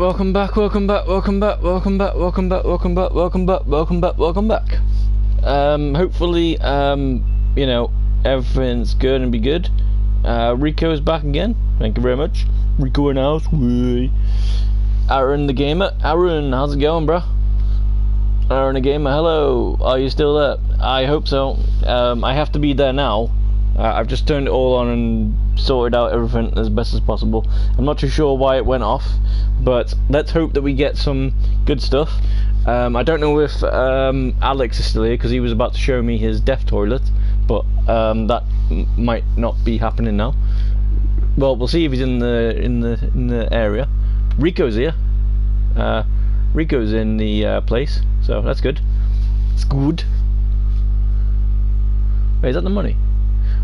welcome back, welcome back, welcome back, welcome back, welcome back, welcome back, welcome back, welcome back, welcome back. Hopefully, you know, everything's good and be good. Rico's back again. Thank you very much. Rico in house. Way. Aaron the gamer. Aaron, how's it going, bro? Aaron the gamer, hello. Are you still there? I hope so. I have to be there now. I've just turned it all on and sorted out everything as best as possible. I'm not too sure why it went off, but let's hope that we get some good stuff. I don't know if Alex is still here because he was about to show me his death toilet, but that might not be happening now. Well, we'll see if he's in the area. Rico's here. Rico's in the place, so that's good. It's good. Wait, is that the money?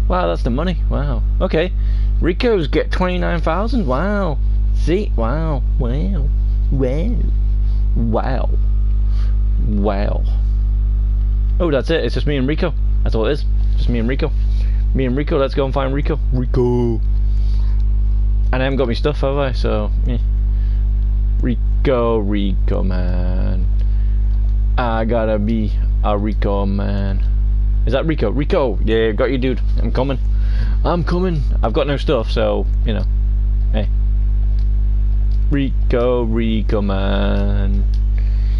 Wow, that's the money. Wow. Okay. Rico's get 29,000. Wow. See? Wow. Wow. Wow. Wow. Wow. Oh, that's it. It's just me and Rico. That's all it is. Just me and Rico. Me and Rico. Let's go and find Rico. Rico. And I haven't got my stuff, have I? So, yeah. Rico, man. I gotta be a Rico, man. Is that Rico? Rico! Yeah, got you, dude. I'm coming. I'm coming. I've got no stuff, so, you know. Hey. Rico, man.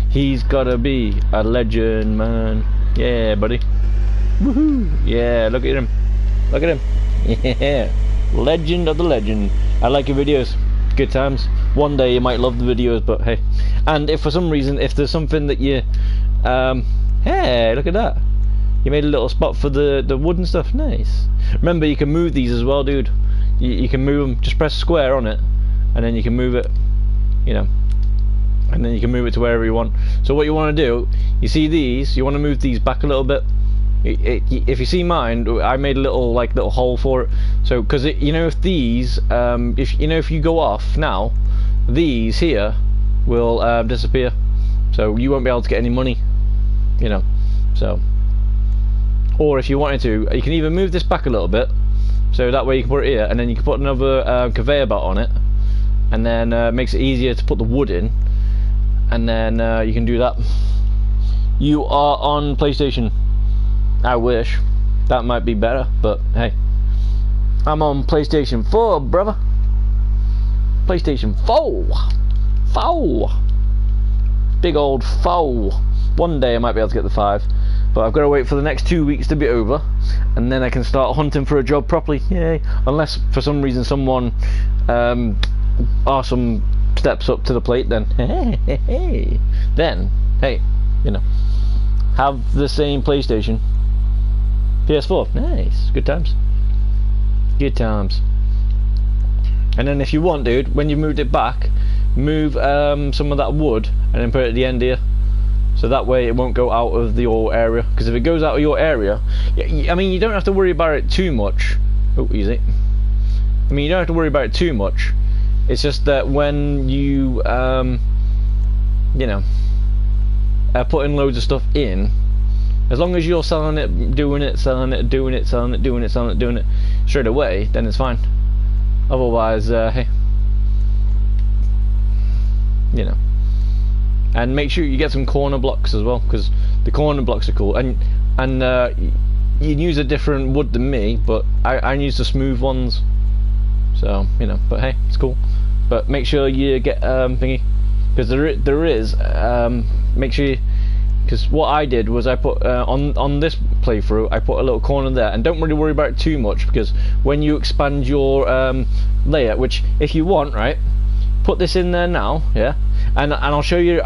He's gotta be a legend, man. Yeah, buddy. Woohoo! Yeah, look at him. Look at him. Yeah. Legend of the legend. I like your videos. Good times. One day you might love the videos, but hey. And if for some reason, if there's something that you... hey, look at that. You made a little spot for the wood and stuff. Nice. Remember, you can move these as well, dude. You can move them. Just press square on it, and then you can move it. You know, and then you can move it to wherever you want. So what you want to do, you see these. You want to move these back a little bit. If you see mine, I made a little hole for it. So because you know, if these, if you go off now, these here will disappear. So you won't be able to get any money. You know, so. Or if you wanted to, you can even move this back a little bit, so that way you can put it here, and then you can put another conveyor belt on it, and then makes it easier to put the wood in, and then you can do that. You are on PlayStation. I wish that might be better, but hey, I'm on PlayStation 4, brother. PlayStation 4, 4, big old 4. One day I might be able to get the 5. But I've got to wait for the next 2 weeks to be over, and then I can start hunting for a job properly. Yay! Unless for some reason someone awesome steps up to the plate, then then hey, you know, have the same PlayStation, PS4. Nice, good times, good times. And then if you want, dude, when you moved it back, move some of that wood and then put it at the end here. So that way it won't go out of your area. Because if it goes out of your area, I mean, you don't have to worry about it too much. Oh, easy. I mean, you don't have to worry about it too much. It's just that when you, you know, putting loads of stuff in, as long as you're selling it, doing it, selling it, doing it, selling it, doing it, selling it, doing it straight away, then it's fine. Otherwise, hey, you know. And make sure you get some corner blocks as well, because the corner blocks are cool. And you use a different wood than me, but I use the smooth ones. So, you know, but hey, it's cool. But make sure you get thingy, because there is make sure you, because what I did was I put on this playthrough, I put a little corner there, and don't really worry about it too much, because when you expand your layer, which if you want, right, put this in there now, yeah. And I'll show you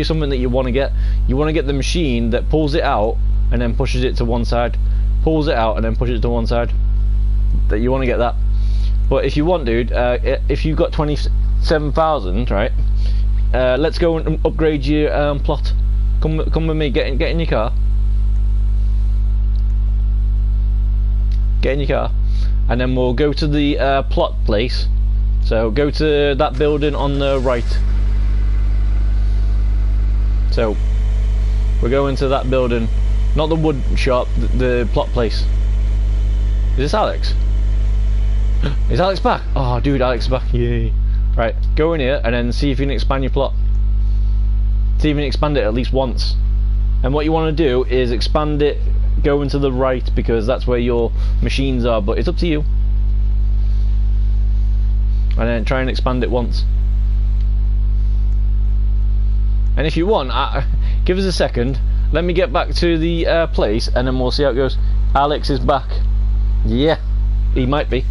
something that you want to get. You want to get the machine that pulls it out and then pushes it to one side, pulls it out and then pushes it to one side. That you want to get that. But if you want, dude, if you've got 27,000, right? Let's go and upgrade your plot. Come with me. Get in your car. Get in your car, and then we'll go to the plot place. So go to that building on the right. So we're going to that building, not the wood shop, the plot place. Is this Alex? Is Alex back? Oh, dude, Alex is back. Yay. Right, go in here and then see if you can expand your plot. See if you can expand it at least once. And what you want to do is expand it, go into the right, because that's where your machines are, but it's up to you. And then try and expand it once. And if you want, give us a second. Let me get back to the place, and then we'll see how it goes. Alex is back. Yeah, he might be.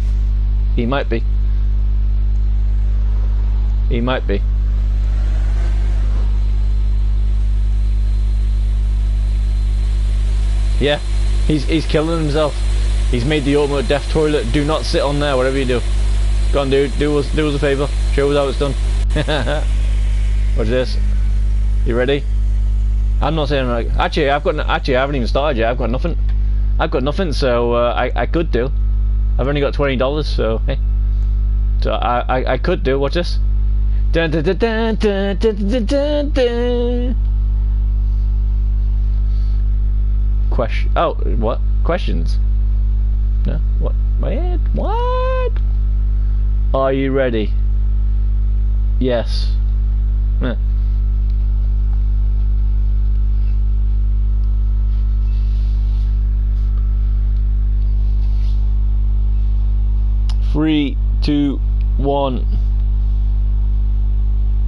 He might be. He might be. Yeah, he's killing himself. He's made the ultimate death toilet. Do not sit on there, whatever you do. Go on, dude. Do us a favour. Show us how it's done. Watch this. You ready? I'm not saying like. Actually, I haven't even started yet. I've got nothing. So I could do. I've only got $20, so hey. So I could do. Watch this. Dun, dun, dun, dun, dun, dun, dun, dun, dun. Oh, what? Questions? No? What? Wait, what? Are you ready? Yes. Eh. Three, 2, 1.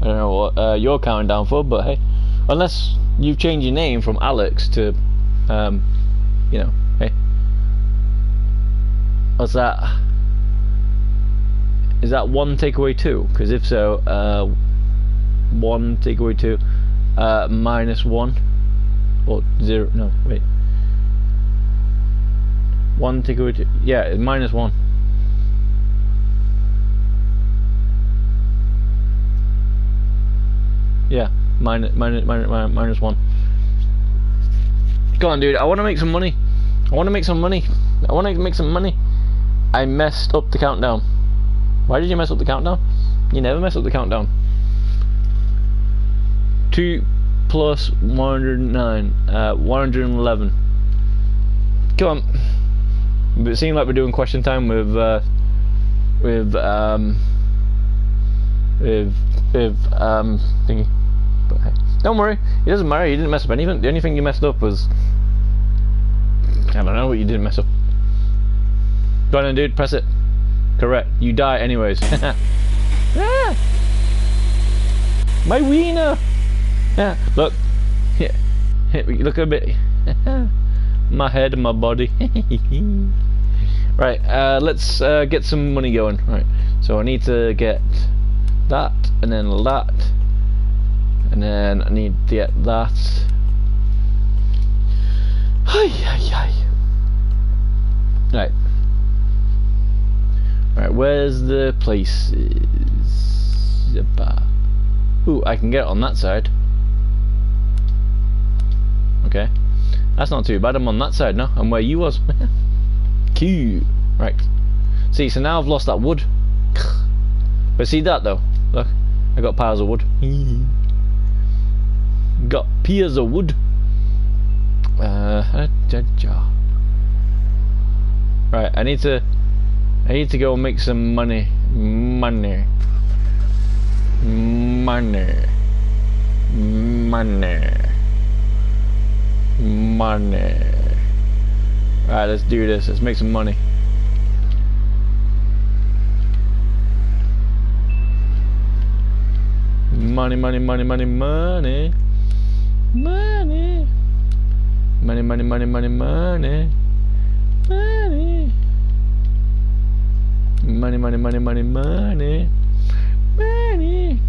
I don't know what you're counting down for, but hey, unless you've changed your name from Alex to, you know, hey, what's that? Is that 1 take away 2? Because if so, 1 take away 2, -1 or 0? No, wait. 1 take away 2. Yeah, -1. Yeah, -1. Come on, dude. I want to make some money. I messed up the countdown. Why did you mess up the countdown? You never mess up the countdown. 2 plus 109, 111. Come on. It seems like we're doing question time with thingy. But hey, don't worry, it doesn't matter. You didn't mess up anything. The only thing you messed up was, I don't know what you didn't mess up. Go on then, dude, press it. Correct. You die anyways. Ah! My wiener. Yeah, look. Yeah. Look a bit. My head and my body. Right, let's get some money going. Right, so I need to get that, and then that, and then I need to get that. Right. Right, where's the places? Ooh, I can get it on that side. Okay. That's not too bad. I'm on that side now. I'm where you was. Cute. Right. See, so now I've lost that wood. But see that though? Look, I got piles of wood. Got piles of wood. Right, I need to go and make some money. Money. Alright, let's do this. Let's make some money. Money.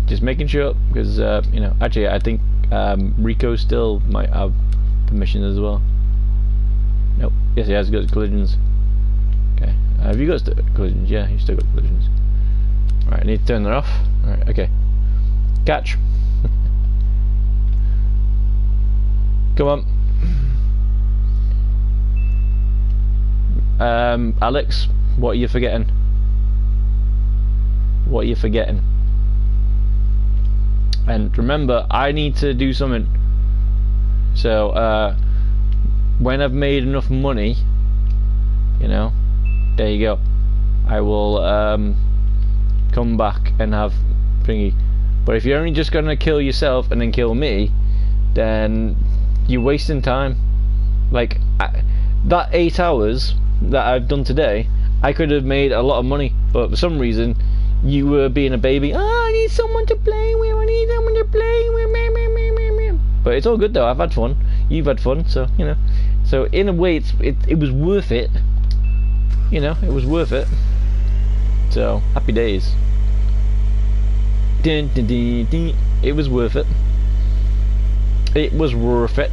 Just making sure, because you know, actually I think Rico still might have permission as well. Nope. Yes, he has got collisions. Okay. Have you got collisions? Yeah, you still got collisions. Right, I need to turn that off. Alright, okay. Catch. Come on. Alex, what are you forgetting? And remember, I need to do something. So, when I've made enough money, you know, there you go. I will come back and have thingy. But if you're only just gonna kill yourself and then kill me, then you're wasting time. Like that 8 hours that I've done today, I could have made a lot of money, but for some reason you were being a baby. Oh, I need someone to play with. I need someone to play with. But it's all good though. I've had fun. You've had fun, so you know. So in a way, it was worth it. You know, it was worth it. So happy days. Dun, dun, dun, dun. It was worth it. It was worth it.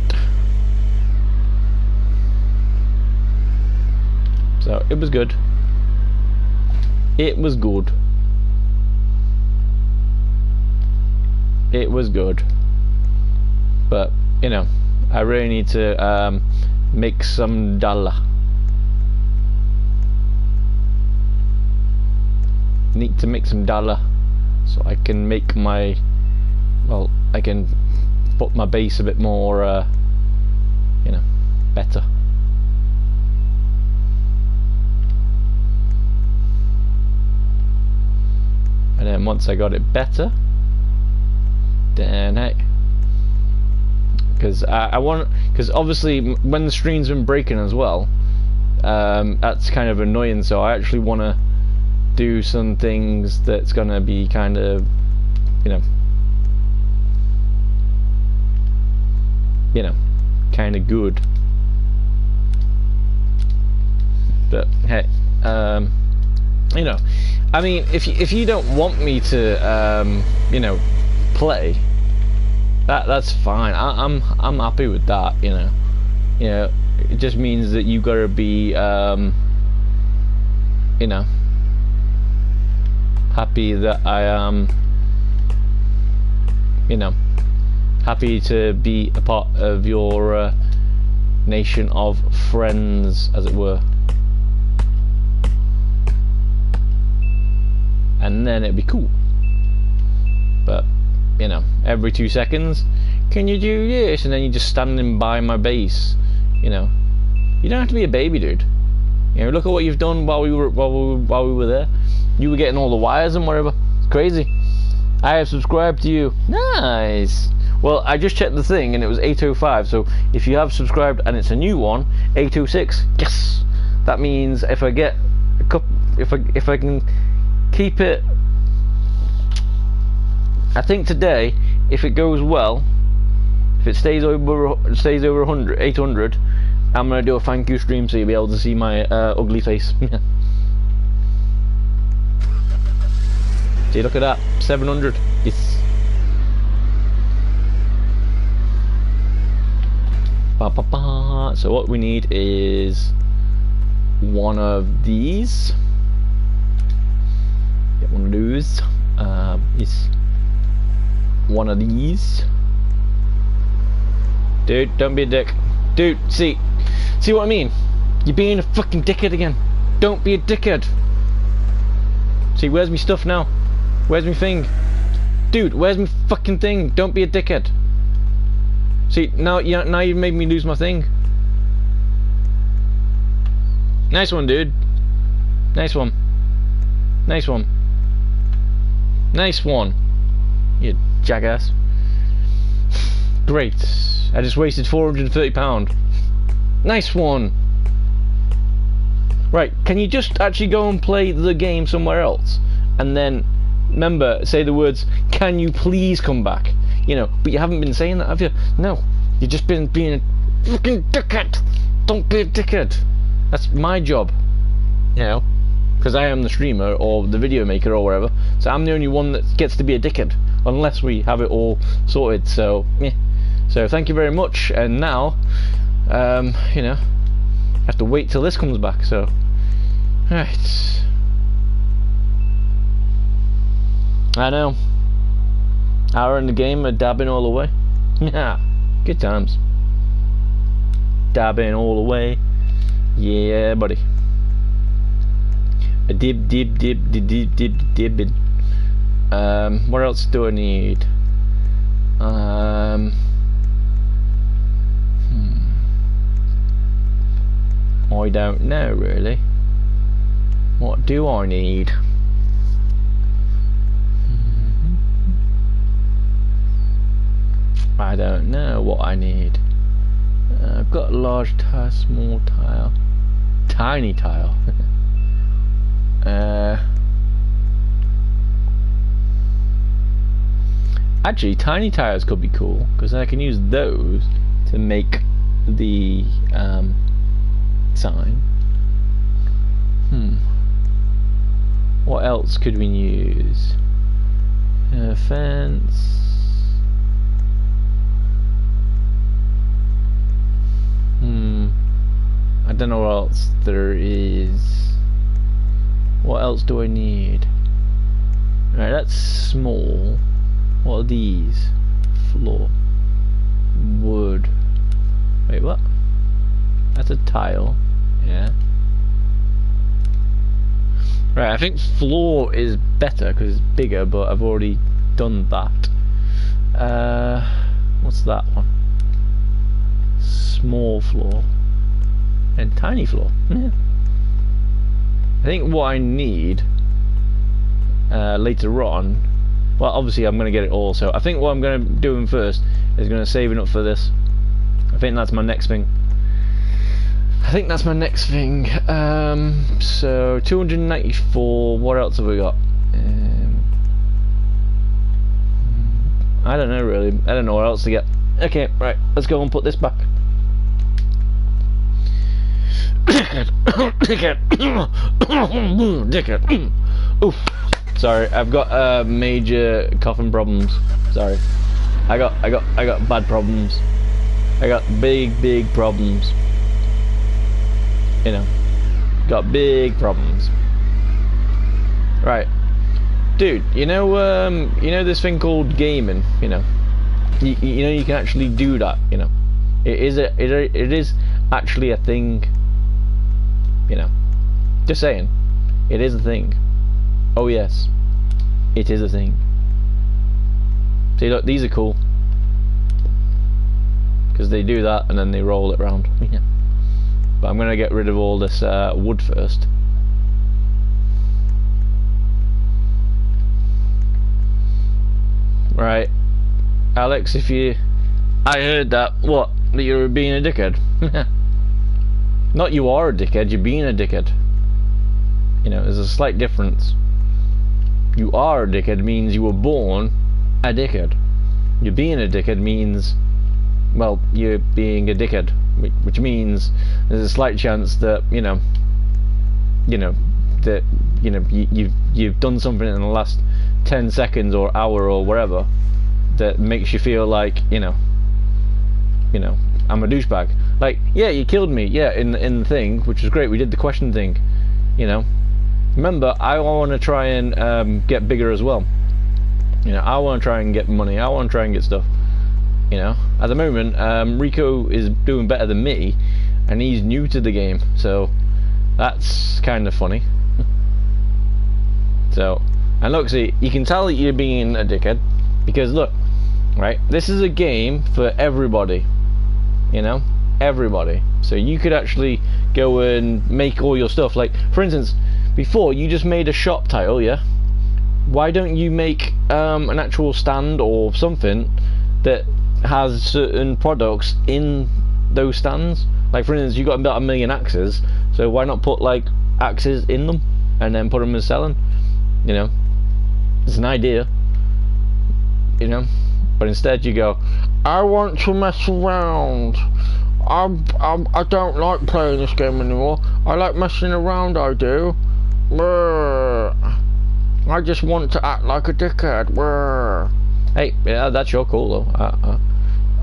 So it was good. It was good. It was good. But you know, I really need to make some dollar. Need to make some dollar so I can make my, well, I can put my base a bit more you know, better. And then once I got it better, then hey, because I want, because obviously when the stream's been breaking as well, that's kind of annoying, so I actually want to do some things that's gonna be kind of, you know, kind of good. But hey, you know, I mean, if you don't want me to you know, play, that's fine. I'm happy with that. You know, it just means that you gotta be you know, happy that I am, you know, happy to be a part of your nation of friends, as it were. And then it'd be cool. But you know, every 2 seconds, can you do this? And then you're just standing by my base. You know, you don't have to be a baby, dude. You know, look at what you've done while we were there. You were getting all the wires and whatever. It's crazy. I have subscribed to you. Nice. Well, I just checked the thing and it was 8:05. So if you have subscribed and it's a new one, 8:06. Yes. That means if I get a couple, if I can keep it, I think today, if it goes well, if it stays over 100, 800, I'm gonna do a thank you stream so you'll be able to see my ugly face. See, look at that, 700. Yes. Ba, ba, ba. So what we need is one of these. Get one of those. Yes. One of these. Dude, don't be a dick. Dude, see what I mean? You're being a fucking dickhead again. Don't be a dickhead. See, where's my stuff now? Where's my thing? Dude, where's my fucking thing? Don't be a dickhead. See, now you've made me lose my thing. Nice one, dude. Nice one. Nice one. Nice one. You jackass. Great. I just wasted £430. Nice one. Right, can you just actually go and play the game somewhere else? And then, remember, say the words, can you please come back? You know, but you haven't been saying that, have you? No. You've just been being a fucking dickhead. Don't be a dickhead. That's my job. You know? Because I am the streamer, or the video maker, or whatever. So I'm the only one that gets to be a dickhead. Unless we have it all sorted, so, yeah. So thank you very much, and now, you know, I have to wait till this comes back, so, right. I know. Hour in the game, dabbing all the way. Yeah, good times. Dabbing all the way. Yeah, buddy. A dib. What else do I need? I don't know really. What do I need? don't know what I need. I've got a large tile, small tile, tiny tile. Actually, tiny tiles could be cool because I can use those to make the sign. What else could we use? Fence. I don't know what else there is. What else do I need? Right, that's small. What are these? Floor. Wood. Wait, what? That's a tile. Yeah. Right, I think floor is better because it's bigger, but I've already done that. What's that one? Small floor. And tiny floor. Yeah. I think what I need later on, well, obviously I'm going to get it all, so I think what I'm going to do first is going to save it up for this. I think that's my next thing. So 294. What else have we got? I don't know really. I don't know what else to get. Okay, right. Let's go and put this back. Dickhead. Oof. Sorry, I've got major coughing problems. Sorry. I got bad problems. I got big problems. You know, got big problems. Right, dude. You know this thing called gaming. You know, you know you can actually do that. You know, it is actually a thing. You know, just saying, it is a thing. Oh yes, it is a thing. See, look, these are cool because they do that and then they roll it around. Yeah. But I'm gonna get rid of all this wood first. Right, Alex, I heard that. What? That you were being a dickhead? Not you are a dickhead. You're being a dickhead. You know, there's a slight difference. You are a dickhead means you were born a dickhead. You being a dickhead means, well, you're being a dickhead, which means there's a slight chance that you've done something in the last 10 seconds or hour or whatever that makes you feel like I'm a douchebag. Like, yeah, you killed me, yeah, in the thing, which was great. We did the question thing, you know. Remember, I want to try and get bigger as well. You know, I want to try and get money. I want to try and get stuff. You know, at the moment, Rico is doing better than me, and he's new to the game, so that's kind of funny. So, and look, see, you can tell that you're being a dickhead because look, right? This is a game for everybody. You know, everybody. So you could actually go and make all your stuff. Like, for instance, before you just made a shop title, yeah. Why don't you make an actual stand or something that has certain products in those stands? Like, for instance, you got about 1 million axes, so why not put like axes in them and then put them as selling? You know, it's an idea. You know, but instead you go, I want to mess around. I don't like playing this game anymore. I like messing around. I do. I just want to act like a dickhead. Hey, yeah, that's your call though.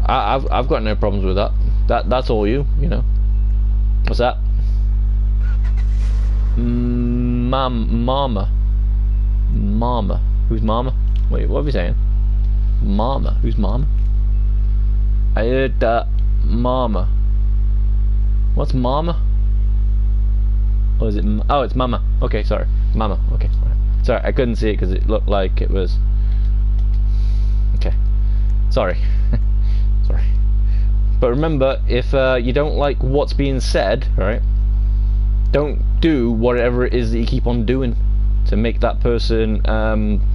I've got no problems with that. That's all you know. What's that? Mama. Who's Mama? Wait, what are we saying? Mama. Who's Mama? I heard that. Mama. What's Mama? Or is it? Oh, it's Mama. Okay, sorry. Mama. Okay. Sorry, I couldn't see it because it looked like it was. Okay. Sorry. Sorry. But remember, if you don't like what's being said, right? Don't do whatever it is that you keep on doing to make that person,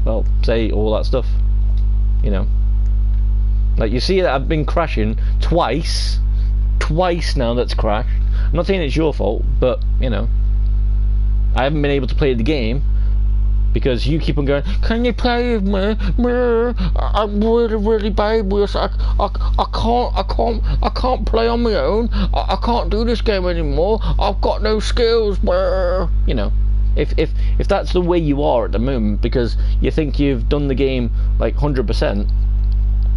well, say all that stuff. You know. Like, you see that I've been crashing twice now. That's crashed. I'm not saying it's your fault, but you know, I haven't been able to play the game because you keep on going, can you play with me? I'm really bad with this. I can't play on my own. I can't do this game anymore. I've got no skills. You know, if that's the way you are at the moment because you think you've done the game like 100%,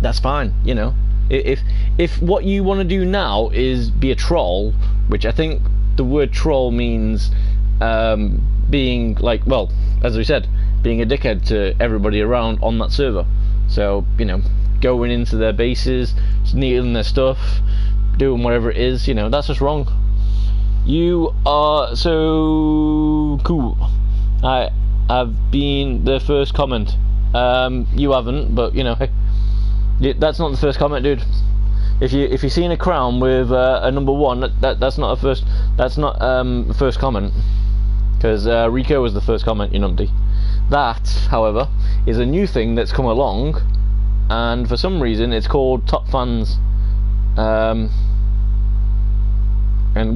that's fine. You know, if what you want to do now is be a troll, which I think the word troll means being like, well, as we said, being a dickhead to everybody around on that server. So, you know, going into their bases, stealing their stuff, doing whatever it is, you know, that's just wrong. You are so cool. I have been the first comment. You haven't, but you know, hey, that's not the first comment, dude. If you're seeing a crown with a number 1, that's not a first. That's not the first comment. Because Rico was the first comment, you numpty. That, however, is a new thing that's come along, and for some reason it's called Top Fans. And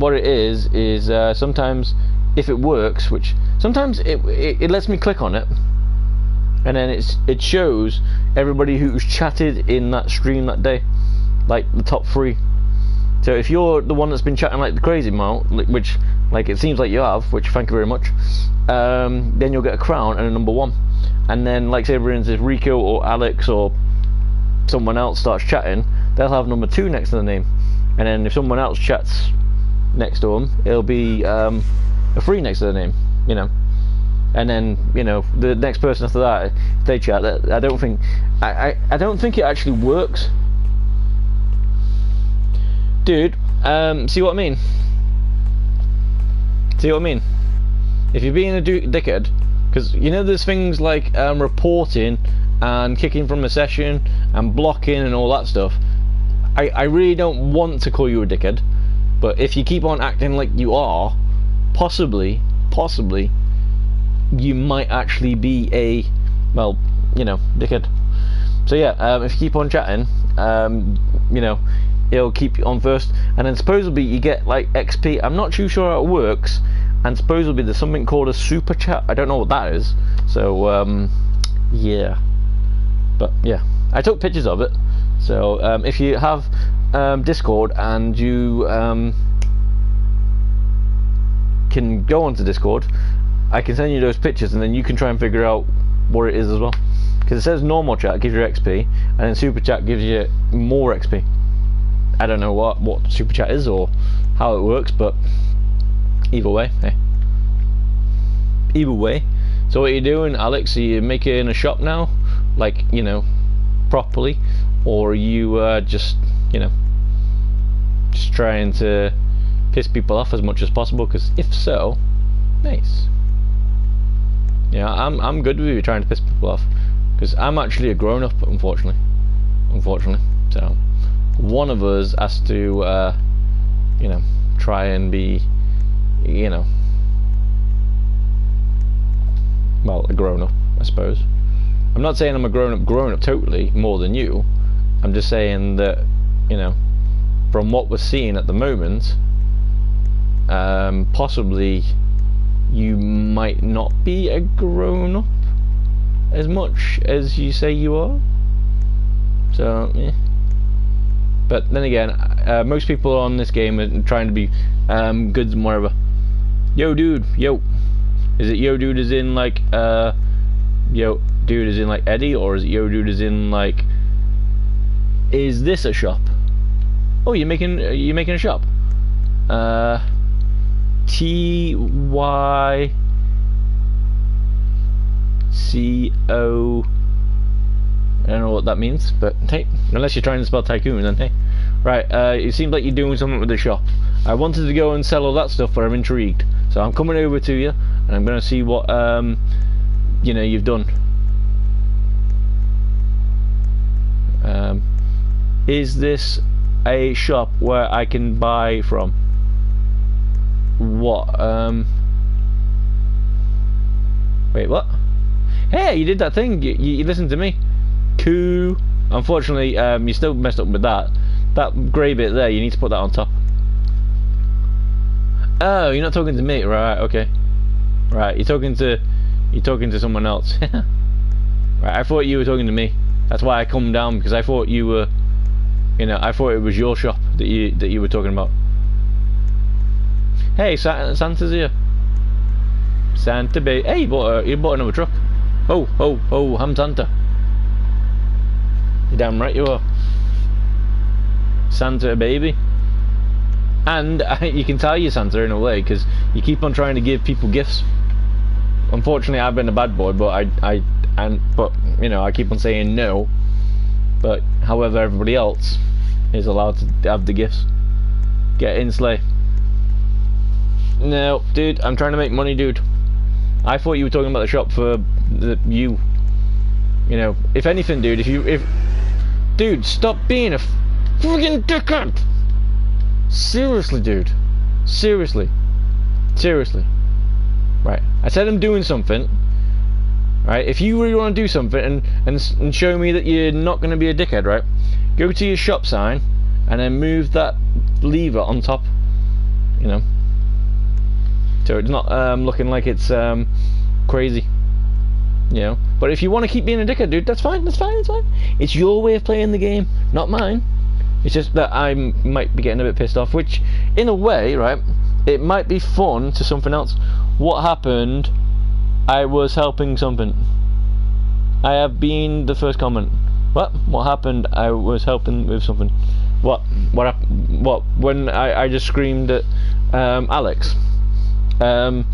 what it is sometimes if it works, which sometimes it lets me click on it, and then it shows everybody who's chatted in that stream that day, like the top 3. So if you're the one that's been chatting like the crazy amount, which like it seems like you have, which thank you very much, then you'll get a crown and a number 1. And then, like say for instance, Rico or Alex or someone else starts chatting, they'll have number 2 next to the name. And then if someone else chats next to them, it'll be a 3 next to the name, you know. And then, you know, the next person after that, if they chat, I don't think it actually works. Dude, see what I mean? See what I mean? If you're being a dickhead, because you know there's things like reporting and kicking from a session and blocking and all that stuff. I really don't want to call you a dickhead, but if you keep on acting like you are, possibly you might actually be a, well, you know, dickhead. So yeah, if you keep on chatting, you know, it'll keep you on first, and then supposedly you get like XP. I'm not too sure how it works, and supposedly there's something called a super chat. I don't know what that is. So yeah, but yeah, I took pictures of it. So if you have Discord and you can go onto Discord, I can send you those pictures, and then you can try and figure out what it is as well. Because it says normal chat gives you XP, and then super chat gives you more XP. I don't know what super chat is or how it works, but either way, hey. Either way. So what are you doing, Alex? Are you making a shop now, like, you know, properly, or are you just, you know, just trying to piss people off as much as possible? Because if so, nice. Yeah, I'm good with you trying to piss people off, because I'm actually a grown-up, unfortunately. So one of us has to, you know, try and be, you know, well, a grown-up, I suppose. I'm not saying I'm a grown-up totally more than you. I'm just saying that, you know, from what we're seeing at the moment, possibly you might not be a grown-up as much as you say you are. So, yeah. But then again, most people on this game are trying to be good and whatever. Yo, dude, yo. Is it yo, dude, as in like, yo, dude, as in like Eddie, or is it yo, dude, as in like, is this a shop? Oh, you're making a shop. TYCO. I don't know what that means, but hey, unless you're trying to spell tycoon, then hey. Right, it seems like you're doing something with the shop. I wanted to go and sell all that stuff, but I'm intrigued. So I'm coming over to you, and I'm going to see what, you know, you've done. Is this a shop where I can buy from? What? Wait, what? Hey, you did that thing. You listened to me. Cool. unfortunately, you still messed up with that. That grey bit there, you need to put that on top. Oh, you're not talking to me, right? Okay, right. You're talking to someone else. Right. I thought you were talking to me. That's why I come down, because I thought you were, you know, I thought it was your shop that you were talking about. Hey, Santa's here. Santa baby. Hey, you bought another truck. Oh, oh, oh, I'm Santa. You're damn right you are. Santa baby. And you can tell you're Santa in a way, because you keep on trying to give people gifts. Unfortunately, I've been a bad boy, but but you know, I keep on saying no. But however, everybody else is allowed to have the gifts. Get in, Slay. No, dude, I'm trying to make money, dude. I thought you were talking about the shop for you. You know, if anything, dude, dude, stop being a friggin' dickhead. Seriously, dude. Seriously. Right. I said I'm doing something. Right. If you really want to do something and show me that you're not going to be a dickhead, right? Go to your shop sign and then move that lever on top. You know. So it's not looking like it's crazy. You know. But if you want to keep being a dickhead, dude, that's fine. That's fine. It's fine. It's your way of playing the game, not mine. It's just that I might be getting a bit pissed off, which, in a way, right, it might be fun to something else. What happened? I was helping something. I have been the first comment. What happened? I was helping with something. What happened? What? When I just screamed at Alex. Well,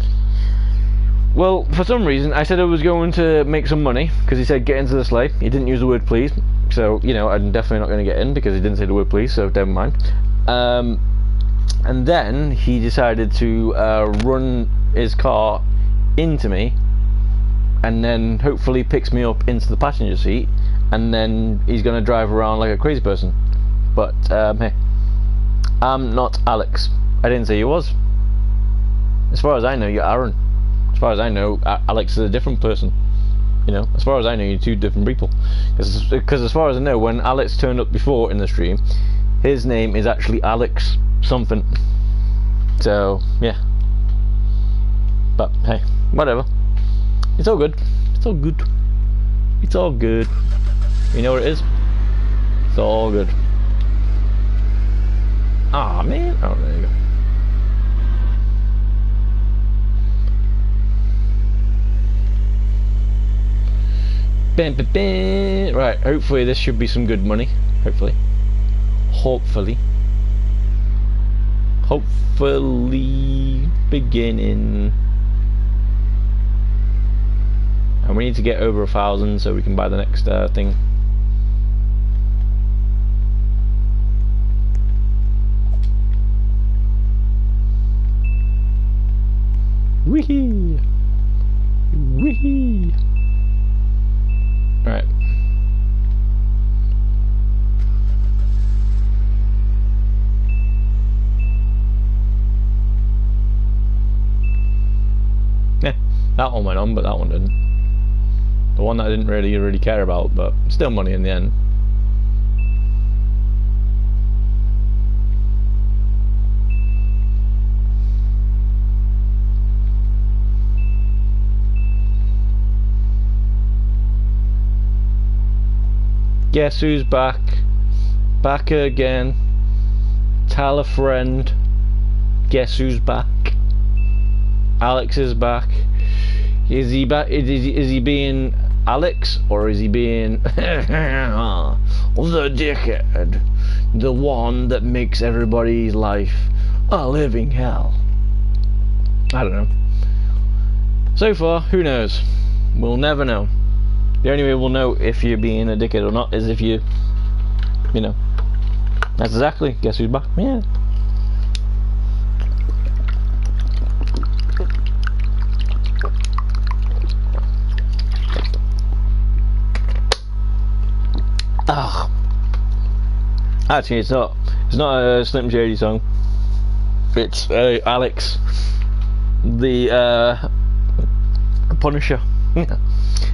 for some reason, I said I was going to make some money, because he said get into the sleigh. He didn't use the word please. So, you know, I'm definitely not going to get in because he didn't say the word please, so never mind. And then he decided to run his car into me, and then hopefully picks me up into the passenger seat, and then he's going to drive around like a crazy person. But, hey, I'm not Alex. I didn't say you was. As far as I know, you're Aaron. As far as I know, Alex is a different person. You know, as far as I know, you're two different people. Because as far as I know, when Alex turned up before in the stream, his name is actually Alex something. So, yeah. But, hey, whatever. It's all good. It's all good. It's all good. You know what it is? It's all good. Aw, man. Oh, there you go. Bam, bam, bam. Right, hopefully this should be some good money. Hopefully. Hopefully beginning. And we need to get over 1,000 so we can buy the next thing. Wee-hee. Wee-hee. Right. Yeah, that one went on, but that one didn't. The one that I didn't really care about, but still money in the end. Guess who's back? Back again. Tell a friend. Guess who's back? Alex is back. Is he back? Is he being Alex, or is he being the dickhead? The one that makes everybody's life a living hell. I don't know. So far, who knows? We'll never know. The only way we'll know if you're being a dickhead or not is if you know. That's exactly. Guess who's back? Yeah. Ugh. Actually, it's not. It's not a Slim Shady song. It's Alex, the Punisher.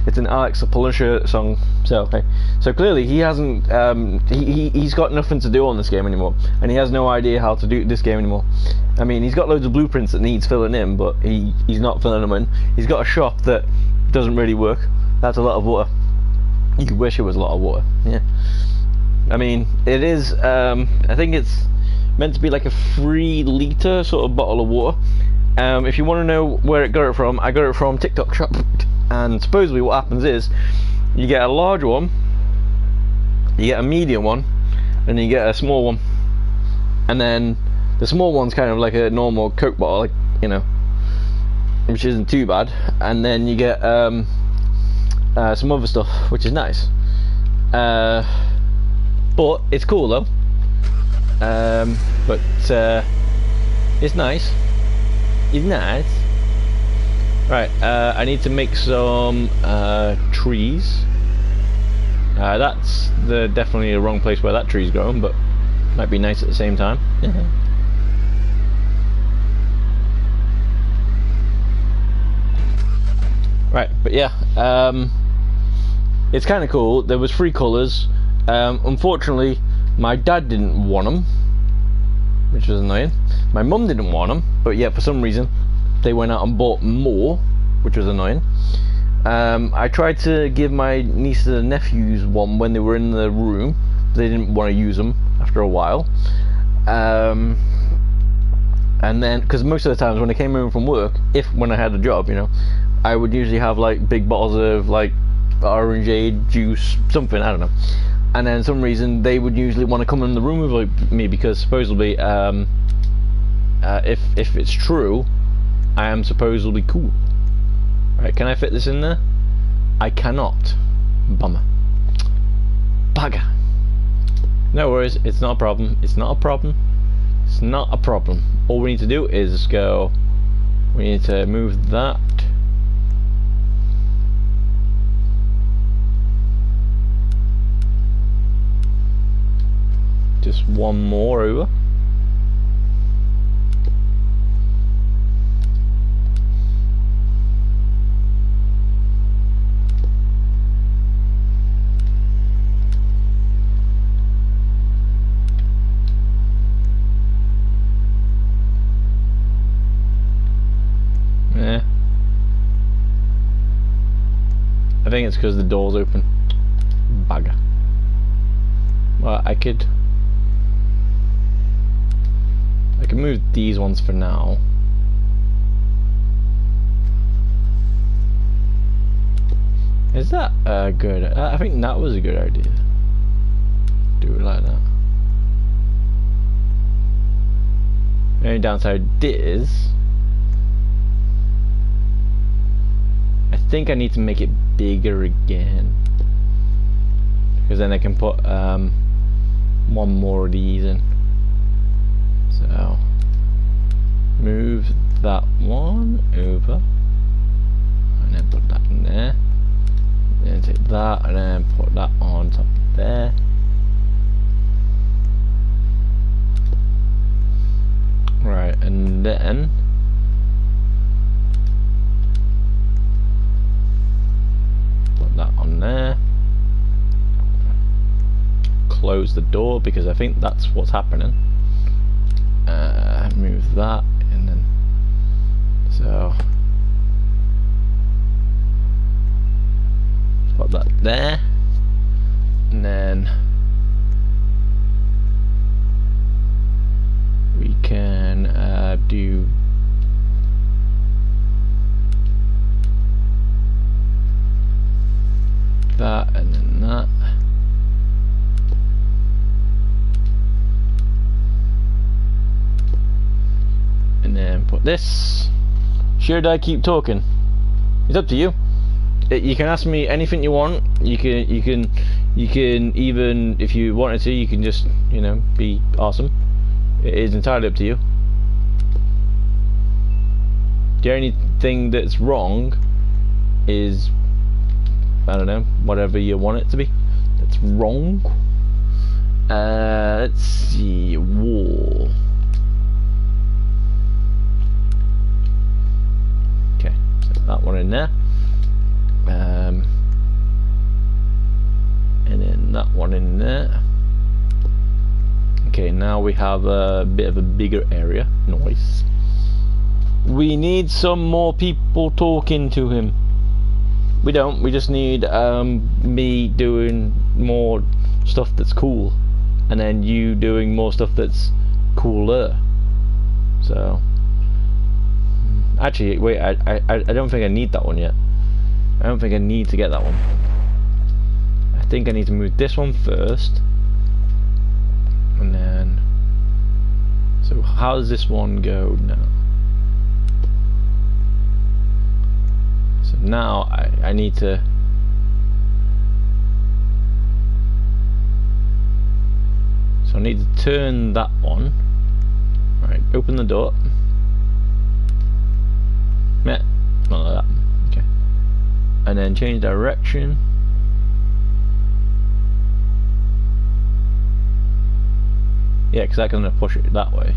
It's an Alex Palusha song. So okay, so clearly he hasn't. He's got nothing to do on this game anymore, and he has no idea how to do this game anymore. I mean, he's got loads of blueprints that needs filling in, but he's not filling them in. He's got a shop that doesn't really work. That's a lot of water. You could wish it was a lot of water. Yeah. I mean, it is. I think it's meant to be like a 3-liter sort of bottle of water. If you want to know where it got it from, I got it from TikTok shop. And supposedly what happens is, you get a large one, you get a medium one, and you get a small one. And then the small one's kind of like a normal Coke bottle, like, you know, which isn't too bad. And then you get some other stuff, which is nice. But it's cool though. But it's nice. It's nice. Right, I need to make some trees. That's definitely the wrong place where that tree's growing, but might be nice at the same time. Right, but yeah, it's kind of cool. There was 3 colours. Unfortunately, my dad didn't want them, which was annoying. My mum didn't want them, but yeah, for some reason they went out and bought more, which was annoying. I tried to give my nieces and nephews one when they were in the room. They didn't want to use them after a while. And then, because most of the times when I came home from work, when I had a job, you know, I would usually have like big bottles of like orangeade juice, something, I don't know. And then for some reason they would usually want to come in the room with me, because supposedly if it's true, I am supposedly cool. Right, can I fit this in there? I cannot. Bummer. Bugger. No worries, it's not a problem. It's not a problem. It's not a problem. All we need to do is go, we need to move that. Just one more over. Yeah. I think it's because the door's open. Bugger. Well, I could move these ones for now. Is that good? I think that was a good idea. Do it like that. The only downside is, I think I need to make it bigger again, because then I can put one more of these in. So move that one over, and then put that in there. Then take that and then put that on top of there. Right, and then put that on there. Close the door, because I think that's what's happening. Move that, and then so put that there, and then we can do that, and then that. And then put this. Should I keep talking? It's up to you. You can ask me anything you want. You can even, if you wanted to, you can just, you know, be awesome. It is entirely up to you. The only thing that's wrong is, I don't know, whatever you want it to be. That's wrong. Let's see, wall. Okay, set that one in there. one in there. Okay, now we have a bit of a bigger area. Nice. We need some more people talking to him. We don't. We just need me doing more stuff that's cool, and then you doing more stuff that's cooler. So, actually, wait. I don't think I need that one yet. I don't think I need to get that one. I think I need to move this one first, and then. So how does this one go now? So now I need to. So I need to turn that one. Right, open the door. Yeah, not like that. Okay. And then change direction. Yeah, because that's gonna push it that way.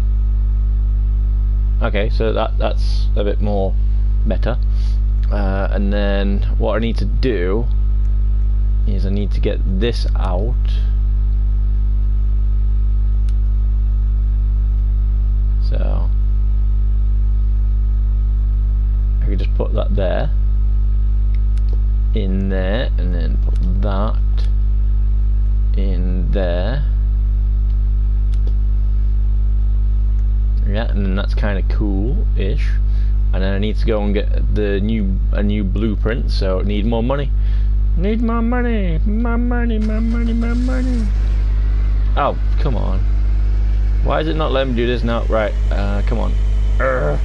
Okay, so that's a bit more better. And then what I need to do is I need to get this out. So I could just put that there, in there, and then put that in there. Yeah, and then that's kind of cool-ish. And then I need to go and get a new blueprint, so I need more money. Need more money, my money, my money, my money. Oh, come on. Why is it not letting me do this now? Right, come on. Right.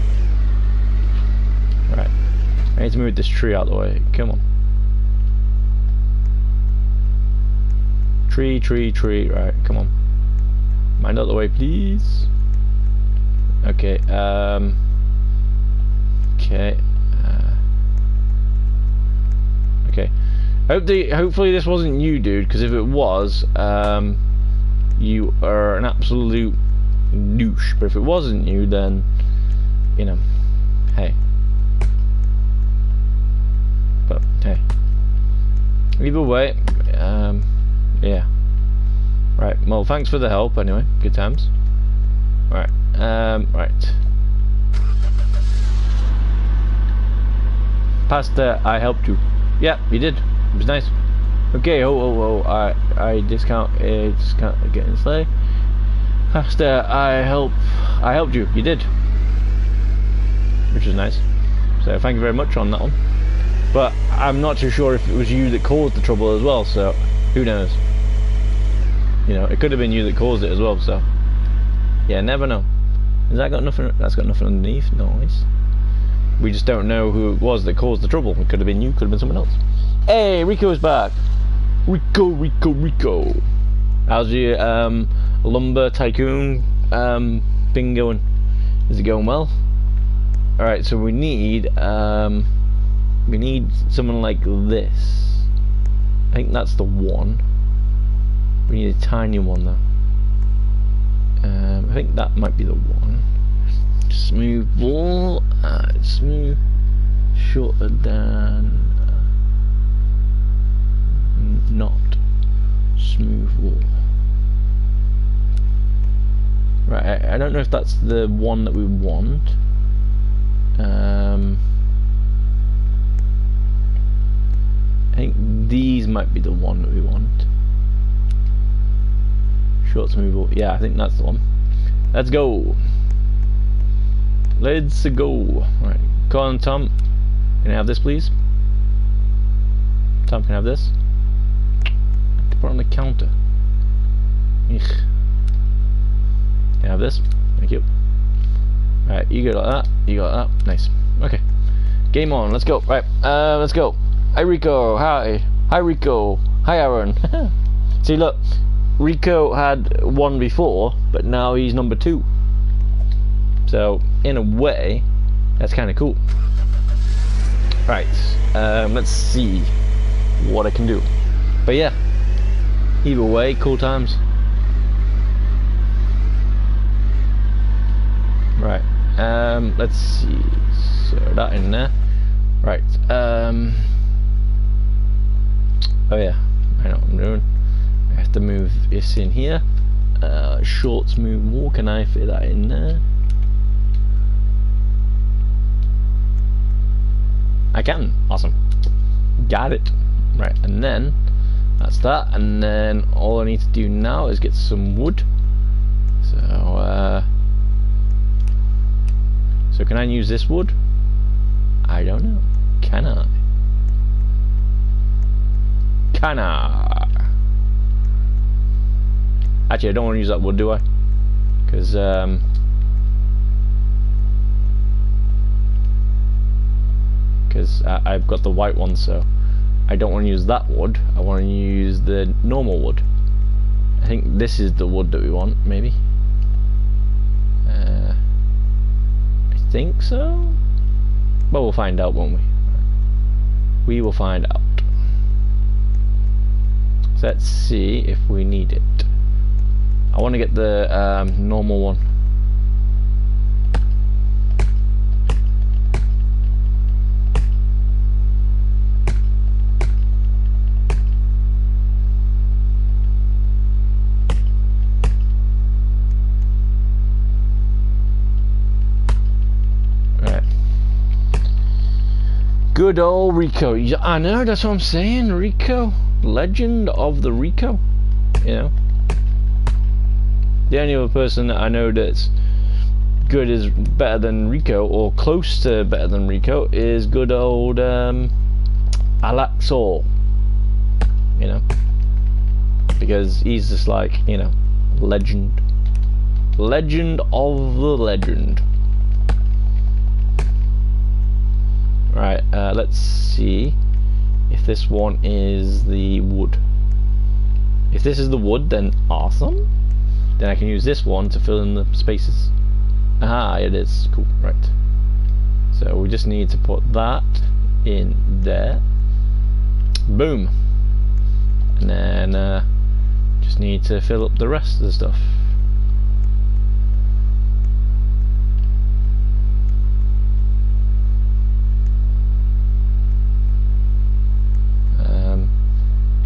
I need to move this tree out of the way. Come on. Tree, tree, tree. Right, come on. Mind out of the way, please. Okay, okay. Okay. Hopefully this wasn't you, dude, because if it was, you are an absolute douche. But if it wasn't you, then, you know, hey. But, hey. Either way, yeah. Right, well, thanks for the help, anyway. Good times. Right, right. Pastor, I helped you. Yeah, you did. It was nice. Okay, I discount getting sleigh. Pastor, I helped you. You did. Which is nice. So thank you very much on that one. But I'm not too sure if it was you that caused the trouble as well, so who knows? You know, it could have been you that caused it as well, so yeah, never know. Has that got nothing? That's got nothing underneath. Nice. We just don't know who it was that caused the trouble. It could have been you, could have been someone else. Hey, Rico's back. Rico. How's your lumber tycoon thing going? Is it going well? All right, so we need someone like this. I think that's the one. We need a tiny one though. I think that might be the one. Smooth wall, smooth, shorter than, not smooth wall. Right, I don't know if that's the one that we want. I think these might be the one that we want. Short smooth wall. Yeah, I think that's the one. Let's go. Let's go. Right, come on, Tom. Can I have this, please? Tom, can I have this? Put it on the counter. Eek. Can I have this? Thank you. Right, you go like that. You go like that. Nice. Okay. Game on. Let's go. Right. Let's go. Hi, Rico. Hi. Hi, Rico. Hi, Aaron. See, look. Rico had one before, but now he's number 2. So, in a way, that's kind of cool. Right, let's see what I can do. But yeah, either way, cool times. Right, let's see. So that in there. Right, oh yeah, I know what I'm doing. I have to move this in here. Shorts move more. Can I fit that in there? I can. Awesome. Got it. Right, and then that's that. And then all I need to do now is get some wood. So can I use this wood? I don't know. Can I? Can I? Actually, I don't want to use that wood, do I? Because I've got the white one, so I don't want to use that wood. I want to use the normal wood. I think this is the wood that we want, maybe. I think so. Well, we'll find out, won't we? We will find out. So let's see if we need it. I want to get the normal one. Good old Rico. Yeah, I know, that's what I'm saying. Rico. Legend of the Rico. You know. The only other person that I know that's good is better than Rico, or close to better than Rico, is good old Alaxor. You know. Because he's just like, you know, legend. Legend of the legend. Right, let's see if this one is the wood. If this is the wood, then awesome. Then I can use this one to fill in the spaces. Aha, it is. Cool, right. So we just need to put that in there. Boom. And then just need to fill up the rest of the stuff.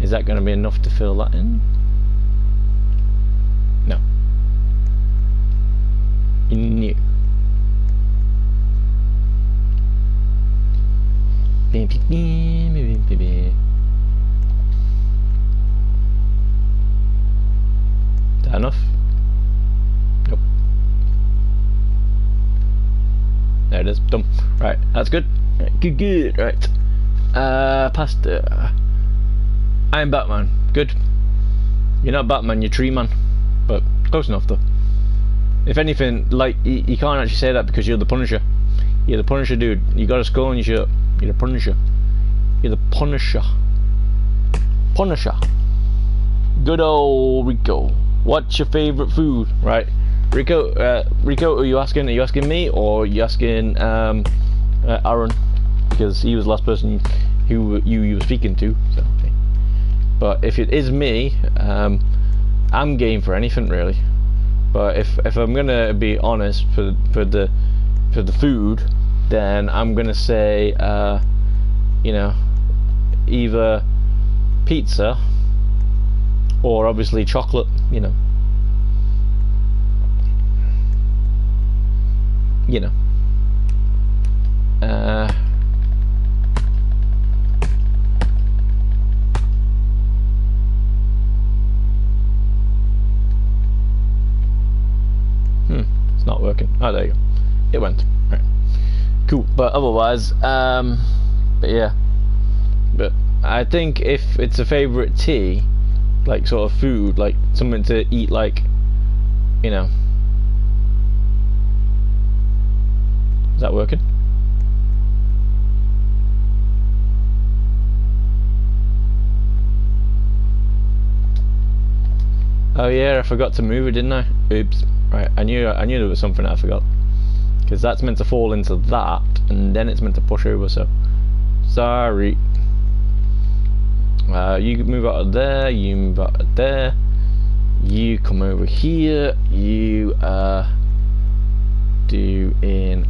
Is that going to be enough to fill that in? No. No. Is that enough? Nope. There it is. Done. Right, that's good. Right, good. Right. Pasta. I'm Batman. Good. You're not Batman, you're Tree Man. But close enough though. If anything, like, you can't actually say that because you're the Punisher. You're the Punisher, dude. You got a skull on your shirt. You're the Punisher. You're the Punisher. Punisher. Good old Rico. What's your favourite food? Right. Rico, Rico, are you asking? Are you asking me, or are you asking Aaron? Because he was the last person who you were speaking to. So. But if it is me, I'm game for anything really. But if I'm gonna be honest, for the food, then I'm gonna say you know, either pizza or obviously chocolate. You know. You know. It's not working. Oh, there you go. It went. Right. Cool. But otherwise, but yeah. But I think if it's a favourite tea, like sort of food, like something to eat, like, you know. Is that working? Oh yeah, I forgot to move it, didn't I? Oops. Right, I knew there was something I forgot. Because that's meant to fall into that, and then it's meant to push over, so... Sorry. You move out of there, you move out of there. You come over here, you do in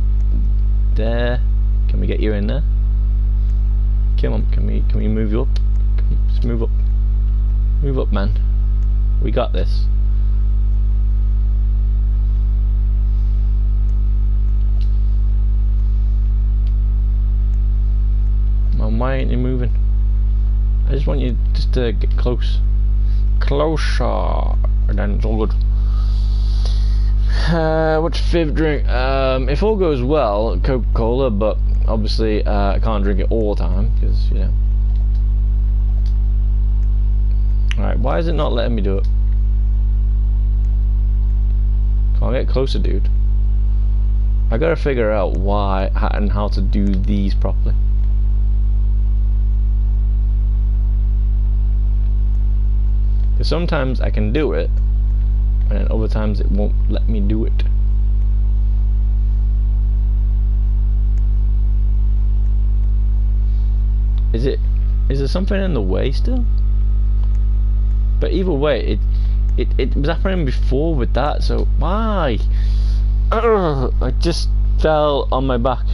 there. Can we get you in there? Come on, can we move you up? Come on, just move up. Move up, man. We got this. Man, why ain't you moving? I just want you just to get close. Closer. And then it's all good. What's your favourite drink? If all goes well, Coca-Cola, but obviously I can't drink it all the time, because, you know. Alright, why is it not letting me do it? Can't get closer, dude. I gotta figure out why and how to do these properly. Because sometimes I can do it, and then other times it won't let me do it. Is there something in the way still? But either way, it was happening before with that, so why? I just fell on my back.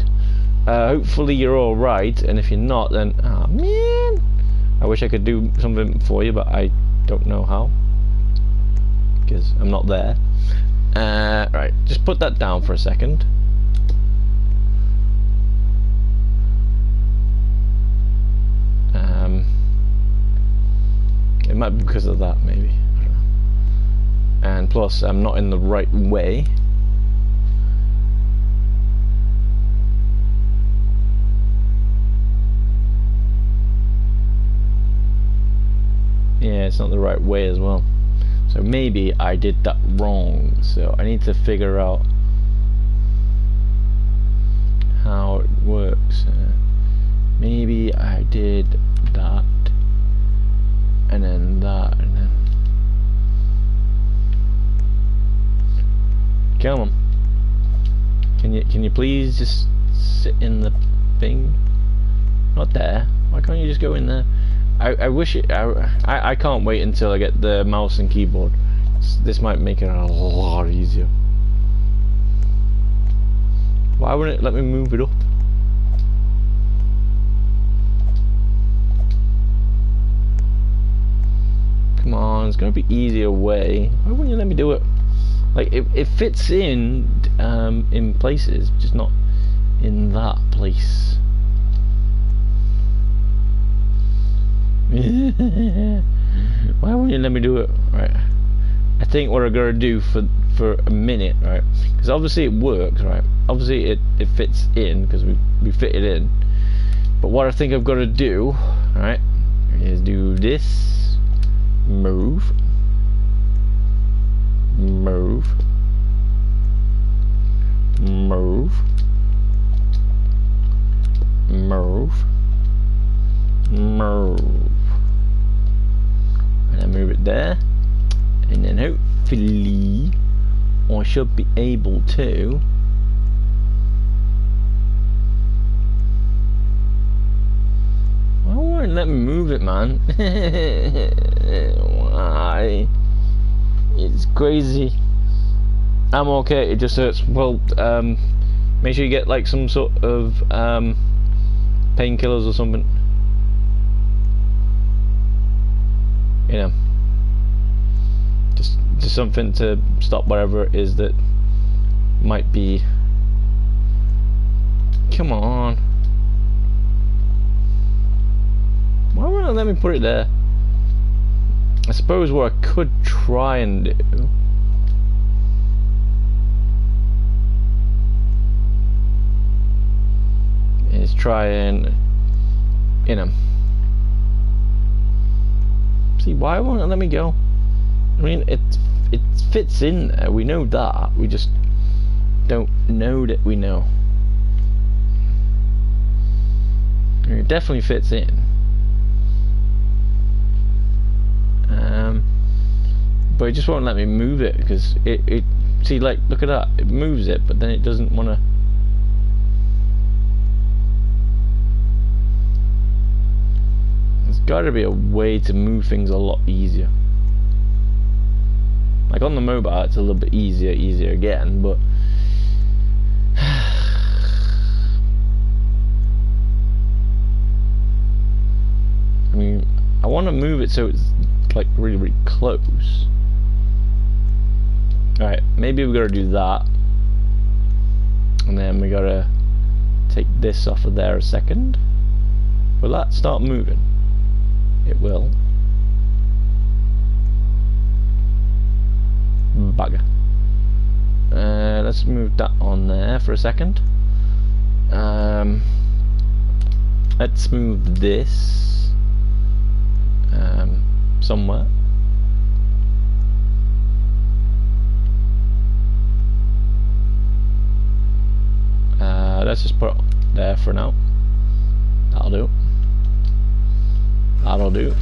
Hopefully you're alright, and if you're not, then oh man, I wish I could do something for you, but I don't know how, because I'm not there. Right, just put that down for a second. It might be because of that, maybe. I don't know. And plus, I'm not in the right way. Yeah, it's not the right way as well. So maybe I did that wrong. So I need to figure out how it works. Maybe I did that, and then that, and then come on. Can you please just sit in the thing? Not there. Why can't you just go in there? I wish it. I can't wait until I get the mouse and keyboard. This might make it a lot easier. Why wouldn't it let me move it up? Come on, it's gonna be easier way. Why wouldn't you let me do it? Like it fits in places, just not in that place. Why won't you let me do it? Right. I think what I'm gonna do for a minute, right? Because obviously it works, right? Obviously it fits in because we fit it in. But what I think I've got to do, right, is do this, move, move, move, move, move, and then move it there, and then hopefully I should be able to why won't it let me move it, man? Why? It's crazy. I'm okay, it just hurts. Well, make sure you get like some sort of painkillers or something. You know, just something to stop whatever it is that might be. Come on. Why won't it let me put it there? I suppose what I could try and do is try and, you know, see, why won't it let me go? I mean, it fits in there, we know that, we just don't know that we know. It definitely fits in. But it just won't let me move it because it see, like, look at that, it moves it, but then it doesn't want to. There's got to be a way to move things a lot easier. Like on the mobile, it's a little bit easier again, but I mean, I want to move it so it's like really, really close. Alright, maybe we gotta do that. And then we gotta take this off of there a second. Will that start moving? It will. Bugger. Let's move that on there for a second. Let's move this somewhere. Let's just put it there for now. That'll do. That'll do.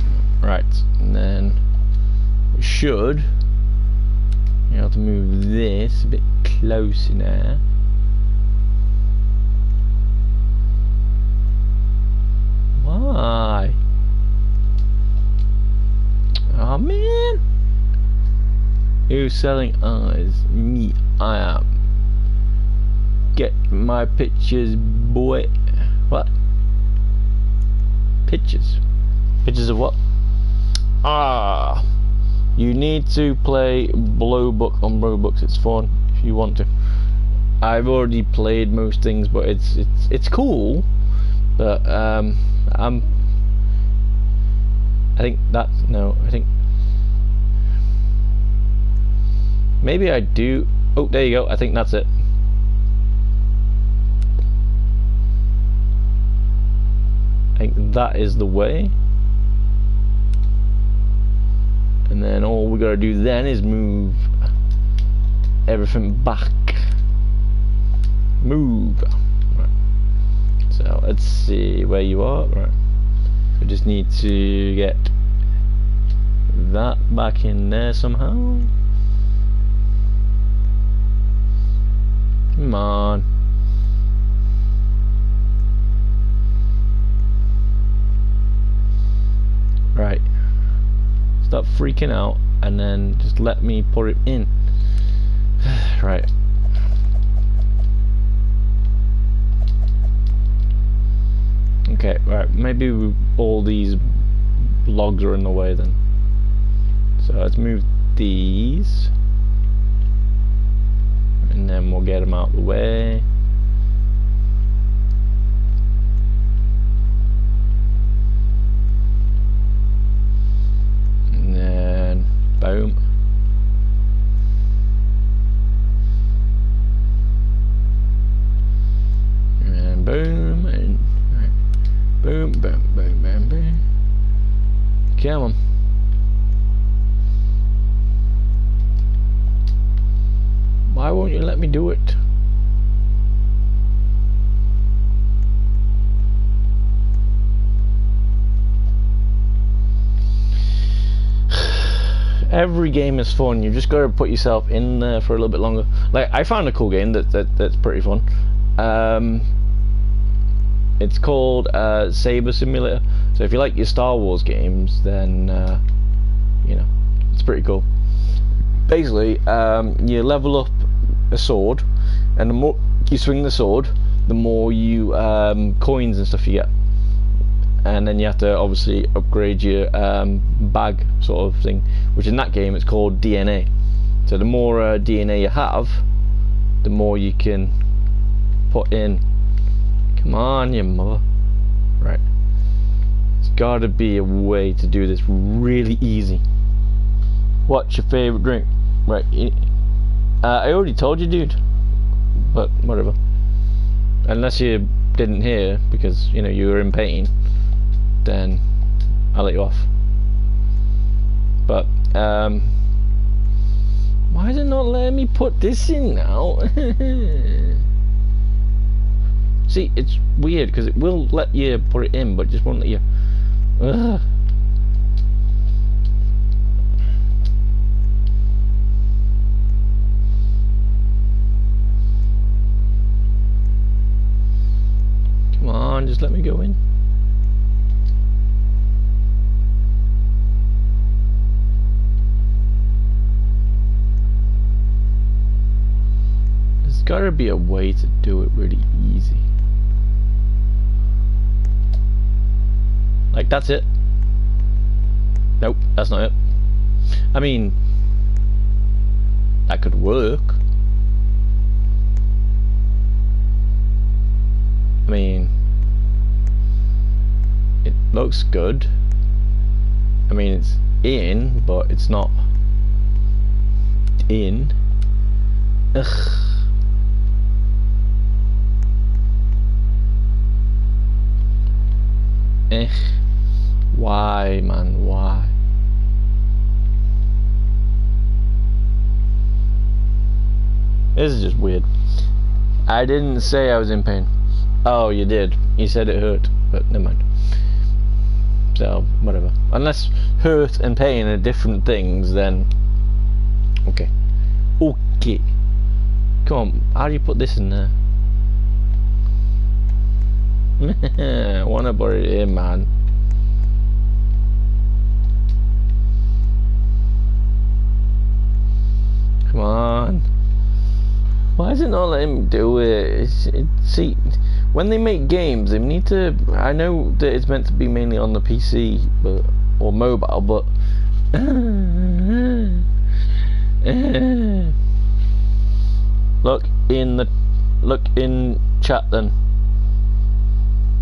Right, and then we should be able to move this a bit closer now. Why? Oh man! Who's selling eyes? Me, I am. Get my pictures, boy. What? Pictures? Pictures of what? Ah! You need to play Blowbook on Roblox. It's fun if you want to. I've already played most things, but it's cool. But I think that's no. I think maybe I do. Oh, there you go. I think that's it. I think that is the way. And then all we gotta do then is move everything back. Move. Right. So let's see where you are. Right. We just need to get that back in there somehow. Come on. Right. Stop freaking out and then just let me put it in. Right. Okay, right, maybe all these logs are in the way then. So let's move these. And then we'll get them out of the way. And then, boom. And boom, and boom, boom, boom, boom, boom. Come on. Why won't you let me do it? Every game is fun. You just got to put yourself in there for a little bit longer. Like I found a cool game that's pretty fun. It's called Saber Simulator. So if you like your Star Wars games, then you know, it's pretty cool. Basically, you level up a sword, and the more you swing the sword, the more you coins and stuff you get. And then you have to obviously upgrade your bag sort of thing, which in that game it's called DNA. So the more DNA you have, the more you can put in. Come on, you mother. Right. There's gotta be a way to do this really easy. What's your favorite drink? Right. I already told you, dude. But whatever. Unless you didn't hear because, you know, you were in pain, then I'll let you off. But why is it not letting me put this in now? See, it's weird because it will let you put it in, but just won't let you. Ugh. Come on, just let me go in. There's gotta be a way to do it really easy. Like, that's it. Nope, that's not it. I mean, that could work. I mean, it looks good. I mean, it's in, but it's not in. Ugh. Why, man? Why? This is just weird. I didn't say I was in pain. Oh, you did. You said it hurt, but never mind. So, whatever. Unless hurt and pain are different things, then... Okay. Okay. Come on, how do you put this in there? Wanna put it in, man. Come on. Why is it not letting me do it? See, when they make games, they need to... I know that it's meant to be mainly on the PC, but or mobile, but... Look in chat then.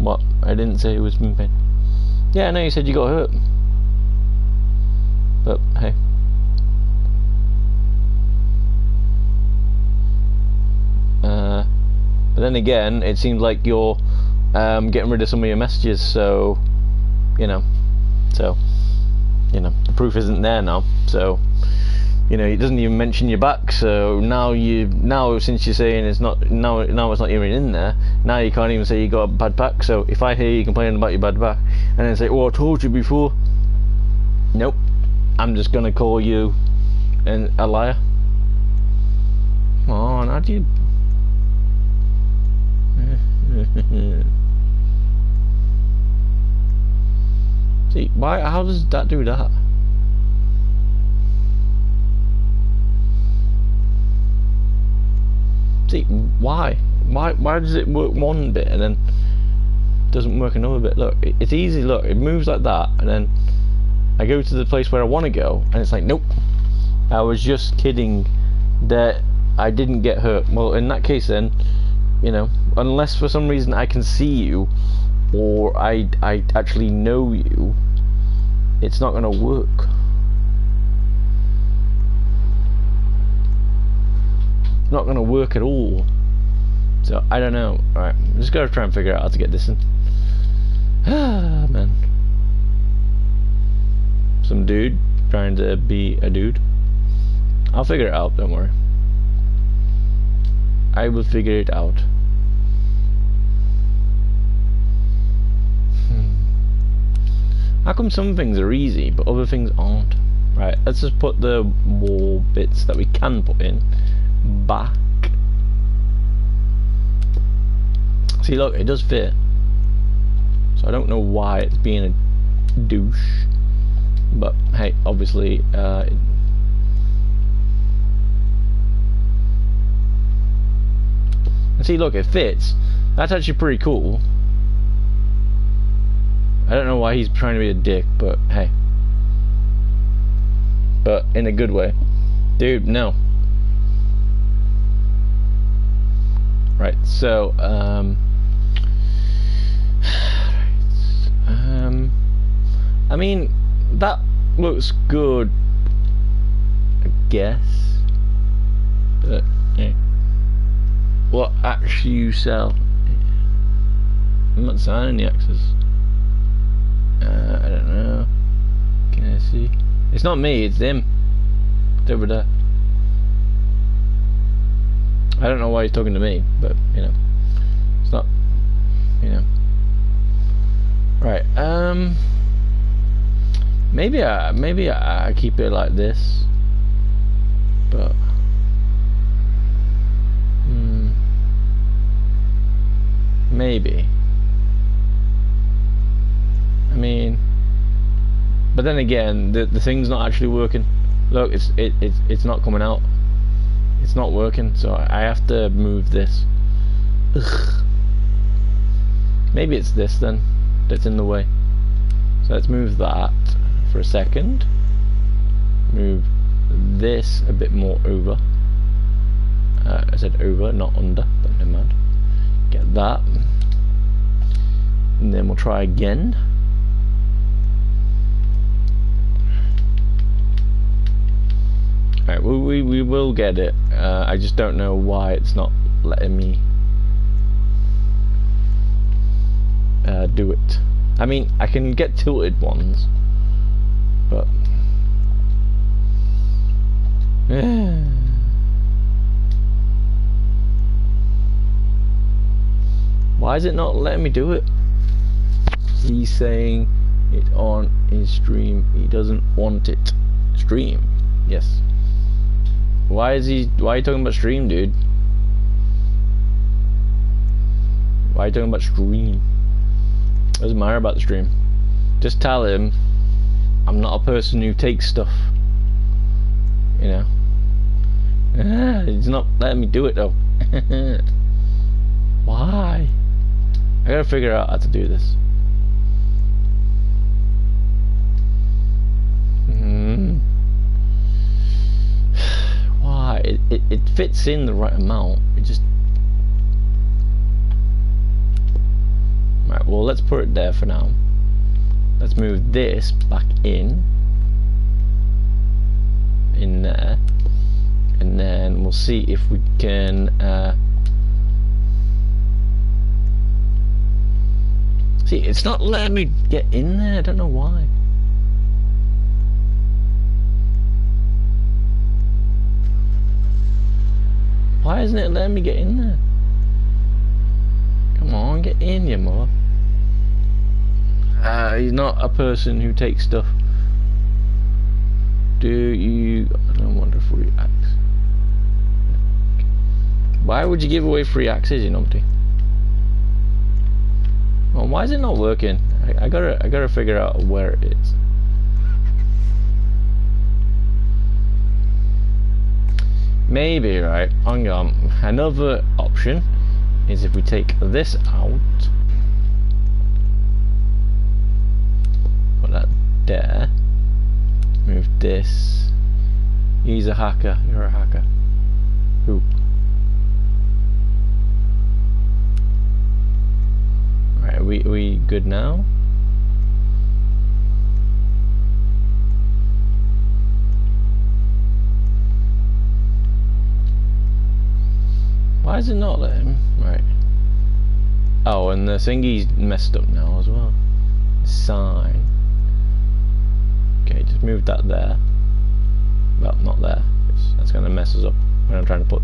What? I didn't say it was in pain. Yeah, I know you said you got hurt. But, hey. But then again, it seems like you're getting rid of some of your messages, so the proof isn't there now. So it doesn't even mention your back. So now since you're saying it's not it's not even in there. Now you can't even say you got a bad back. So if I hear you complaining about your bad back and then say, "Oh, I told you before," nope, I'm just gonna call you a liar. Come on, how do you? See, why? How does that do that? See, why? Why does it work one bit and then doesn't work another bit? Look, it's easy. Look, it moves like that, and then I go to the place where I want to go, and it's like, nope. I was just kidding that I didn't get hurt. Well, in that case, then, unless for some reason I can see you or I actually know you, it's not gonna work. Not gonna work at all. So I don't know. Alright, I'm just gonna try and figure out how to get this in. Ah, man. Some dude trying to be a dude. I'll figure it out, don't worry. I will figure it out. How come some things are easy but other things aren't? Right, let's just put the wall bits that we can put in back. See, look, it does fit. So I don't know why it's being a douche. But hey, obviously and see, look, it fits. That's actually pretty cool. I don't know why he's trying to be a dick, but hey. But in a good way. Dude, no. Right, so, I mean, that looks good, I guess. But, yeah. What actually you sell? I'm not signing the access. I don't know. Can I see? It's not me, it's them. It's over there. I don't know why he's talking to me, but it's not, Right. Maybe I keep it like this, but maybe. I mean, but then again, the thing's not actually working. Look, it's not coming out. It's not working, so I have to move this. Ugh. Maybe it's this then that's in the way. So let's move that for a second. Move this a bit more over. I said over, not under, but never mind. Get that. And then we'll try again. Alright, we will get it. I just don't know why it's not letting me do it. I mean, I can get tilted ones, but why is it not letting me do it? He's saying it on his stream. He doesn't want it. Stream, yes. Why are you talking about stream, dude? Why are you talking about stream? Doesn't matter about the stream. Just tell him I'm not a person who takes stuff. You know. He's not letting me do it though. Why? I gotta figure out how to do this. Why? It fits in the right amount. It just. Right, well, let's put it there for now. Let's move this back in there, and then we'll see if we can see, it's not letting me get in there. I don't know why. Why isn't it letting me get in there? Come on, get in, you mother. He's not a person who takes stuff. Do you? I don't want a free access. Why would you give away free access, you numpty? Well, why is it not working? I gotta figure out where it is. Maybe, right? Hang on. Another option is if we take this out. Put that there. Move this. He's a hacker. You're a hacker. Who? Right, we good now? Why is it not letting? Right. Oh, and the thingy's messed up now as well. Sign. Okay, just move that there. Well, not there. That's going to mess us up when I'm trying to put.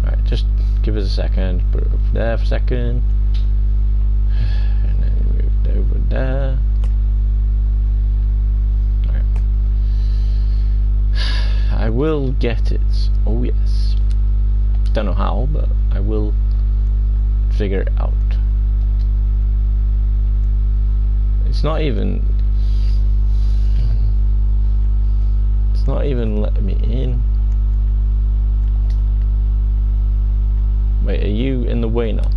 Right, just give us a second. Put it up there for a second. And then move it over there. Right. I will get it. Oh yes. Don't know how, but I will figure it out. It's not even letting me in. Wait, are you in the way now?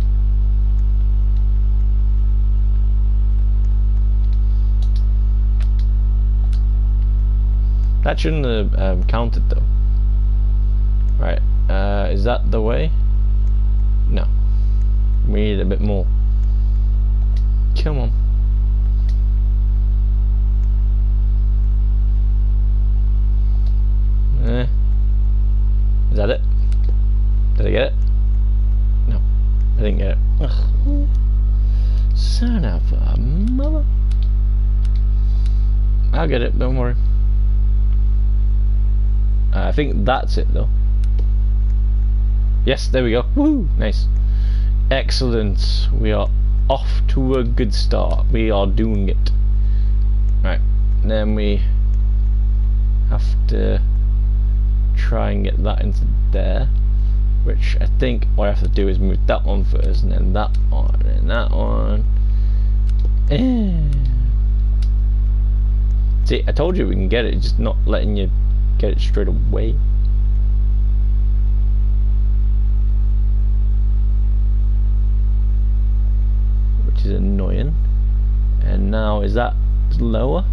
That shouldn't have counted though. Right. Is that the way? No. We need a bit more. Come on. Is that it? Did I get it? No. I didn't get it. Ugh. Son of a mother. I'll get it, don't worry. I think that's it though. Yes, there we go. Woo! Nice. Excellent. We are off to a good start. We are doing it. Right. Then we have to try and get that into there. Which I think what I have to do is move that one first, and then that one, and that one. See, I told you we can get it, just not letting you get it straight away. Which is annoying. And now, is that lower?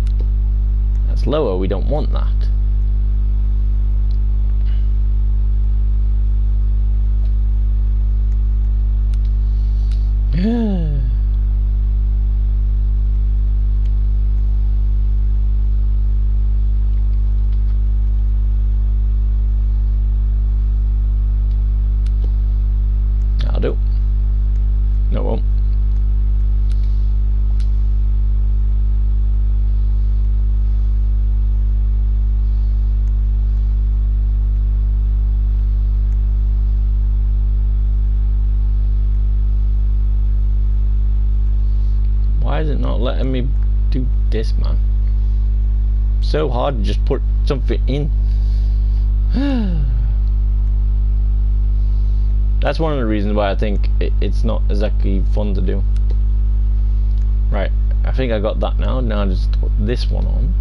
it's lower, we don't want that. I'll do. No, it won't. Why is it not letting me do this, man? So hard to just put something in. That's one of the reasons why I think it's not exactly fun to do. Right, I think I got that now. Now I just put this one on.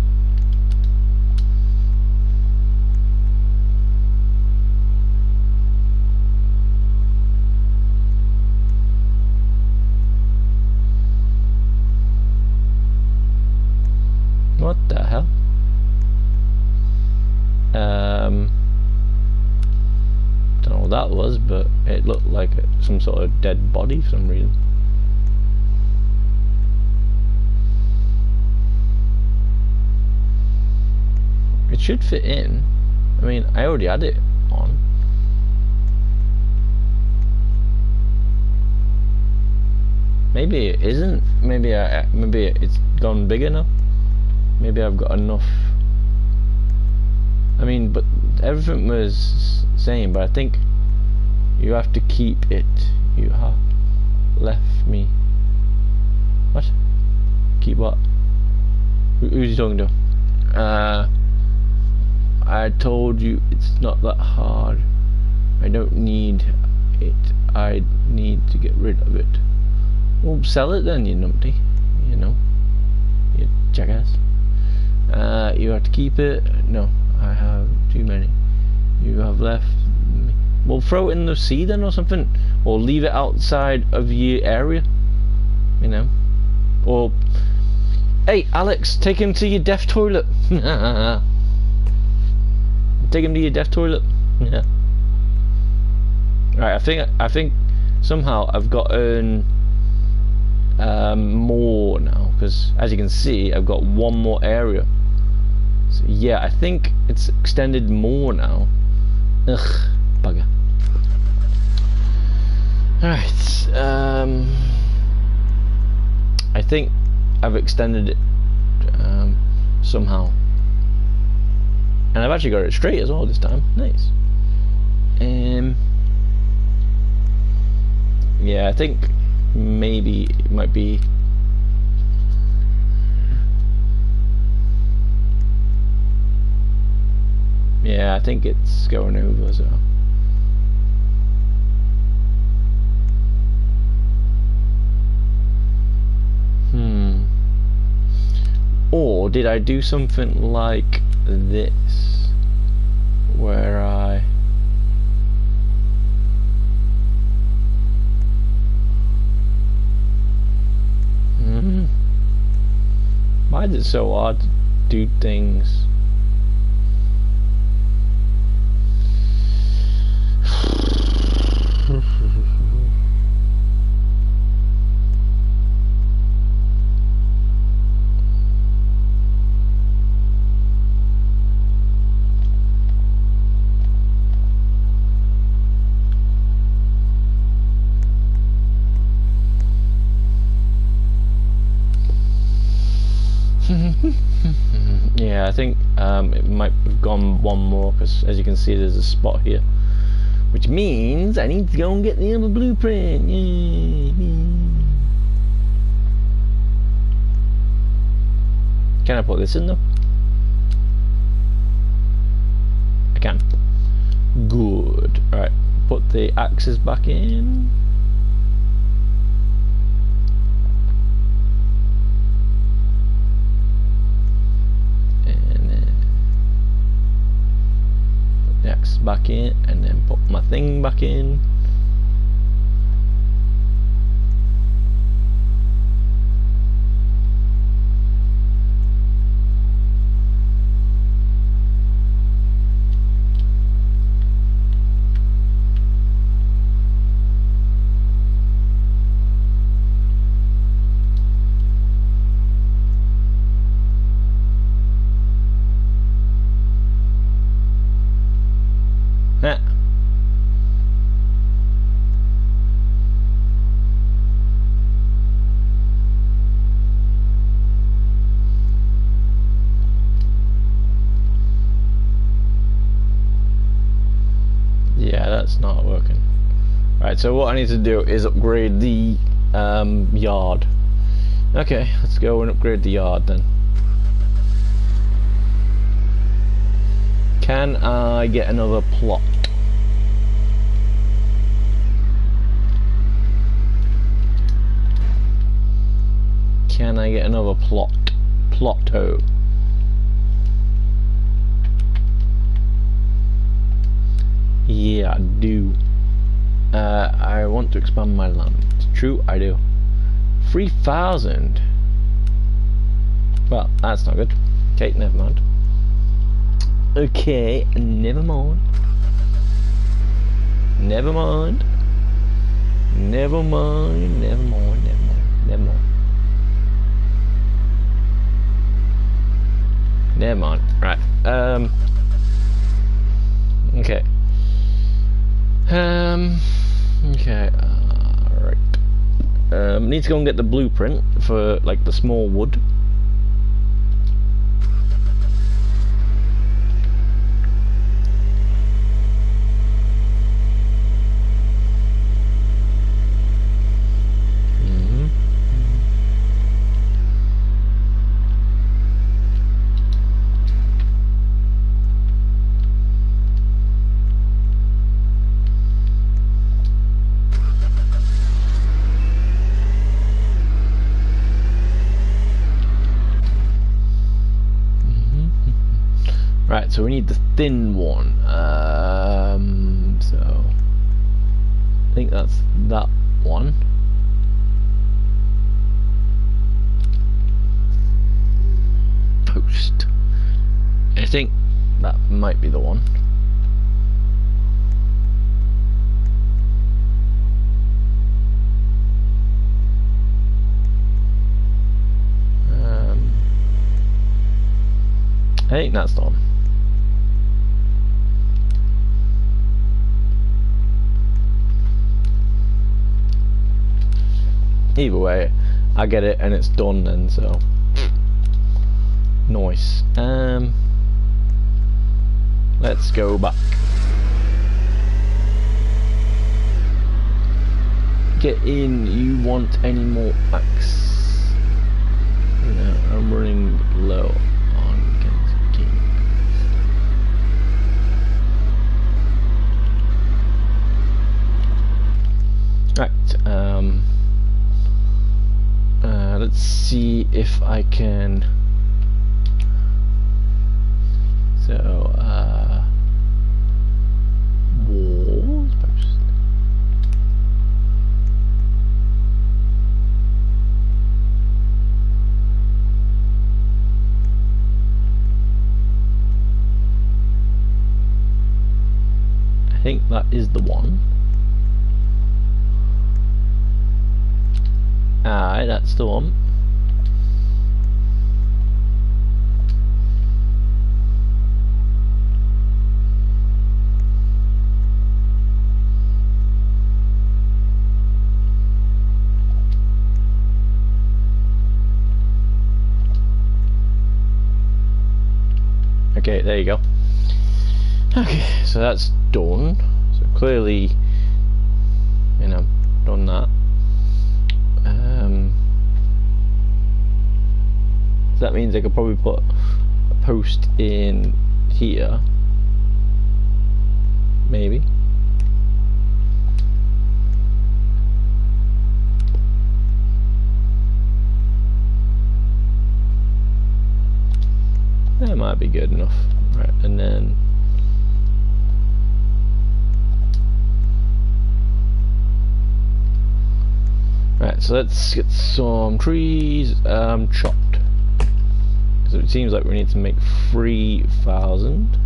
What the hell? Don't know what that was, but it looked like some sort of dead body for some reason. It should fit in. I mean, I already had it on. Maybe it isn't. Maybe it's gone big enough. Maybe I've got enough. I mean, but everything was same, but I think you have to keep it. You have left me. What? Keep what? Who's he talking to? I told you it's not that hard. I don't need it. I need to get rid of it. Well, sell it then, you numpty. You know, you jackass. You have to keep it. No, I have too many. You have left me. Well, throw it in the sea then or something, or leave it outside of your area. You know, or hey, Alex, take him to your deaf toilet. Take him to your deaf toilet. Yeah. Right, I think somehow I've gotten more now, because as you can see, I've got one more area. So yeah, I think it's extended more now. Ugh, bugger. Alright, I think I've extended it somehow. And I've actually got it straight as well this time. Nice. Yeah, I think maybe it might be. Yeah, I think it's going over, so. Or did I do something like this, where I why is it so hard to do things? Yeah, I think it might have gone one more, because as you can see there's a spot here, which means I need to go and get the other blueprint. Yay. Can I put this in though? I can. Good. Alright, put the axes back in. Back in, and then put my thing back in. not working. Right, so what I need to do is upgrade the yard. Okay, let's go and upgrade the yard then. Can I get another plot? Can I get another plot? Plotto. Yeah, I do. I want to expand my land. True, I do. 3,000. Well, that's not good. Okay, never mind. Okay, never mind. Never mind. Never mind. Never mind. Never mind. Never mind. Never mind. Right. Okay. Okay. Right. Need to go and get the blueprint for like the small wood. Right, so we need the thin one. So I think that's that one. Post. I think that might be the one. I think that's the one. Either way, I get it and it's done then, so nice. Let's go back. Get in. You want any more packs? No, I'm running low on Kentucky. Right. Let's see if I can. So, walls post. I think that is the one. Aye, that's the one. Okay, there you go. Okay, so that's done. So clearly, you know, done that. So that means I could probably put a post in here, maybe. That might be good enough. Right, and then right, so let's get some trees chopped. So it seems like we need to make 3,000.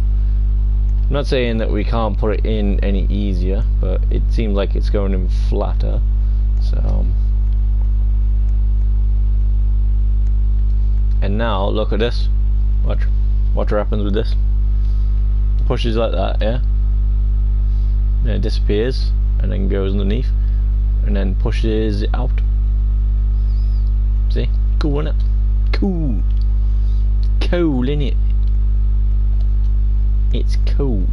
I'm not saying that we can't put it in any easier, but it seems like it's going in flatter. So, and now look at this. Watch what happens with this. Pushes like that, yeah. And it disappears, and then goes underneath, and then pushes it out. See, cool, isn't it? Cool. Cool, innit? It's cool.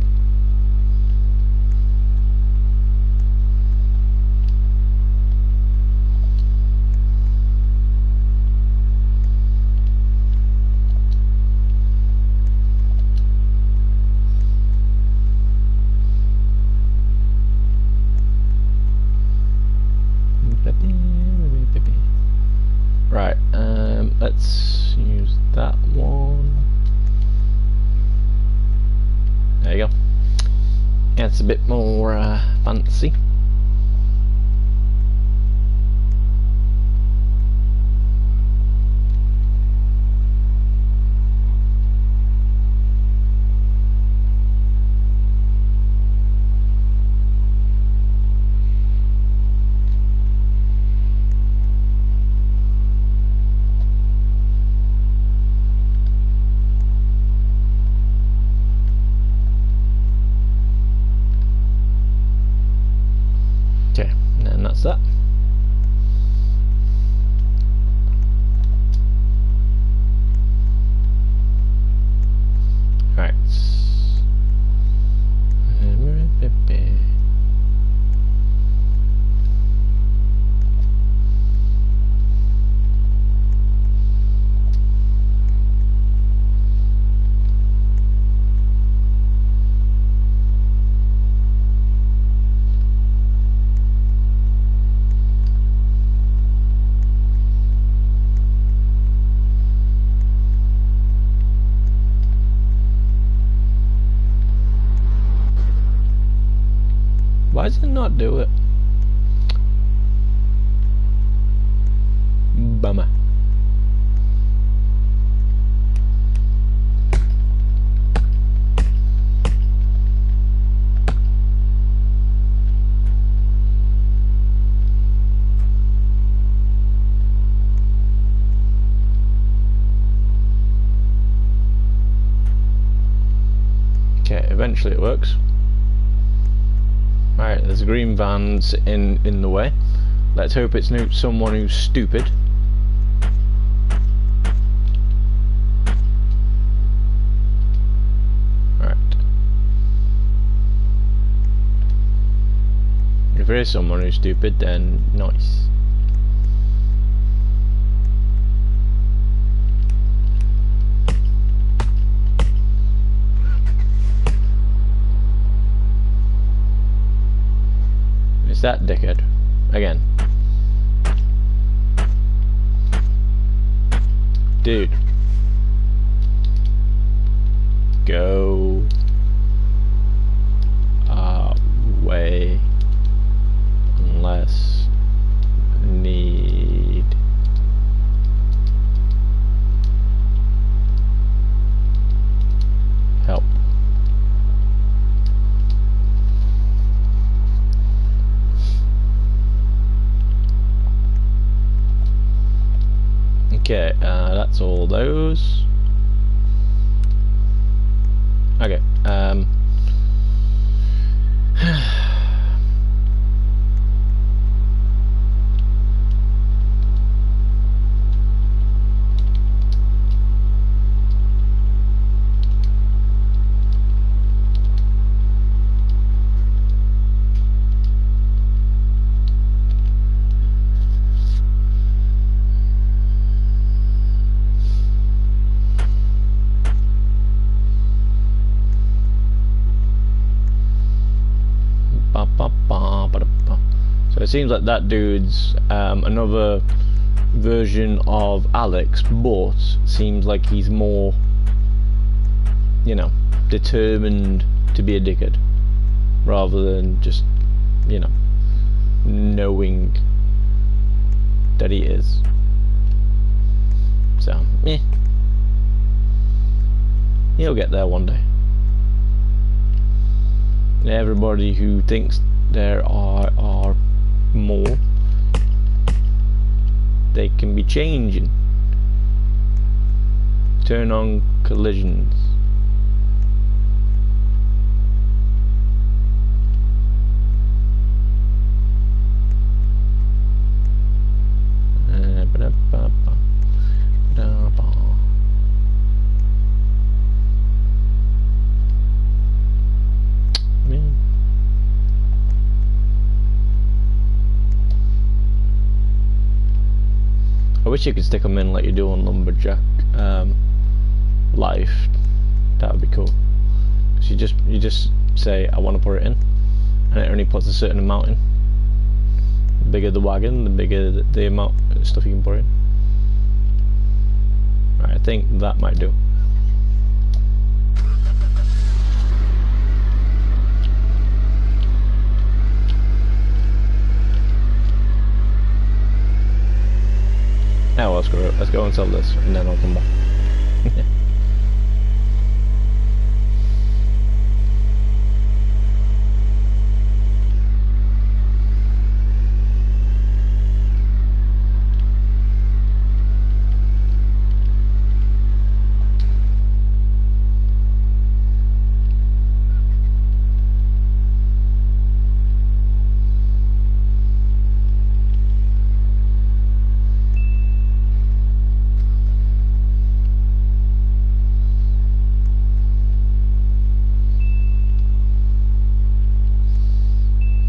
it's a bit more fancy. Okay, and that's that. Right. Why does it not do it? Bummer. Okay, eventually it works. Alright, there's green vans in the way. Let's hope it's someone who's stupid. Alright. If there is someone who's stupid, then nice. That dickhead again. Dude, go away unless need help. Okay, that's all those. Okay, so it seems like that dude's another version of Alex, but seems like he's more, you know, determined to be a dickhead rather than just, you know, knowing that he is. So, he'll get there one day. Everybody who thinks there are more, they can be changing. Turn on collisions. I wish you could stick them in like you do on Lumberjack Live. That would be cool. Cause you just say I want to put it in, and it only puts a certain amount in. The bigger the wagon, the bigger the amount of stuff you can put in. Right, I think that might do. go and sell this, and then I'll come back.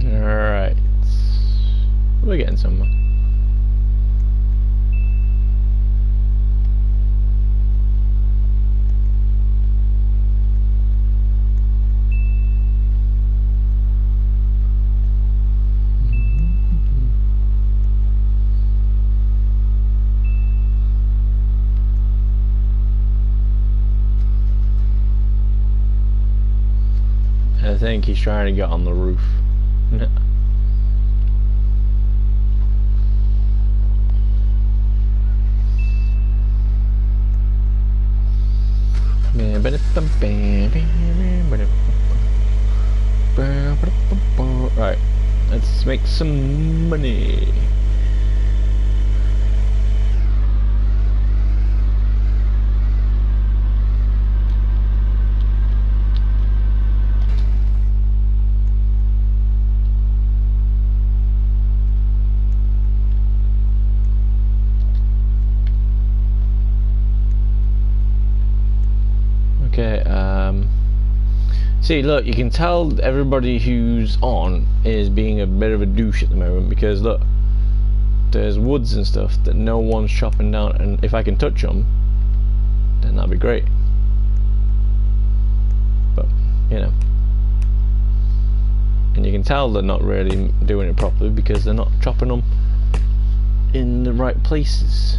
Alright. We're getting somewhere. I think he's trying to get on the roof. Right, let's make some money. Okay, see, look, you can tell everybody who's on is being a bit of a douche at the moment, because look, there's woods and stuff that no one's chopping down, and if I can touch them, then that'd be great. But, you know. And you can tell they're not really doing it properly because they're not chopping them in the right places.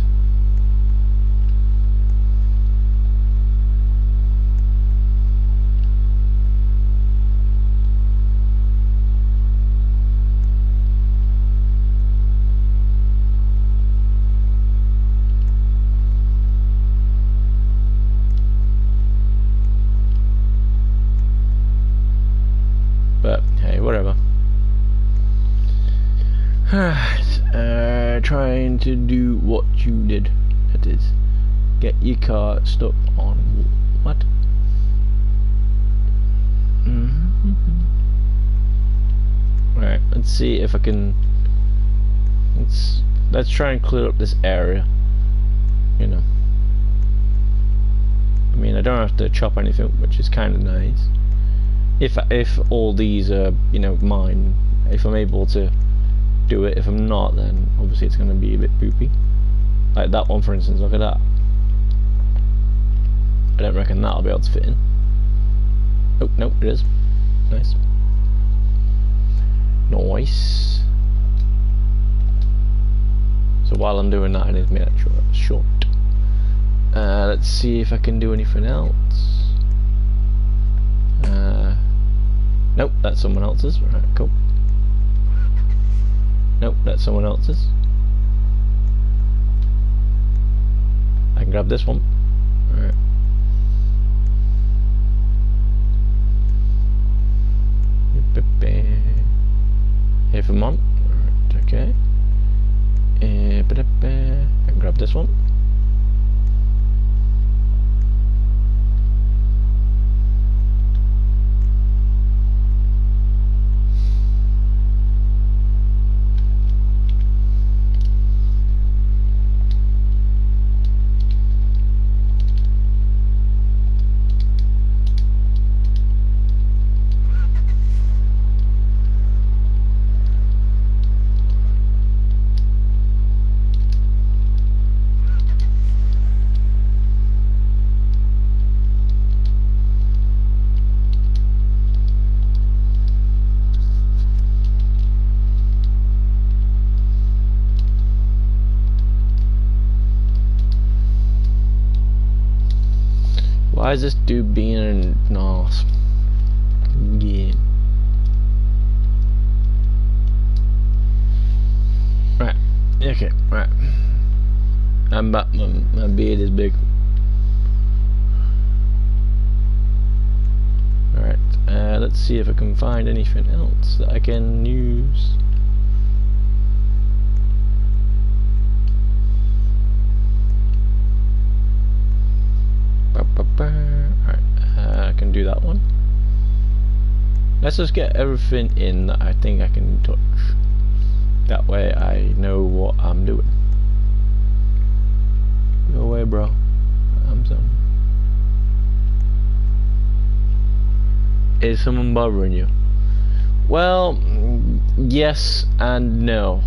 But hey, whatever. Trying to do what you did. That is, get your car stuck on what? Right. Let's see if I can. Let's try and clear up this area. You know. I mean, I don't have to chop anything, which is kind of nice. If all these are, you know, mine, if I'm able to do it. If I'm not, then obviously it's going to be a bit poopy. Like that one, for instance. Look at that. I don't reckon that'll be able to fit in. Oh no, it is. Nice. Nice. So while I'm doing that, I need to make that short. Let's see if I can do anything else. Nope, that's someone else's. Right, cool. Nope, that's someone else's. I can grab this one. Alright. Here for mom. Alright, okay. I can grab this one. Why is this dude being an arse? Yeah. Right. Okay. Right. I'm back. My beard is big. Alright, let's see if I can find anything else that I can use. Alright, I can do that one. Let's just get everything in that I think I can touch. That way I know what I'm doing. Go away, bro. I'm done. Is someone bothering you? Well, yes and no.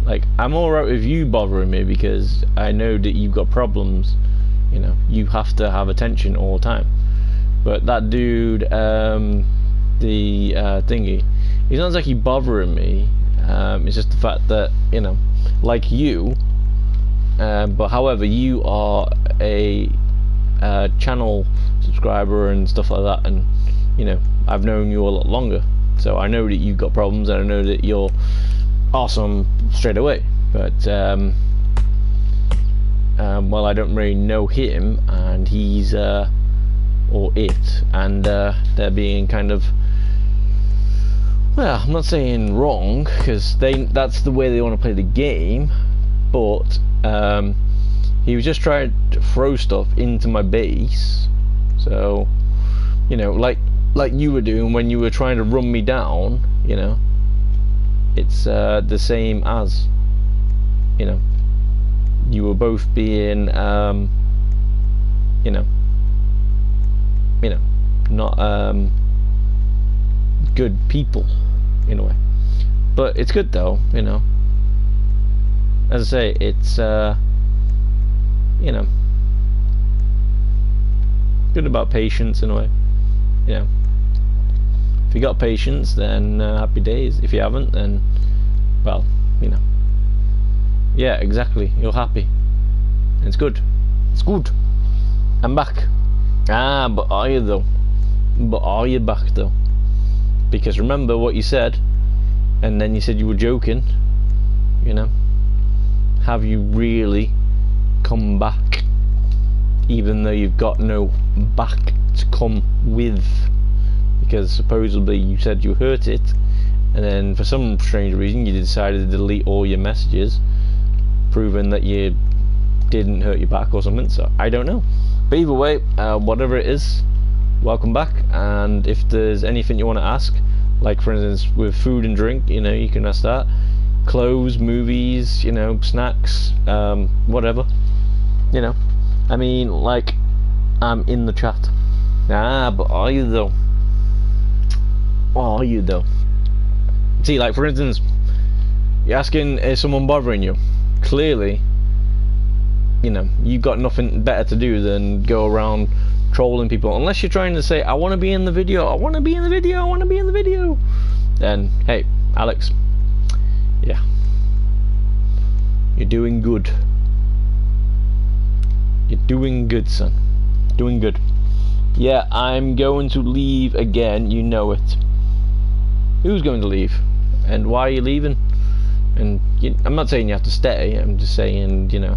Like, I'm alright with you bothering me because I know that you've got problems. You know, you have to have attention all the time. But that dude, the thingy, he sounds like he's bothering me. It's just the fact that, you know, like you, but however, you are a channel subscriber and stuff like that, and you know, I've known you a lot longer, so I know that you've got problems, and I know that you're awesome straight away. But well, I don't really know him, and he's or it, and they're being kind of, well, I'm not saying wrong, because that's the way they want to play the game, but he was just trying to throw stuff into my base. So, you know, like you were doing when you were trying to run me down, you know, it's the same as, you know, you were both being, you know, not good people in a way. But it's good though, you know. As I say, it's you know, good about patience in a way. You know, if you got patience, then happy days. If you haven't, then, well, you know, yeah, exactly, you're happy. And it's good. It's good. I'm back. Ah, but are you though? But are you back though? Because remember what you said, and then you said you were joking, you know. Have you really come back, even though you've got no back to come with? Because supposedly you said you hurt it, and then for some strange reason you decided to delete all your messages, proving that you didn't hurt your back or something. So I don't know, but either way, whatever it is, welcome back. And if there's anything you want to ask, like for instance with food and drink, you know, you can ask that. Clothes, movies, you know, snacks, whatever, you know. I mean, like, I'm in the chat. Ah, but are you though? Are you though? See, like for instance, you're asking, is someone bothering you? Clearly, you know, you've got nothing better to do than go around trolling people, unless you're trying to say, I want to be in the video, I want to be in the video, I want to be in the video. Then, hey, Alex, yeah, you're doing good. You're doing good, son. Doing good. Yeah, I'm going to leave again, you know it. Who's going to leave? And why are you leaving? And I'm not saying you have to stay, I'm just saying, you know,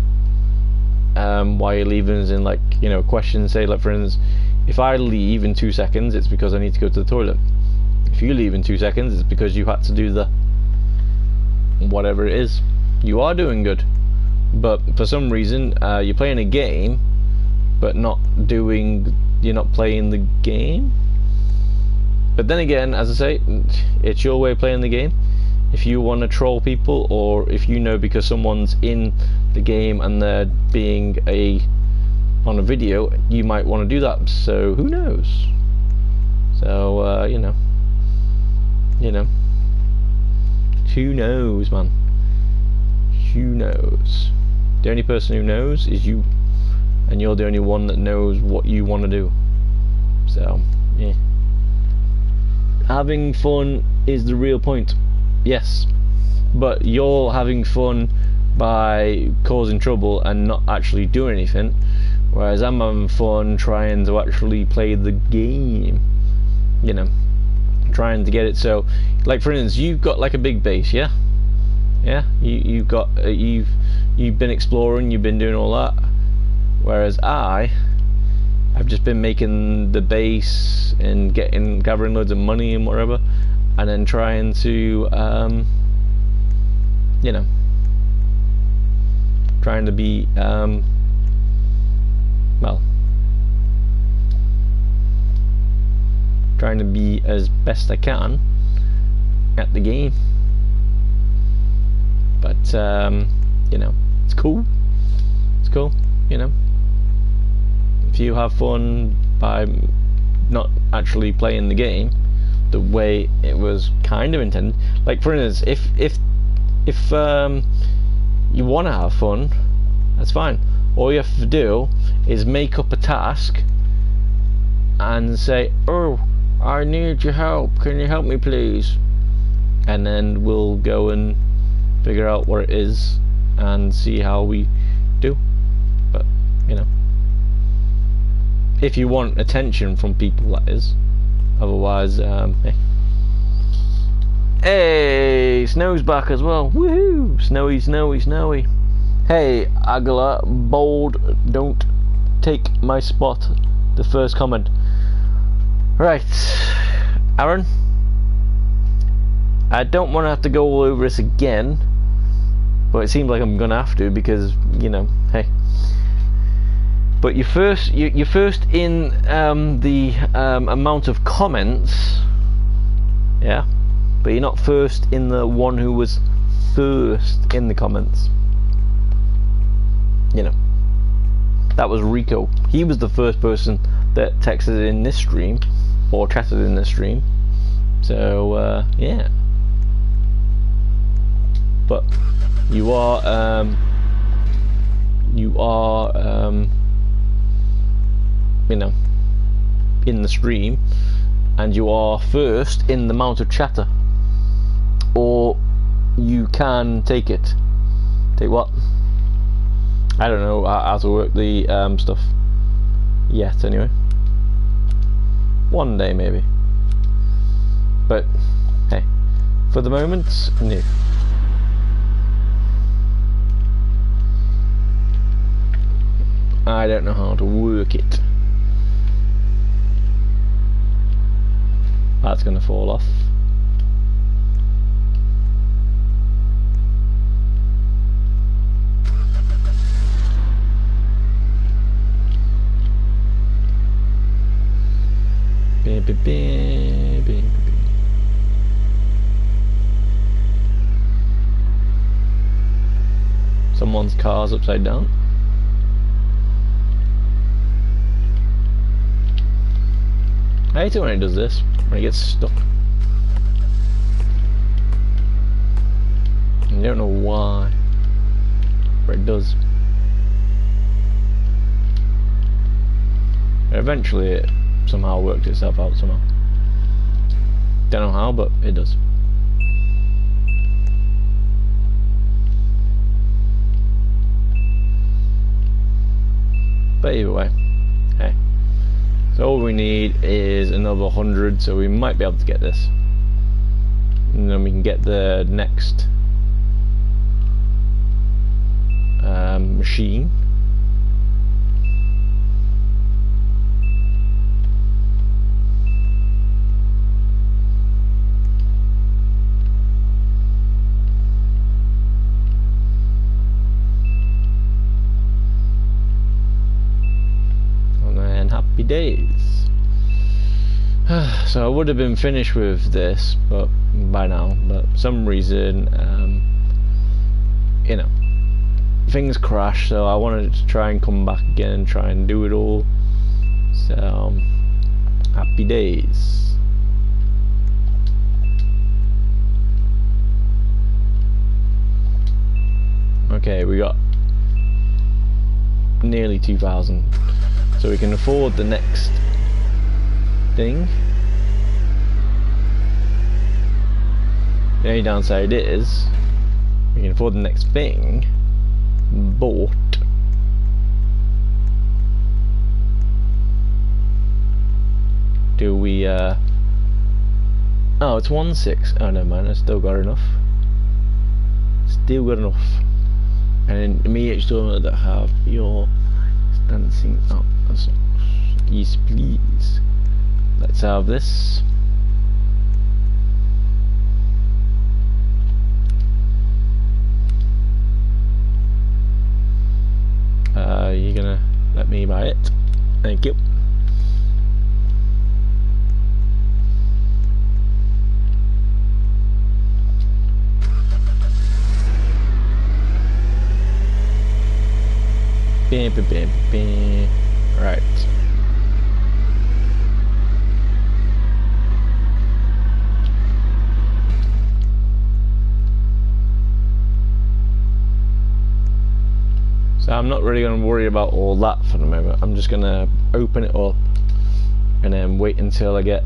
why you're leaving is in, like, you know, questions. Say, like for instance, if I leave in 2 seconds, it's because I need to go to the toilet. If you leave in 2 seconds, it's because you had to do the whatever it is. You are doing good, but for some reason you're playing a game but you're not playing the game. But then again, as I say, it's your way of playing the game. If you want to troll people, or if you know because someone's in the game and they're being on a video, you might want to do that. So who knows? So you know, who knows, man? Who knows? The only person who knows is you, and you're the only one that knows what you want to do. So yeah, having fun is the real point. Yes, but you're having fun by causing trouble and not actually doing anything, whereas I'm having fun trying to actually play the game, you know, trying to get it. So, like for instance, you've got like a big base, yeah, you've you've been exploring, you've been doing all that, whereas I've just been making the base and gathering loads of money and whatever, and then trying to you know, trying to be well, trying to be as best I can at the game. But you know, it's cool. It's cool, you know. If you have fun by not actually playing the game the way it was kind of intended, like for instance, if you want to have fun, that's fine. All you have to do is make up a task and say, "Oh, I need your help. Can you help me, please?" And then we'll go and figure out what it is and see how we do. But you know, if you want attention from people, that is. Otherwise, hey, snow's back as well. Woohoo! Snowy, snowy, snowy. Hey, Agla, bold, don't take my spot. The first comment. Right, Aaron. I don't want to have to go all over this again, but it seems like I'm gonna have to because, you know, hey. But you're first in the amount of comments, yeah. But you're not first in the one who was first in the comments. You know, that was Rico. He was the first person that texted in this stream or chatted in this stream. So yeah. But you are you know, in the stream, and you are first in the amount of chatter, or you can take it. Take what? I don't know how to work the stuff yet. Anyway, one day maybe. But hey, for the moment, no. I don't know how to work it. That's gonna fall off. Baby. Someone's car's upside down. I hate it when it does this, when it gets stuck. I don't know why, but it does. Eventually it somehow worked itself out somehow. Don't know how, but it does. But either way, hey. So all we need is another 100, so we might be able to get this. And then we can get the next machine. Happy days. So I would have been finished with this, but by now, but for some reason, you know, things crashed. So I wanted to try and come back again and try and do it all. So happy days. Okay, we got nearly 2,000. So we can afford the next thing. The only downside is we can afford the next thing, but do we oh, it's 1.6. Oh, never mind, I still got enough. Still got enough. 1.6. Oh, it's 1.6. Oh, never mind, I still got enough. Oh, it's 1.6. Oh, never mind, I still got enough. Still got enough. Still got enough. Still got enough. Still got enough. Still got enough. And then me HTML that have your dancing up. Yes, please. Let's have this. You're gonna let me buy it? Thank you. Bam, bam, bam, bam. Right. So I'm not really going to worry about all that for the moment. I'm just going to open it up and then wait until I get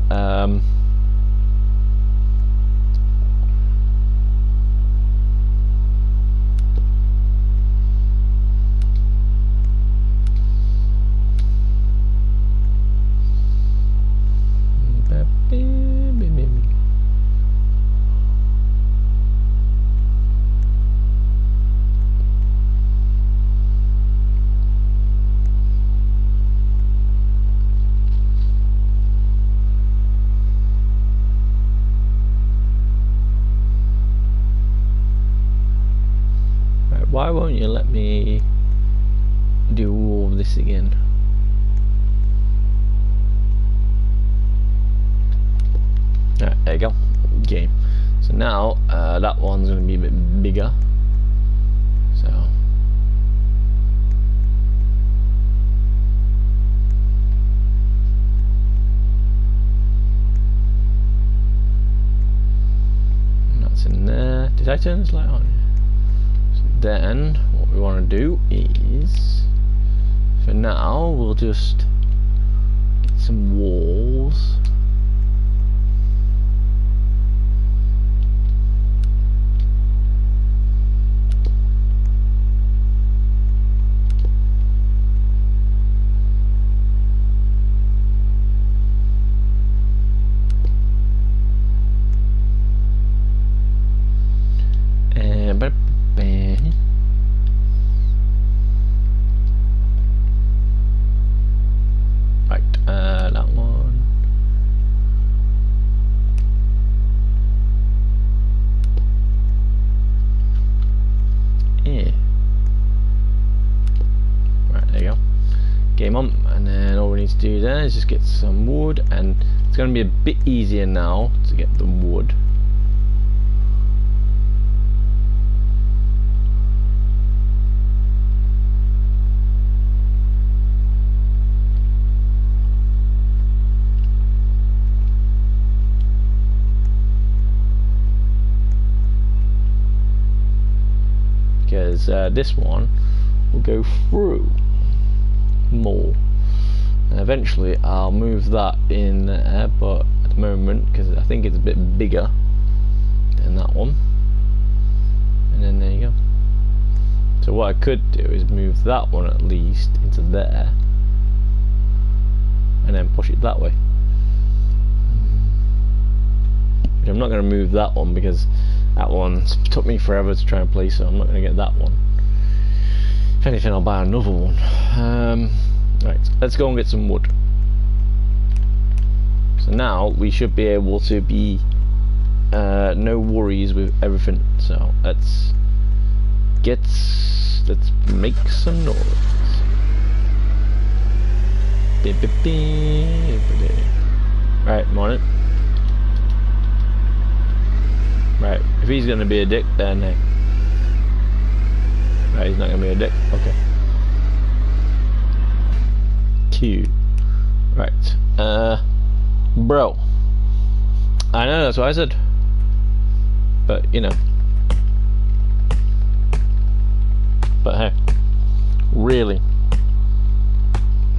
why won't you let me do all of this again? Alright, there you go. Game. So now that one's going to be a bit bigger. So that's in there. Did I turn this light on? Then what we want to do is, for now, we'll just get some walls. Right, that one. Yeah. Right, there you go. Game on, and then all we need to do there is just get some wood, and it's going to be a bit easier now to get the wood. Because this one will go through more, and eventually I'll move that in there, but at the moment, because I think it's a bit bigger than that one, and then there you go. So what I could do is move that one at least into there and then push it that way. Which I'm not going to move that one because that one took me forever to try and play, so I'm not going to get that one. If anything, I'll buy another one. Right, let's go and get some wood. So now we should be able to be no worries with everything. So let's make some noise. Right, morning. Right, if he's gonna be a dick, then hey. Right, he's not gonna be a dick. Okay. Cute. Right. Bro. I know, that's what I said. But, you know. But hey. Really?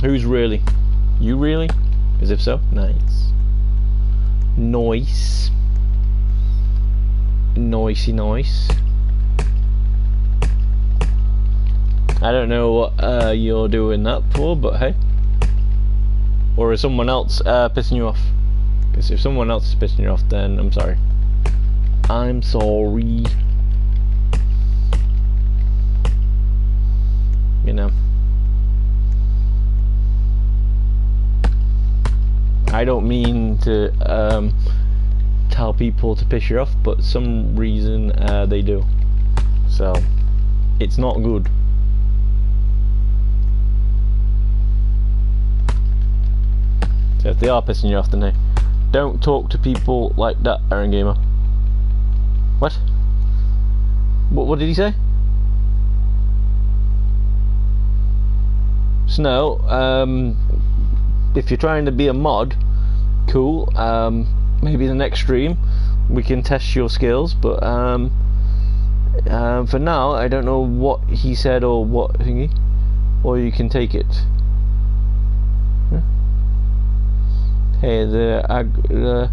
Who's really? You really? Because if so, nice. Nice. Noisy nice. I don't know what you're doing that for, but hey. Or is someone else pissing you off? Because if someone else is pissing you off, then I'm sorry. I'm sorry. you know. I don't mean to tell people to piss you off, but some reason they do. So it's not good. So if they are pissing you off, then don't talk to people like that, Aaron Gamer. What? What did he say? Snow, if you're trying to be a mod, cool. Maybe the next stream we can test your skills, but for now I don't know what he said or what thingy, or you can take it. Huh? Hey, the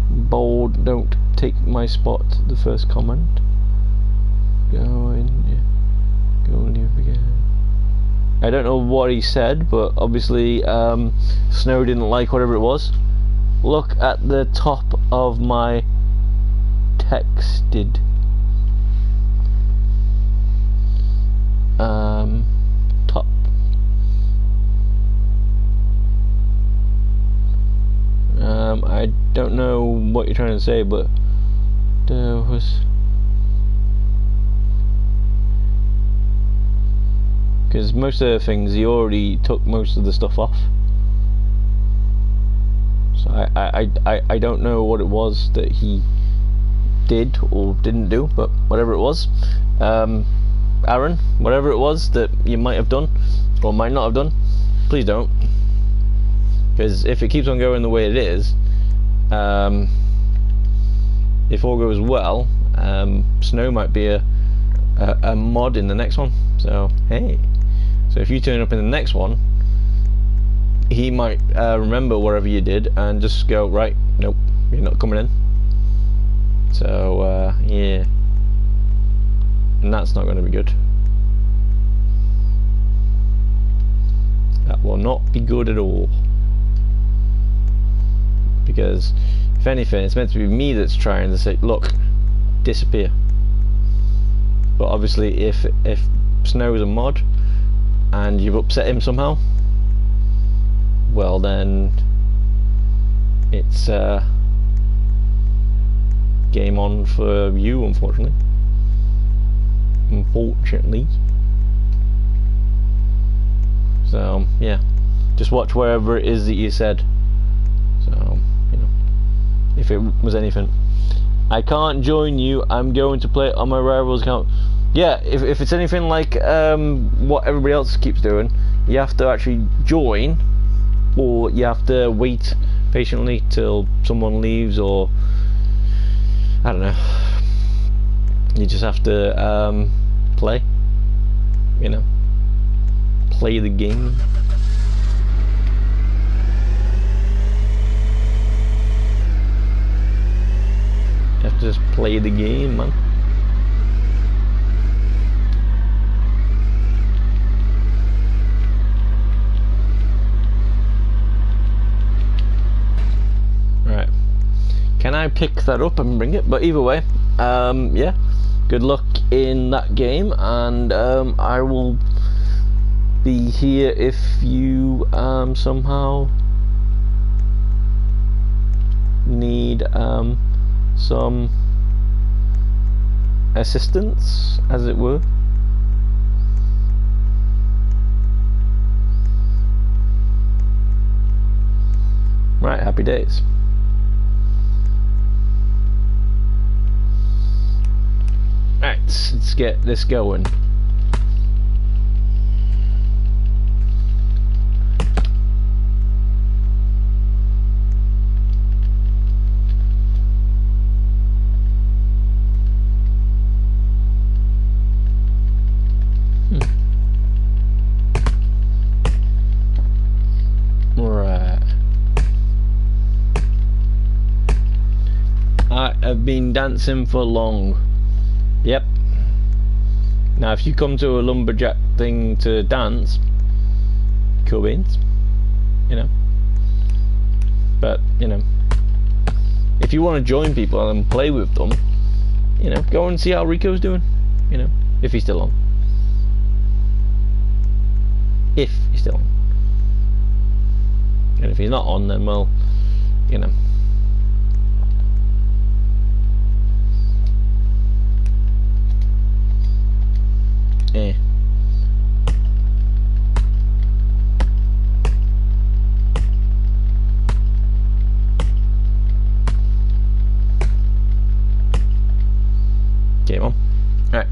bold, don't take my spot. The first comment. Go in, yeah. Go leave again. I don't know what he said, but obviously Snow didn't like whatever it was. Look at the top of my texted top. I don't know what you're trying to say, but there was, because most of the things he already took most of the stuff off. So I don't know what it was that he did or didn't do, but whatever it was, Aaron, whatever it was that you might have done or might not have done, please don't, because if it keeps on going the way it is, if all goes well, Snow might be a mod in the next one. So hey, so if you turn up in the next one, he might remember whatever you did and just go, right, nope, you're not coming in. So yeah, and that's not going to be good. That will not be good at all, because if anything, it's meant to be me that's trying to say, look, disappear. But obviously if Snow is a mod and you've upset him somehow, well then it's game on for you, unfortunately. So yeah, just watch wherever it is that you said. So, you know, if it was anything, I can't join you, I'm going to play it on my rivals account. Yeah, if it's anything like what everybody else keeps doing, you have to actually join, or you have to wait patiently till someone leaves, or I don't know, you just have to play, you know, play the game. You have to just play the game, man. Right. Can I pick that up and bring it? But either way, yeah. Good luck in that game, and I will be here if you somehow need some assistance, as it were. Right, happy days. Right, let's get this going. Right. I have been dancing for long. Yep. Now if you come to a lumberjack thing to dance, cool beans, you know. But, you know, if you want to join people and play with them, you know, go and see how Rico's doing, you know, if he's still on. If he's still on. And if he's not on, then well, you know. Eh. Game on. Right.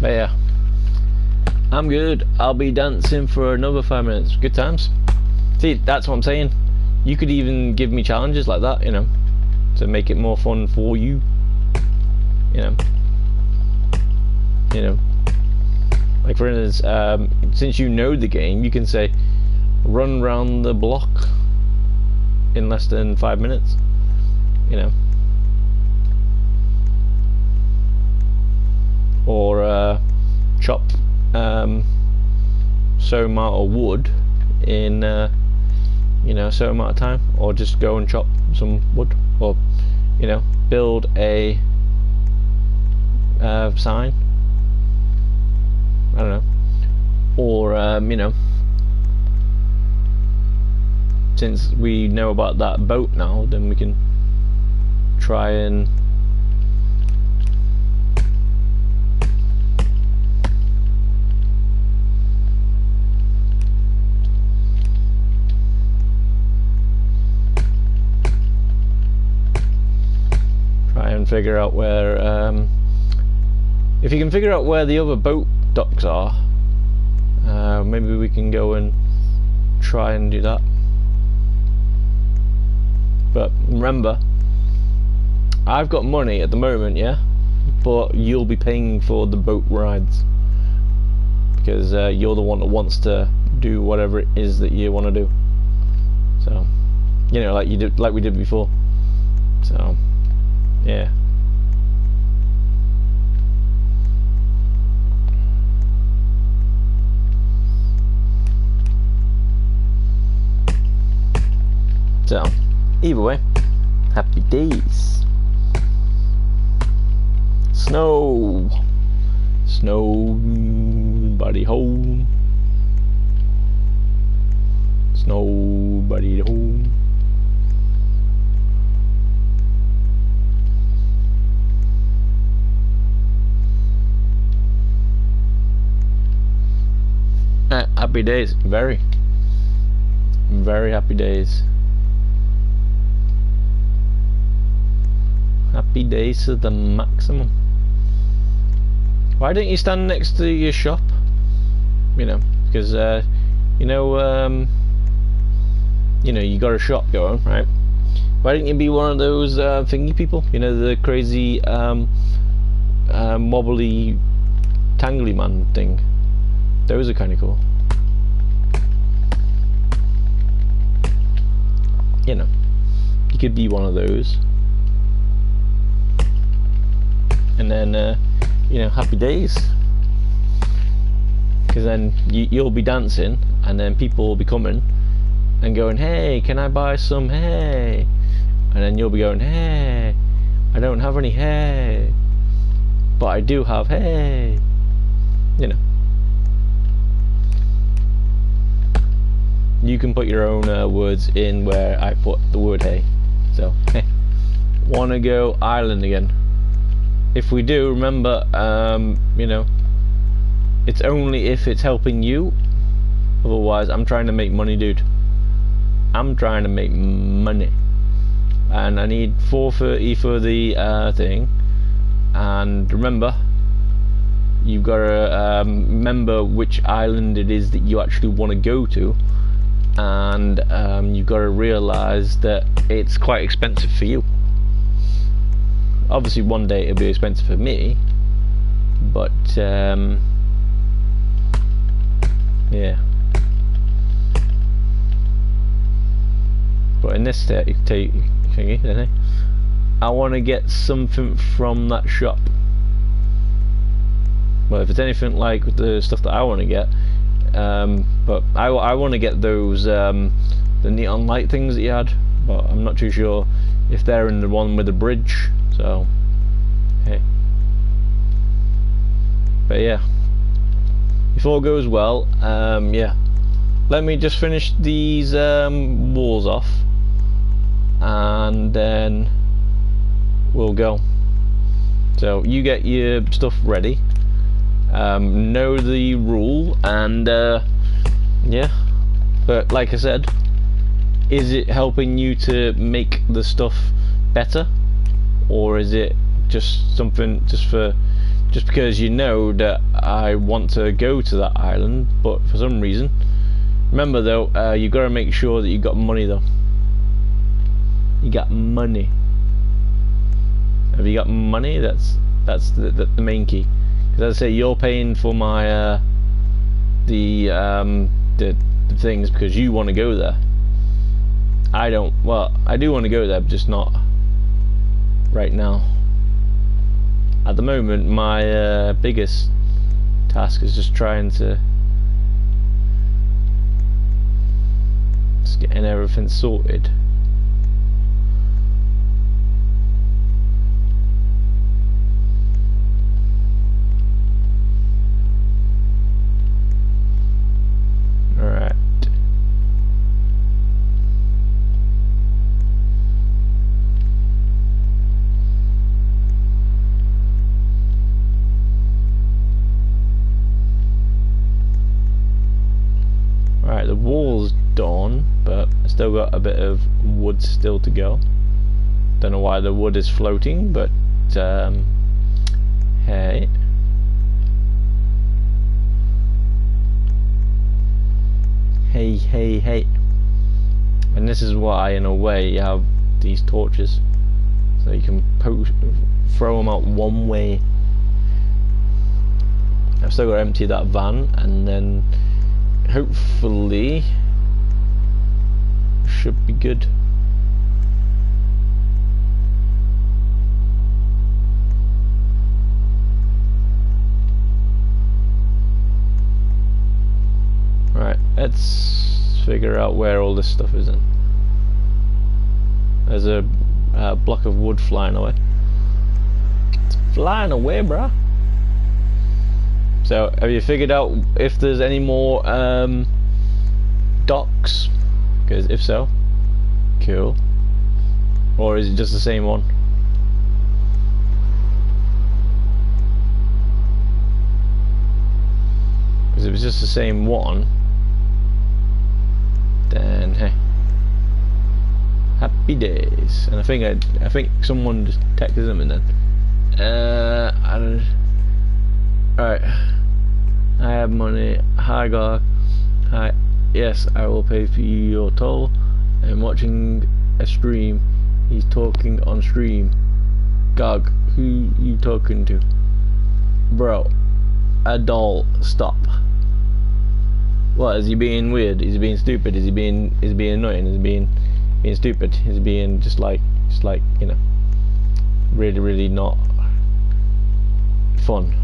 But yeah, I'm good. I'll be dancing for another 5 minutes. Good times. See, that's what I'm saying. You could even give me challenges like that, you know, to make it more fun for you. You know, like for instance, since you know the game, you can say, run round the block in less than 5 minutes. You know. Or chop so amount of wood in you know, so amount of time, or just go and chop some wood, or you know, build a sign. I don't know, or you know, since we know about that boat now, then we can try and figure out where if you can figure out where the other boat docks are, maybe we can go and try and do that. But remember, I've got money at the moment, yeah, but you'll be paying for the boat rides because you're the one that wants to do whatever it is that you want to do. So, you know, like we did before. So, yeah. So, either way, happy days. Snow. Snowbody home. Snowbody home. Happy days. Very happy days. Happy days to the maximum. Why don't you stand next to your shop? You know, because you know, you got a shop going, right? Why don't you be one of those thingy people? You know, the crazy wobbly tangly man thing. Those are kind of cool. You know, you could be one of those. And then, you know, happy days. Because then you'll be dancing, and then people will be coming and going, hey, can I buy some hay? And then you'll be going, hey, I don't have any hay, but I do have hay. You know. You can put your own words in where I put the word hay. So, wanna go island again? If we do, remember, you know, it's only if it's helping you. Otherwise, I'm trying to make money, dude. I'm trying to make money, and I need 430 for the thing. And remember, you've got to remember which island it is that you actually want to go to, and you've got to realize that it's quite expensive for you. Obviously one day it'll be expensive for me, but yeah. But in this thingy, I want to get something from that shop. Well, if it's anything like the stuff that I want to get, but I want to get those the neon light things that you had, but I'm not too sure if they're in the one with the bridge. So, hey, but yeah, if all goes well, yeah, let me just finish these walls off, and then we'll go. So you get your stuff ready, know the rule, and yeah. But like I said, is it helping you to make the stuff better, or is it just something just because you know that I want to go to that island, but for some reason? Remember though, you got to make sure that you got money though. You got money. Have you got money? That's the main key. Because as I say, you're paying for my the things because you want to go there. I don't. Well, I do want to go there, but just not right now. At the moment, my biggest task is just trying to getting everything sorted. Alright. Alright, the wall's done, but I still got a bit of wood still to go. Don't know why the wood is floating, but hey. Hey. And this is why, in a way, you have these torches. So you can throw them out one way. I've still got to empty that van, and then hopefully should be good. Right, let's figure out where all this stuff is in. There's a block of wood flying away. It's flying away, bruh. So, have you figured out if there's any more docks? Because if so, cool. Or is it just the same one? Because if it's just the same one, then hey, happy days. And I think someone just texted them and then I don't. Alright, I have money. Hi God. Hi. Yes, I will pay for your toll. I'm watching a stream. He's talking on stream. Gog, who you talking to? Bro, a doll, stop. What, is he being weird? Is he being stupid? Is he being annoying? Is he being stupid? Is he being just like, you know, really not fun?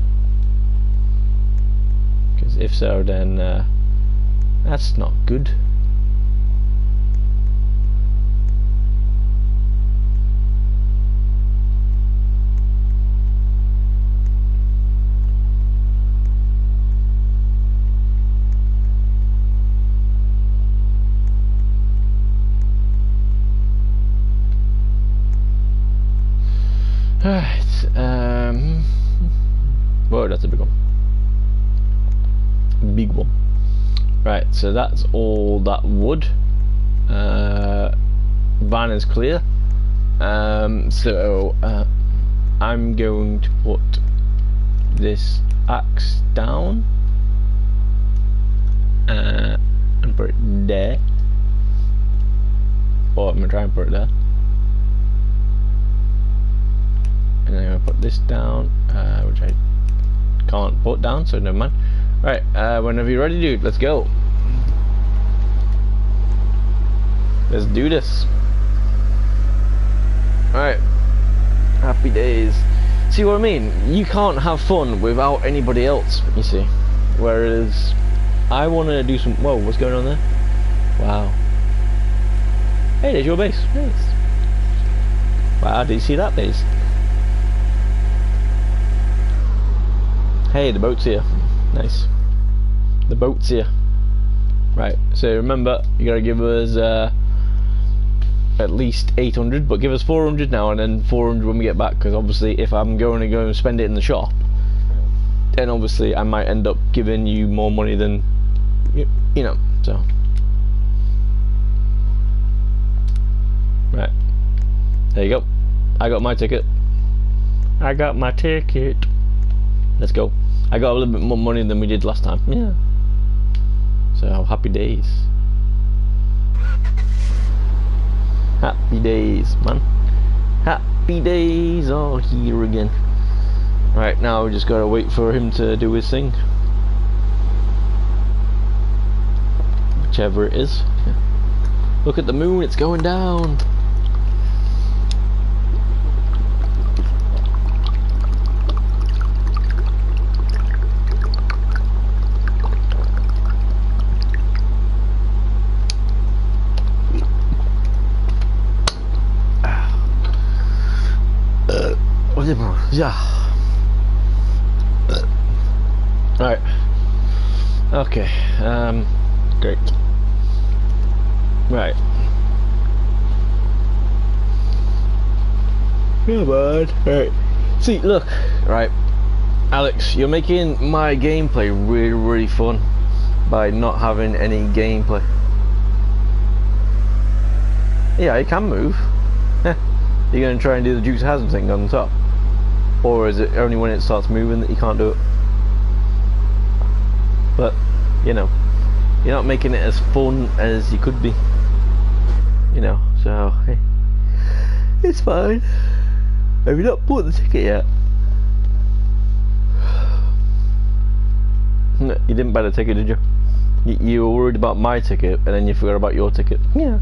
Because if so, then that's not good. Alright, whoa, that's a big one. Big one. Right, so that's all that wood. Van is clear. So I'm going to put this axe down and put it there. Or I'm gonna try and put it there. And then I'm gonna put this down, which I can't put down, so never mind. Right, whenever you're ready, dude, let's go. Let's do this. Alright, happy days. See what I mean? You can't have fun without anybody else, you see. Whereas I want to do some... Whoa, what's going on there? Wow. Hey, there's your base. Nice. Wow, did you see that base? Hey, the boat's here. Nice. The boat's here. Right, so remember, you gotta give us at least 800, but give us 400 now and then 400 when we get back, because obviously if I'm going to go and spend it in the shop, then obviously I might end up giving you more money than, you know, so. Right, there you go. I got my ticket. I got my ticket. Let's go. I got a little bit more money than we did last time. Yeah. So happy days. Happy days, man. Happy days are here again. Right, now we just gotta wait for him to do his thing. Whichever it is. Look at the moon, it's going down. Yeah. Alright. Okay. Great. Right. Come on. Right. See, look. Right. Alex, you're making my gameplay really, really fun by not having any gameplay. Yeah, you can move. You're going to try and do the Dukes of Hazzard thing on the top? Or is it only when it starts moving that you can't do it? But, you know, you're not making it as fun as you could be. You know, so, hey. It's fine. Have you not bought the ticket yet? No, you didn't buy the ticket, did you? You were worried about my ticket, and then you forgot about your ticket. Yeah.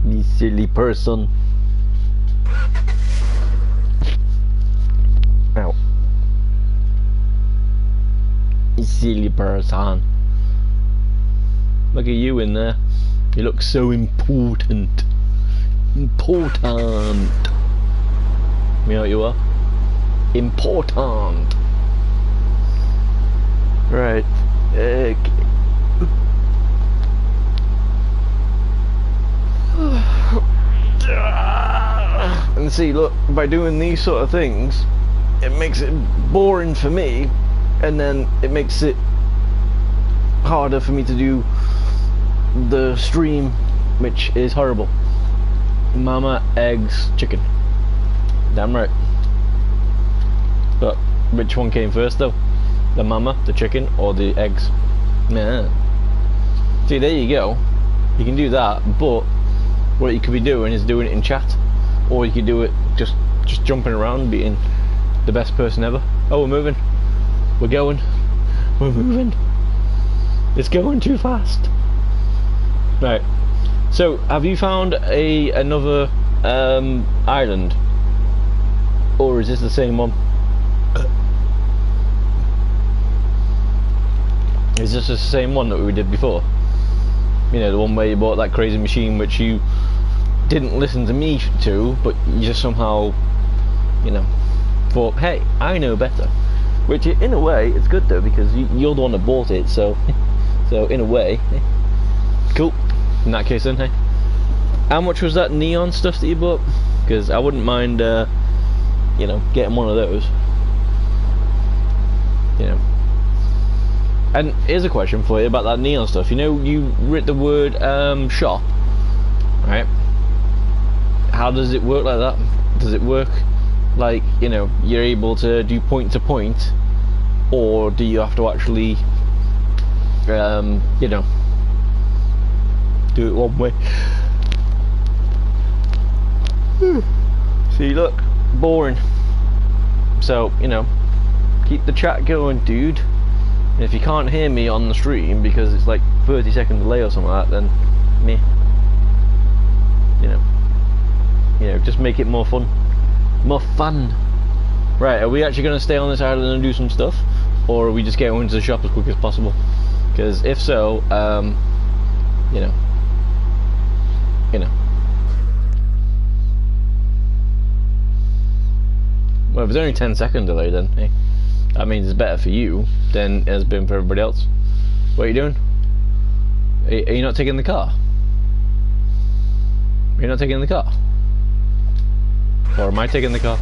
You silly person. Ow. You silly person. Look at you in there. You look so important. Important. You know what you are? Important. Right. Okay. And see, look, by doing these sort of things, it makes it boring for me, and then it makes it harder for me to do the stream, which is horrible. Mama, eggs, chicken. Damn right. But which one came first though? The mama, the chicken, or the eggs? Nah. See, there you go. You can do that, but what you could be doing is doing it in chat, or you could do it just jumping around, being the best person ever. Oh, we're moving. We're going. We're moving. It's going too fast. Right. So, have you found another island, or is this the same one? Is this the same one that we did before? You know, the one where you bought that crazy machine which you didn't listen to me to, but you just somehow, you know, thought, hey, I know better. Which in a way, it's good though, because you're the one that bought it, so so in a way, cool. In that case then, hey. How much was that neon stuff that you bought? Because I wouldn't mind, you know, getting one of those. You know. And here's a question for you about that neon stuff. You know, you writ the word shop, right? How does it work like that? Does it work like, you know, you're able to do point to point, or do you have to actually, you know, do it one way? See, look, boring. So, you know, keep the chat going, dude. And if you can't hear me on the stream because it's like 30-second delay or something like that, then meh. You know, just make it more fun. More fun. Right, are we actually going to stay on this island and do some stuff? Or are we just getting into the shop as quick as possible? Because if so, you know. Well, if it's only 10-second delay, then hey, that means it's better for you than it has been for everybody else. What are you doing? Are you not taking the car? Are you not taking the car? Or am I taking the car?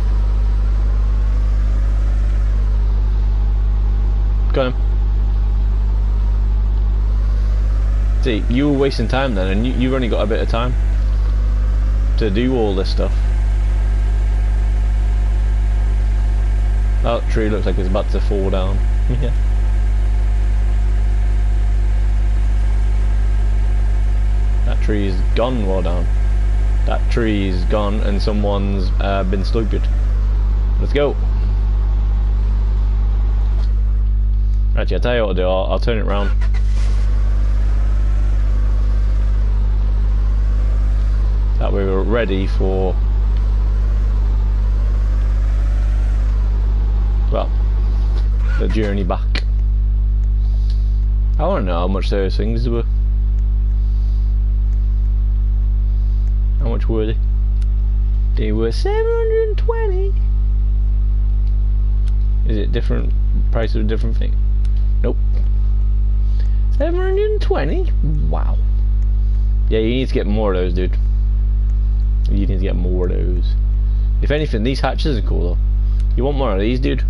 Go on. See, you were wasting time then, and you've only got a bit of time to do all this stuff. Oh, tree looks like it's about to fall down. Yeah. That tree's gone, well down. That tree's gone and someone's been stupid. Let's go. Actually, I'll tell you what I'll do, I'll turn it round. That way we're ready for, well, the journey back. I want to know how much those things were. How much were they? They were 720. Is it different price of a different thing? Nope. 720? Wow. Yeah, you need to get more of those, dude. You need to get more of those. If anything, these hatches are cool though. You want more of these, dude?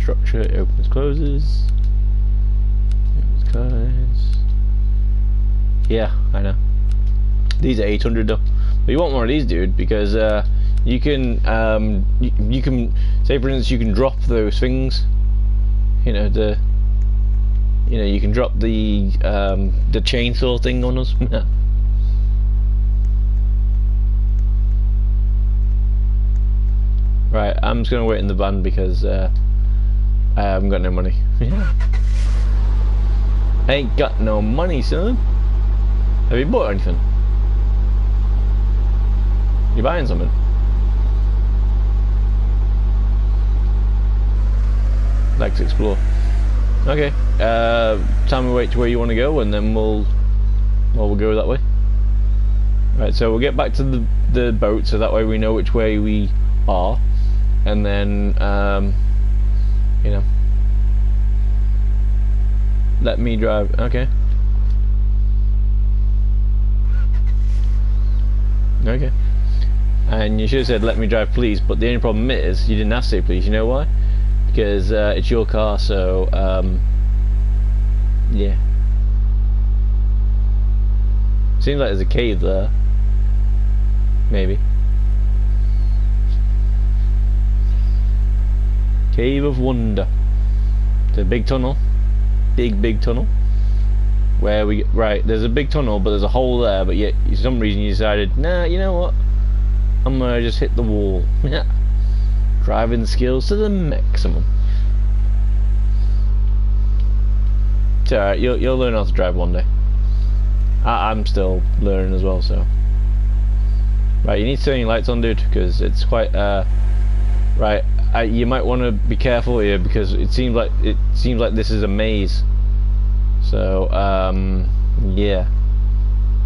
Structure, it opens, closes. Opens, closes. Yeah, I know. These are 800 though. But you want more of these, dude, because you can you can say, for instance, you can drop those things. You know, you can drop the chainsaw thing on us. Right, I'm just gonna wait in the van because I haven't got no money. Ain't got no money, son. Have you bought anything? You buying something? Let's explore. Okay. Tell me which way you want to go, and then we'll go that way. Right. So we'll get back to the boat, so that way we know which way we are, and then you know, let me drive. Okay. Okay. And you should have said let me drive please, but the only problem is you didn't have to say please. You know why? Because it's your car, so yeah. Seems like there's a cave there. Maybe. Cave of Wonder. It's a big tunnel. Big tunnel. Where we right, there's a big tunnel, but there's a hole there, but yet for some reason you decided, nah, you know what? I'm gonna just hit the wall. Driving skills to the maximum. It's alright, you'll learn how to drive one day. I'm still learning as well, so. Right, you need to turn your lights on, dude, because it's quite right. You might want to be careful here because it seems like this is a maze. So yeah,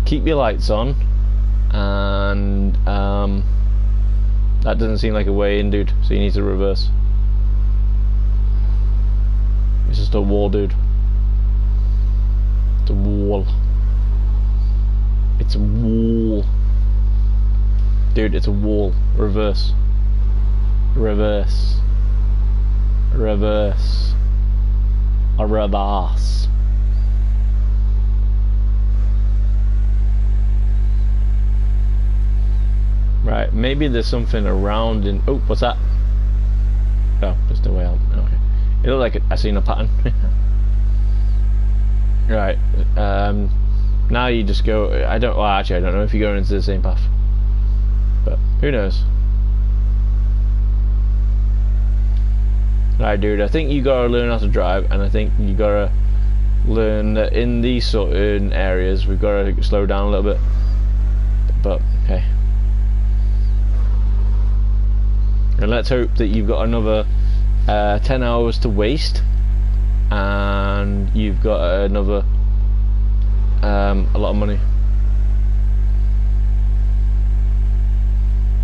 keep your lights on, and that doesn't seem like a way in, dude. So you need to reverse. It's just a wall, dude. It's a wall. It's a wall, dude. It's a wall. Reverse. Reverse. Reverse. A reverse. Right, maybe there's something around in. Oh, what's that? Oh, just a whale. Okay. It looked like I seen a pattern. Right. Now you just go. Well, actually, I don't know if you're going into the same path. But who knows? Right, dude. I think you gotta learn how to drive, and I think you gotta learn that in these certain areas we've gotta slow down a little bit. But okay. And let's hope that you've got another 10 hours to waste, and you've got another a lot of money.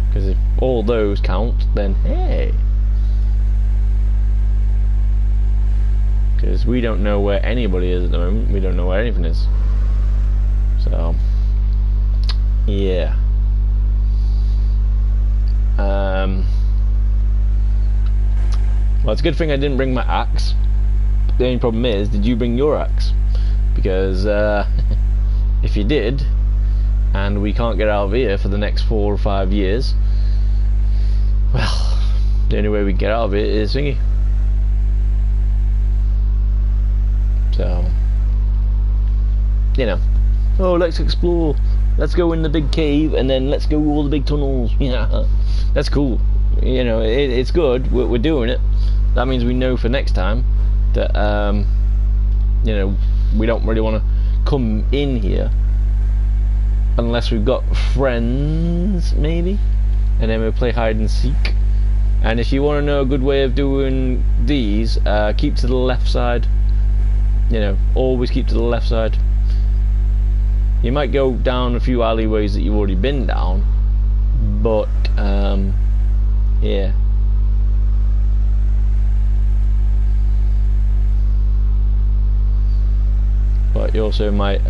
Because if all those count, then hey. Because we don't know where anybody is at the moment. We don't know where anything is. So, yeah. Well, it's a good thing I didn't bring my axe. The only problem is, did you bring your axe? Because if you did, and we can't get out of here for the next 4 or 5 years, well, the only way we can get out of it is thingy. So, you know, oh, let's explore, let's go in the big cave, and then let's go all the big tunnels. Yeah, that's cool. You know, it's good. We're doing it. That means we know for next time that you know, we don't really want to come in here unless we've got friends, maybe, and then we'll play hide and seek. And if you want to know a good way of doing these, keep to the left side. You know, always keep to the left side. You might go down a few alleyways that you've already been down, but yeah. But you also might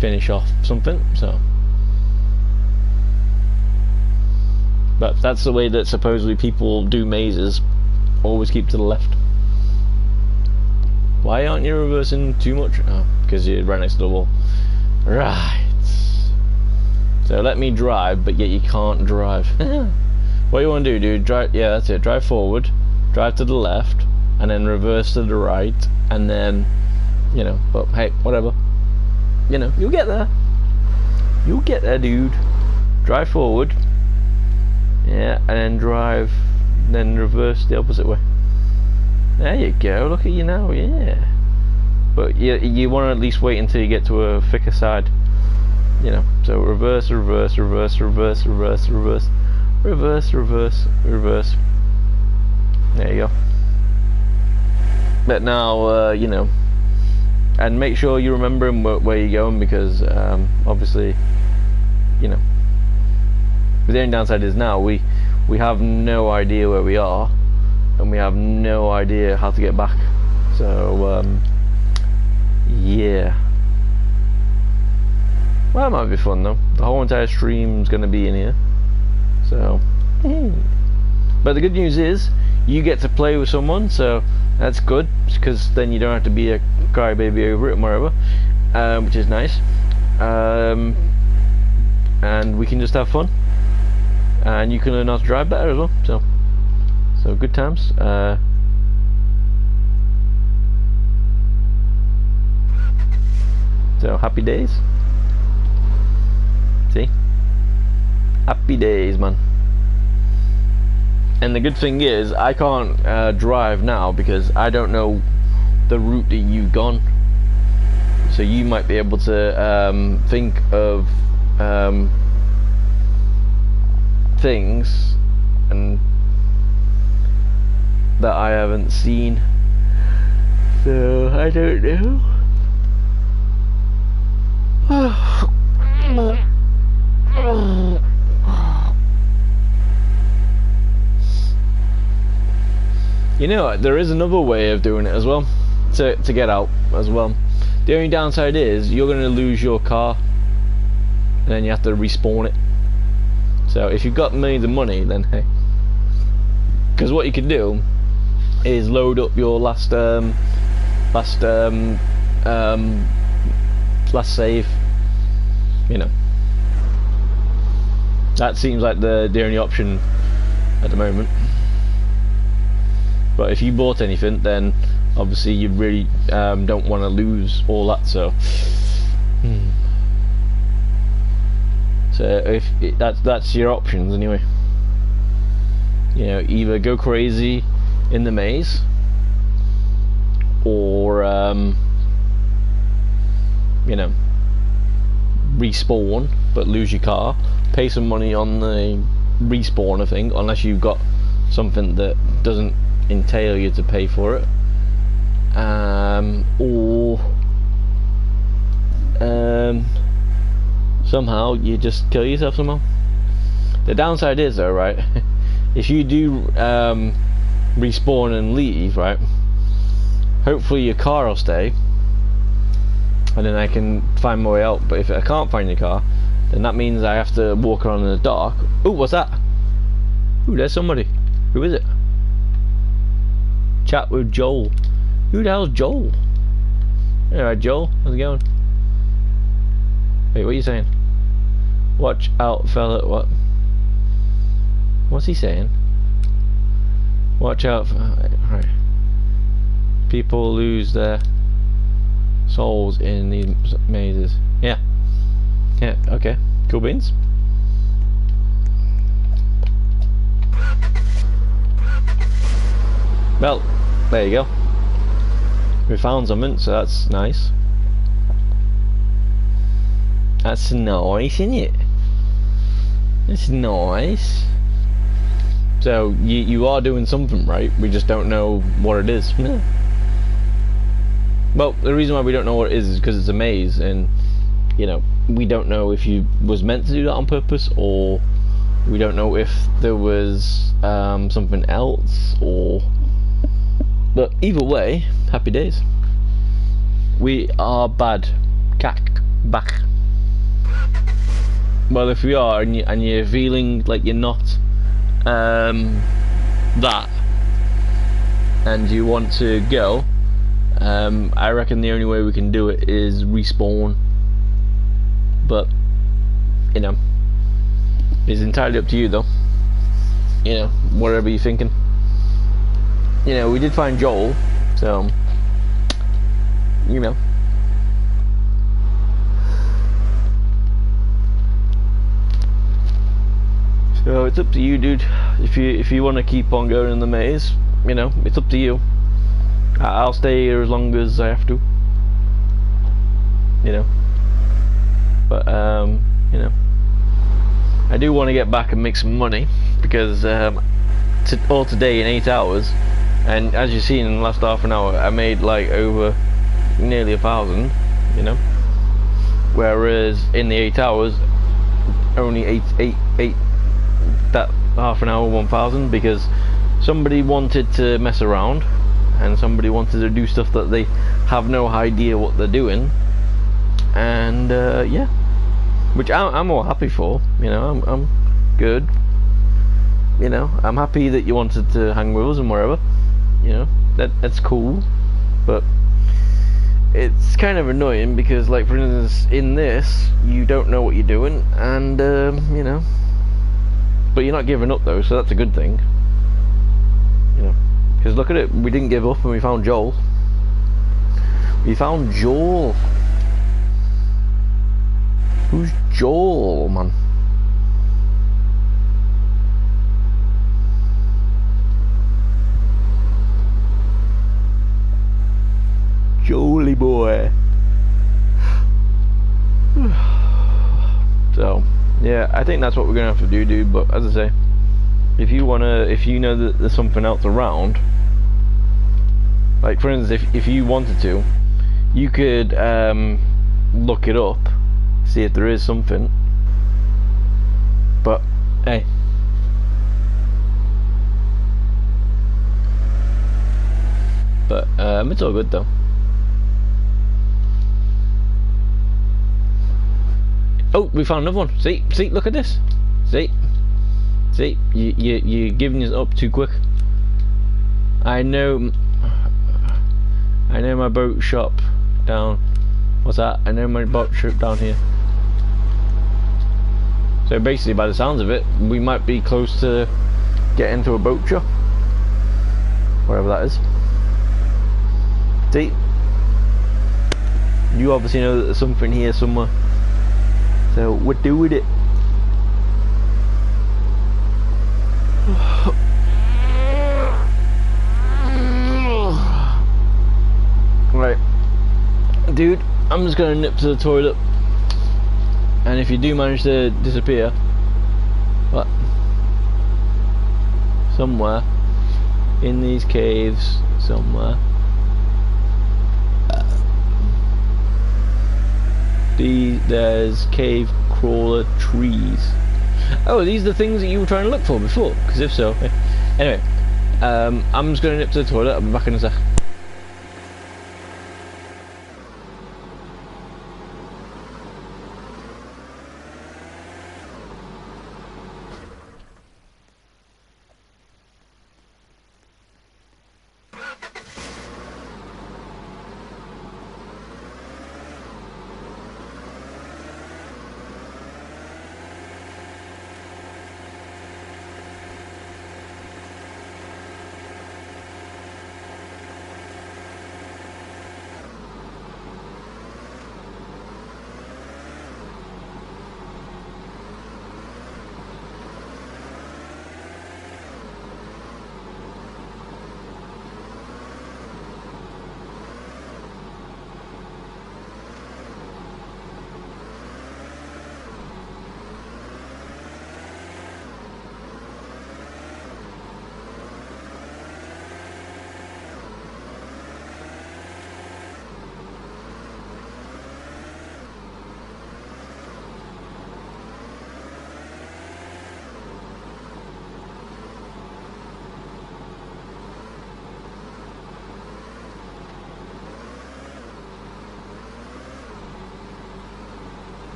finish off something, so. But that's the way that supposedly people do mazes. Always keep to the left. Why aren't you reversing too much? Oh, because you're right next to the wall. Right. So let me drive, but yet you can't drive. What you want to do, dude? Drive. Yeah, that's it. Drive forward, drive to the left, and then reverse to the right, and then, you know. But hey, whatever. You know, you'll get there. You'll get there, dude. Drive forward. Yeah, and then drive, then reverse the opposite way. There you go, look at you now, yeah. But you want to at least wait until you get to a thicker side. You know, so reverse, reverse, reverse, reverse, reverse, reverse, reverse, reverse, reverse. There you go. But now, you know, and make sure you're remembering where you're going, because obviously, you know, but the only downside is now we have no idea where we are, and we have no idea how to get back. So yeah. Well, that might be fun though. The whole entire stream's gonna be in here. So but the good news is you get to play with someone, so that's good, because then you don't have to be a crybaby over it and whatever, which is nice. And we can just have fun, and you can learn how to drive better as well. So good times. So happy days. See? Happy days, man. And the good thing is, I can't drive now because I don't know the route that you've gone. So you might be able to think of things and that I haven't seen. So I don't know. You know, there is another way of doing it as well, to get out as well. The only downside is you're going to lose your car, and then you have to respawn it. So if you've got millions of money, then hey. Because what you could do is load up your last save. You know, that seems like the only option at the moment. But if you bought anything, then obviously you really don't want to lose all that. So, so if that's your options anyway. You know, either go crazy in the maze, or you know, respawn but lose your car, pay some money on the respawn, I think, unless you've got something that doesn't entail you to pay for it, or somehow you just kill yourself somehow. The downside is though, right, if you do respawn and leave, right, hopefully your car will stay and then I can find my way out. But if I can't find your car, then that means I have to walk around in the dark. Ooh, what's that? Ooh, there's somebody. Who is it? Chat with Joel. Who the hell's Joel? Alright, Joel, how's it going? Wait, what are you saying? Watch out, fella. What? What's he saying? Watch out. Right. People lose their souls in these mazes. Yeah. Yeah, okay. Cool beans. Well, there you go. We found something, so that's nice. That's nice, isn't it? It's nice. So you are doing something right. We just don't know what it is. Well, the reason why we don't know what it is because it's a maze, and you know, we don't know if you was meant to do that on purpose, or we don't know if there was something else, or. But either way, happy days. We are bad. Back. Well, if we are, and you're feeling like you're not that, and you want to go, I reckon the only way we can do it is respawn. But you know, it's entirely up to you, though. You know, whatever you're thinking. You know, we did find Joel, so you know. So it's up to you, dude. If you want to keep on going in the maze, you know, it's up to you. I'll stay here as long as I have to. You know. But you know, I do want to get back and make some money because all today in 8 hours, and as you've seen in the last half an hour, I made like over nearly 1,000. You know. Whereas in the 8 hours, only eight. That half an hour 1,000 because somebody wanted to mess around and somebody wanted to do stuff that they have no idea what they're doing, and yeah, which I'm all happy for. You know, I'm good. You know, I'm happy that you wanted to hang with us and wherever. You know, that's cool, but it's kind of annoying because, like, for instance, in this you don't know what you're doing, and you know. But you're not giving up though, so that's a good thing. You know, because look at it, we didn't give up and we found Joel. We found Joel. Who's Joel, man? Joely boy. So. Yeah, I think that's what we're gonna have to do, dude. But as I say, if you know that there's something else around, like for instance, if you wanted to, you could look it up, see if there is something. But hey, it's all good though. Oh, we found another one. See, look at this. See, you're giving us up too quick. I know my boat shop down. What's that? I know my boat shop down here. So basically, by the sounds of it, we might be close to getting to a boat shop, wherever that is. See, you obviously know that there's something here somewhere. So we're doing it. Right, dude, I'm just gonna nip to the toilet, and if you do manage to disappear, what? somewhere in these caves somewhere. There's cave crawler trees. Oh, these are the things that you were trying to look for before, because if so, anyway, I'm just going to nip to the toilet. I'll be back in a sec.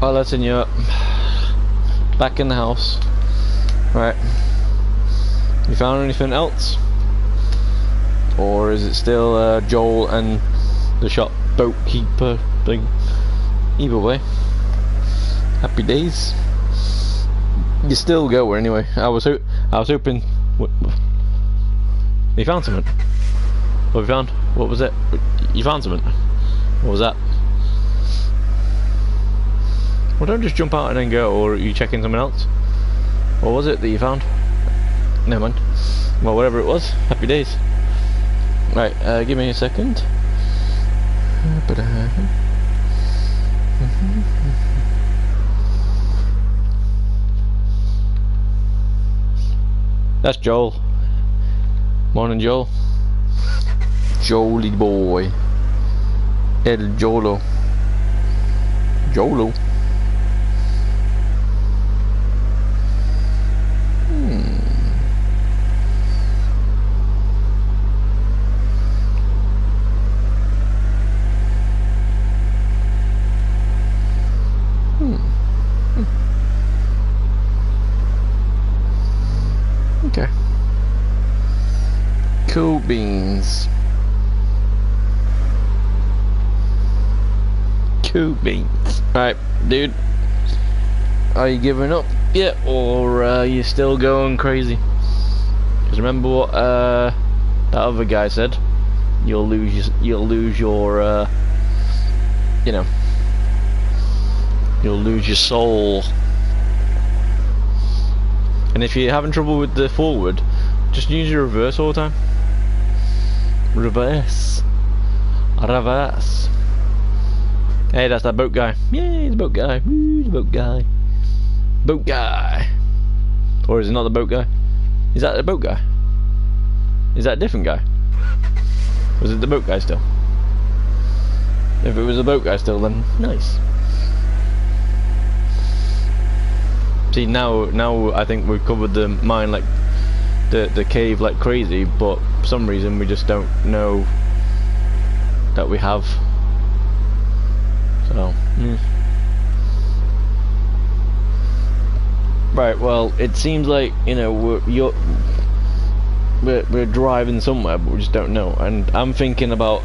Well, letting you up. Back in the house. Right. You found anything else? Or is it still Joel and the shop boat keeper thing? Either way. Happy days. You still go anyway. I was hoping. You found something. What have you found? What was it? You found something. What was that? Well, don't just jump out and then go, or are you checking something else? What was it that you found? Never mind. Well, whatever it was, happy days. Right, give me a second. That's Joel. Morning, Joel. Jolie boy. El Jolo. Jolo. Okay. Cool beans. Cool beans. Right, dude. Are you giving up yet, or are you still going crazy? Because remember what that other guy said. You'll lose your you know, you'll lose your soul. And if you're having trouble with the forward, just use your reverse all the time. Reverse. Reverse. Hey, that's that boat guy. Yay, the boat guy. Woo, the boat guy. Boat guy. Or is it not the boat guy? Is that the boat guy? Is that a different guy? Was it the boat guy still? If it was the boat guy still, then nice. See, now I think we've covered the mine, like the cave like crazy, but for some reason we just don't know that we have. So, right. Well, it seems like, you know, we're driving somewhere, but we just don't know. And I'm thinking about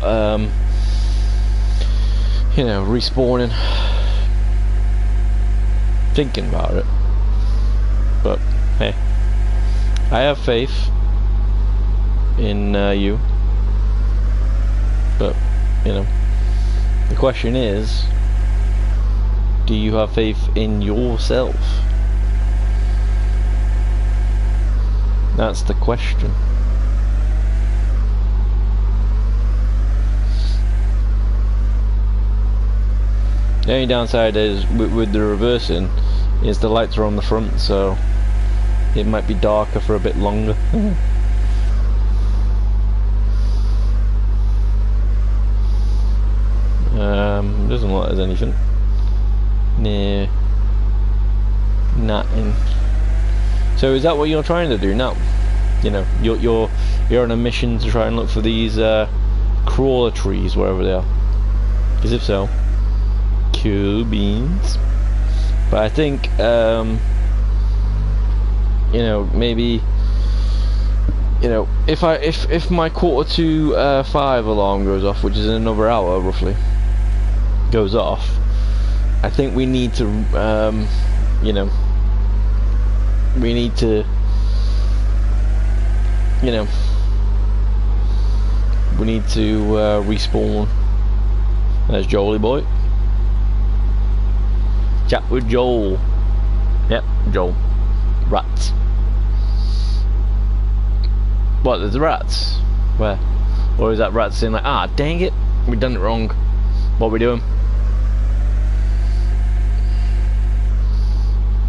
you know, respawning. Thinking about it, but hey, I have faith in you. But you know, the question is, do you have faith in yourself? That's the question. The only downside is with the reversing is the lights are on the front, so it might be darker for a bit longer. Doesn't look like there's anything. Nah. Nothing. So is that what you're trying to do now? You know, you're on a mission to try and look for these crawler trees, wherever they are. Because if so, cool beans. But I think you know, maybe, you know, if my 4:45 alarm goes off, which is in another hour roughly, goes off, I think we need to you know, we need to, you know, we need to respawn. There's Jolie boy. Chat with Joel. Yep, Joel. Rats. What, there's rats? Where? Or is that rats saying like, ah, dang it, we've done it wrong. What are we doing?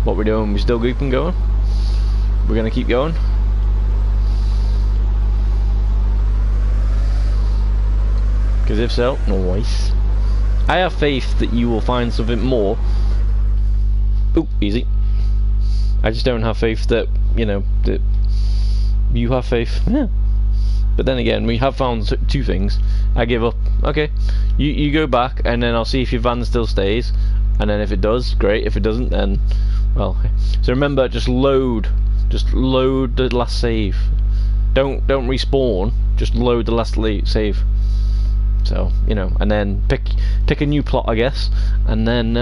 What we doing? We still keeping going? We're gonna keep going? Because if so, nice. I have faith that you will find something more. Oop, easy. I just don't have faith that, you know, that you have faith. Yeah. But then again, we have found two things. I give up. Okay, you go back, and then I'll see if your van still stays, and then if it does, great. If it doesn't, then well. So remember, just load the last save. Don't respawn. Just load the last save. So you know, and then pick a new plot, I guess, and then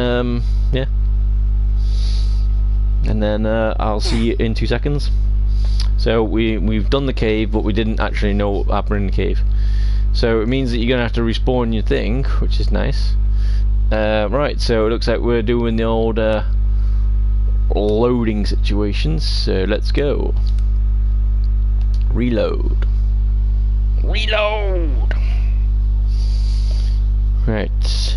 yeah, and then I'll see you in 2 seconds. So we've done the cave, but we didn't actually know what happened in the cave. So it means that you're gonna have to respawn your thing, which is nice. Right, so it looks like we're doing the old loading situations. So let's go. Reload. Reload. Right.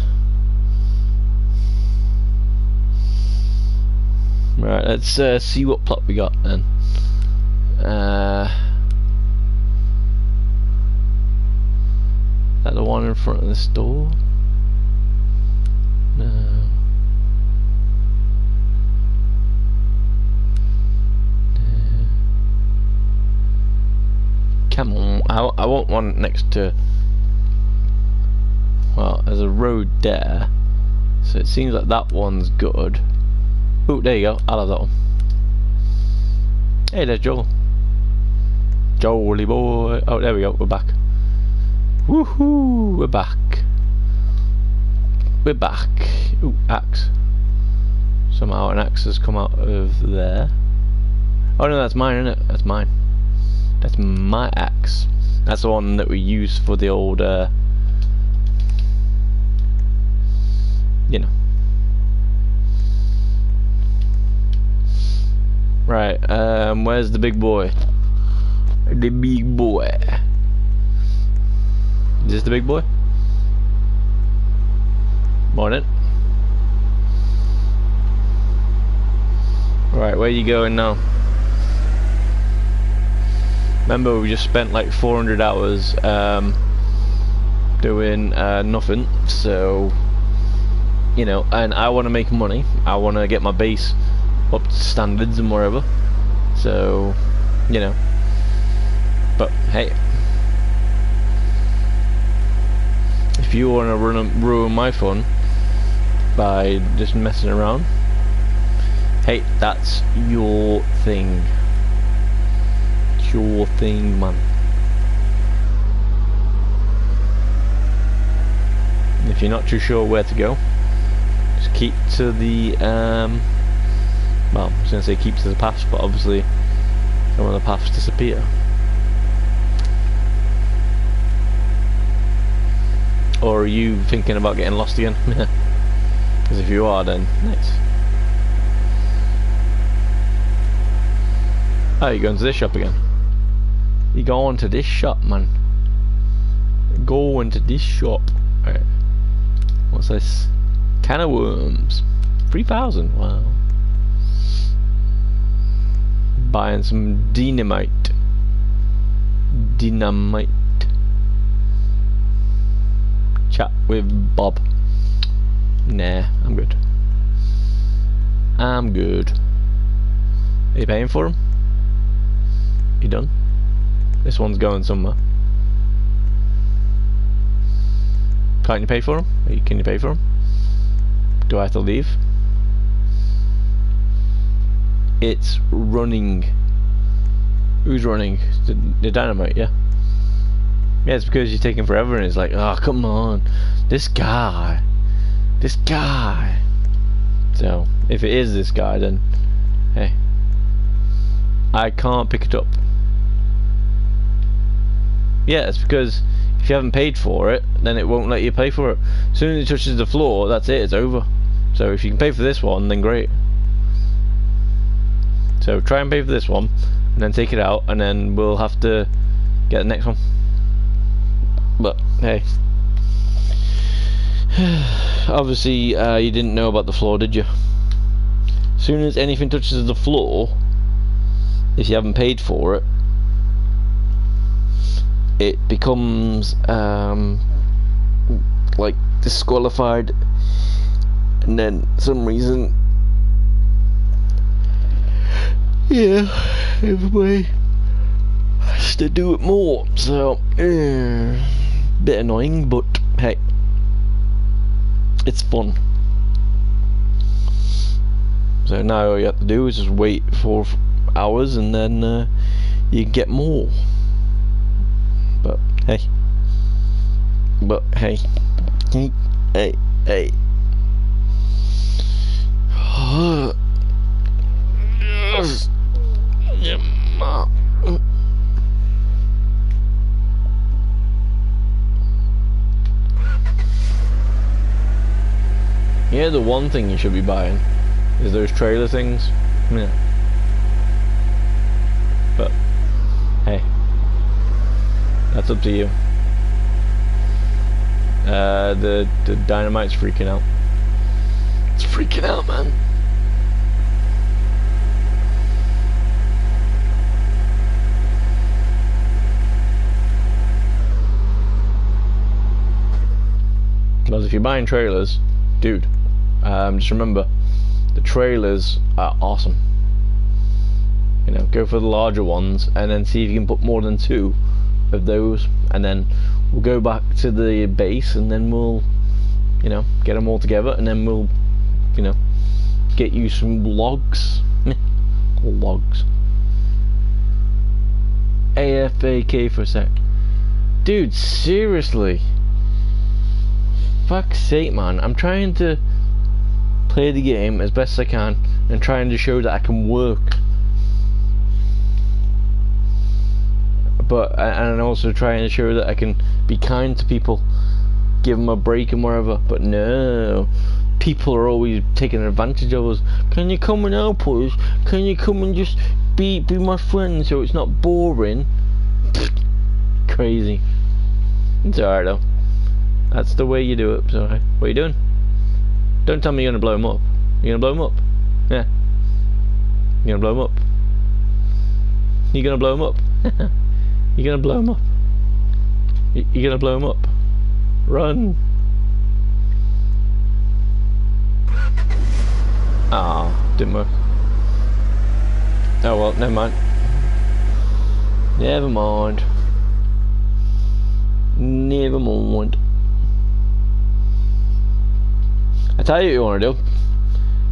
Right, let's see what plot we got then. That the one in front of the store? No. No. Come on, I want one next to. Well, there's a road there, so it seems like that one's good. Oh, there you go. I'll have that one. Hey, there's Joel. Jolie boy. Oh, there we go. We're back. Woohoo! We're back. We're back. Ooh, axe. Somehow an axe has come out of there. Oh no, that's mine, isn't it? That's mine. That's my axe. That's the one that we use for the old, you know. Right, where's the big boy? The big boy. Is this the big boy? Morning. Right, where are you going now? Remember, we just spent like 400 hours doing nothing, so you know, and I want to make money. I want to get my base up to standards and wherever, so you know. But hey, if you want to ruin my fun by just messing around, hey, that's your thing. Sure thing, man. If you're not too sure where to go, just keep to the well, I was gonna say keep to the paths, but obviously some of the paths disappear. Or are you thinking about getting lost again? Because if you are, then nice. Oh, you're going to this shop again. You going to this shop, man. Going to this shop. Alright. What's this? Can of worms. 3,000. Wow. Buying some dynamite. Dynamite. Chat with Bob. Nah, I'm good. I'm good. Are you paying for him? You done? This one's going somewhere. Can't you pay for him? Can you pay for him? Do I have to leave? It's running. Who's running? The dynamite, yeah. Yeah, it's because you're taking forever and it's like, oh, come on. This guy. This guy. So, if it is this guy, then, hey. I can't pick it up. Yeah, it's because if you haven't paid for it, then it won't let you pay for it. As soon as it touches the floor, that's it, it's over. So if you can pay for this one, then great. So try and pay for this one, and then take it out, and then we'll have to get the next one. But, hey. Obviously, you didn't know about the floor, did you? As soon as anything touches the floor, if you haven't paid for it, it becomes like disqualified, and then some reason, yeah, everybody has to do it more. So bit annoying, but hey, it's fun. So now all you have to do is just wait for hours, and then you get more. But hey, hey. Yeah, the one thing you should be buying is those trailer things. Yeah. But hey, that's up to you. The dynamite's freaking out. It's freaking out, man. Because if you're buying trailers, dude, just remember, the trailers are awesome. You know, go for the larger ones, and then see if you can put more than 2 of those, and then we'll go back to the base, and then we'll, you know, get them all together, and then we'll, you know, get you some logs. Logs. AFAK for a sec. Dude, seriously. Fuck's sake, man. I'm trying to play the game as best I can and trying to show that I can work. But, and also trying to show that I can be kind to people, give them a break and wherever. But no, people are always taking advantage of us. Can you come and help us? Can you come and just be my friend so it's not boring? Crazy. It's alright though. That's the way you do it. So what are you doing? Don't tell me you're gonna blow him up. You're gonna blow him up? Yeah. You're gonna blow him up? You're gonna blow him up? You're gonna blow him up? You're gonna blow him up? Run! Ah, didn't work. Oh well, never mind. Never mind. Never mind. I tell you what you want to do.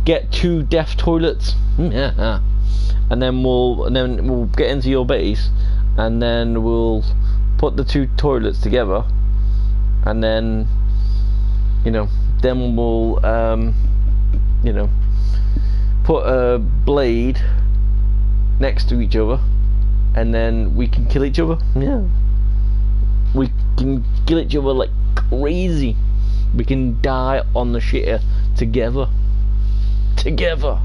Get 2 deaf toilets, and then we'll get into your base, and then we'll put the two toilets together, and then then we'll put a blade next to each other, and then we can kill each other. Yeah, we can kill each other like crazy. We can die on the shitter together. Together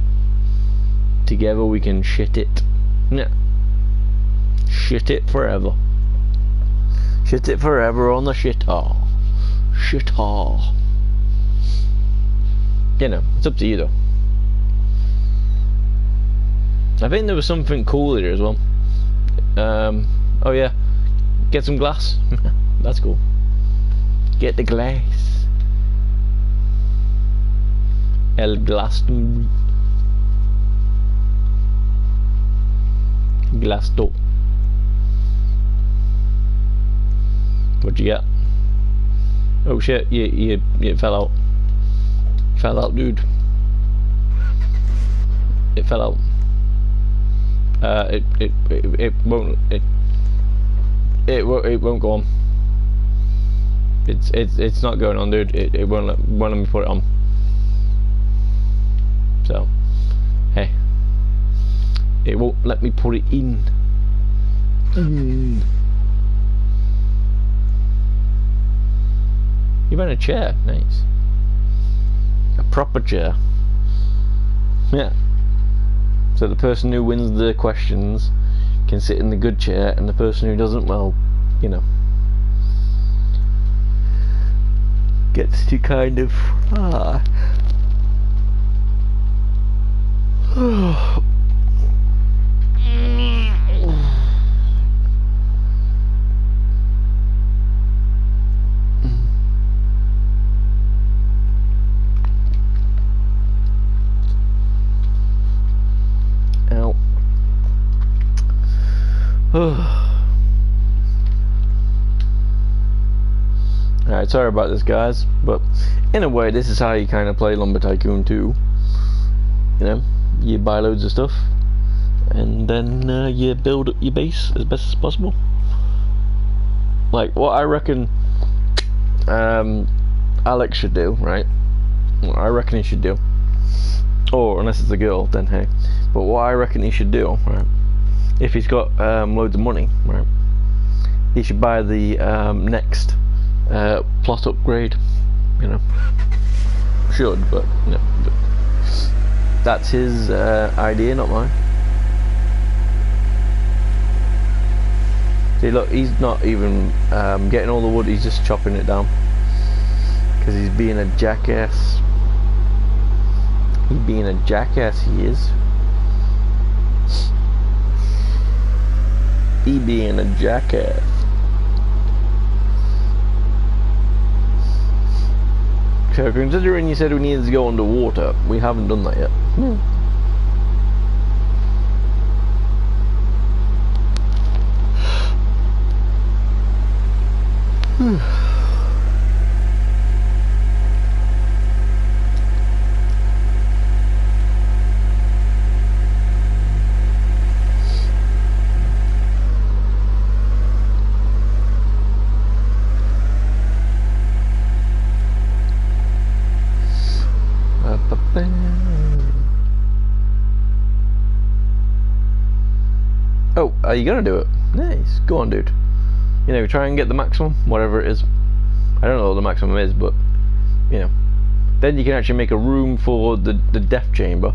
we can shit it. Yeah, shit it forever. Shit it forever on the shitter. Shitter. It's up to you though. I think there was something cool here as well. Oh yeah, get some glass. That's cool. Get the glass. El Glasto. Glasto. What'd you get? Oh shit! You fell out. Fell out, dude. It fell out. It won't go on. It's not going on, dude. It won't let me put it on. So, hey, it won't let me put it in. You found a chair, nice. A proper chair. Yeah. So the person who wins the questions can sit in the good chair, and the person who doesn't, well, gets to kind of Alright, sorry about this guys, but in a way this is how you kind of play Lumber Tycoon 2. You buy loads of stuff and then you build up your base as best as possible. Like what I reckon Alex should do, right? What I reckon he should do, or unless it's a girl then hey, but what I reckon he should do, right, if he's got loads of money, right, he should buy the next plot upgrade. Should, but but that's his idea, not mine. See, look, he's not even getting all the wood, he's just chopping it down because he's being a jackass. He's being a jackass, he is. He being a jackass. So considering you said we needed to go underwater, we haven't done that yet. Oh, are you gonna do it? Nice, go on dude. Try and get the maximum, whatever it is. I don't know what the maximum is, but then you can actually make a room for the death chamber,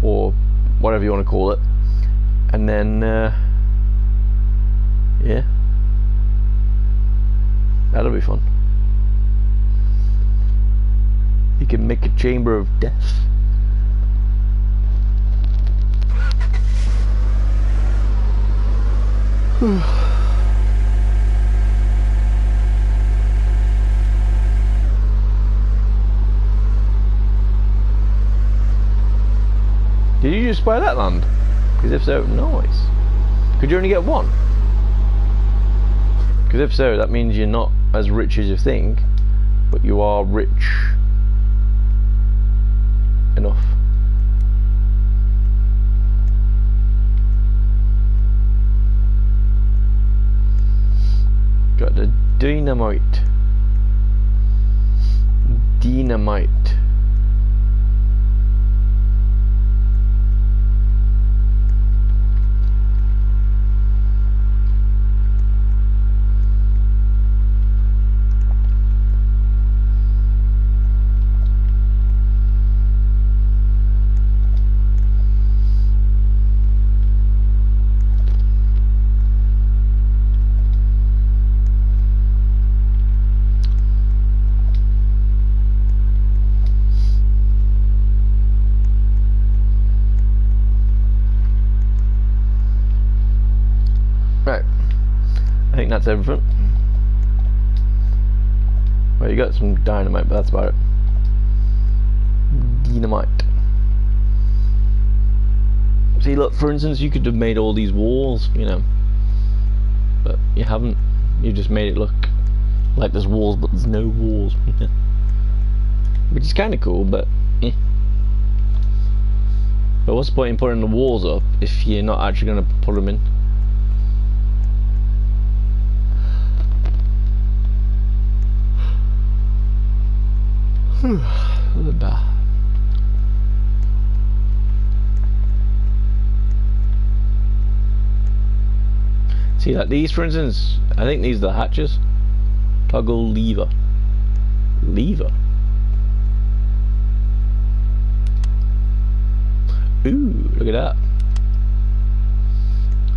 or whatever you want to call it, and then yeah, that'll be fun. You can make a chamber of death. Did you just buy that land? Because if so, nice. Could you only get one? Because if so, that means you're not as rich as you think, but you are rich enough. Dynamite. Dynamite. Right, I think that's everything. Well, you got some dynamite, but that's about it. Dynamite. See, look, for instance, you could have made all these walls, you know, but you haven't. You just made it look like there's walls, but there's no walls. Which is kind of cool, but eh. But what's the point in putting the walls up if you're not actually going to put them in? See, like these, for instance, I think these are the hatches. Toggle lever. Lever. Ooh, look at that.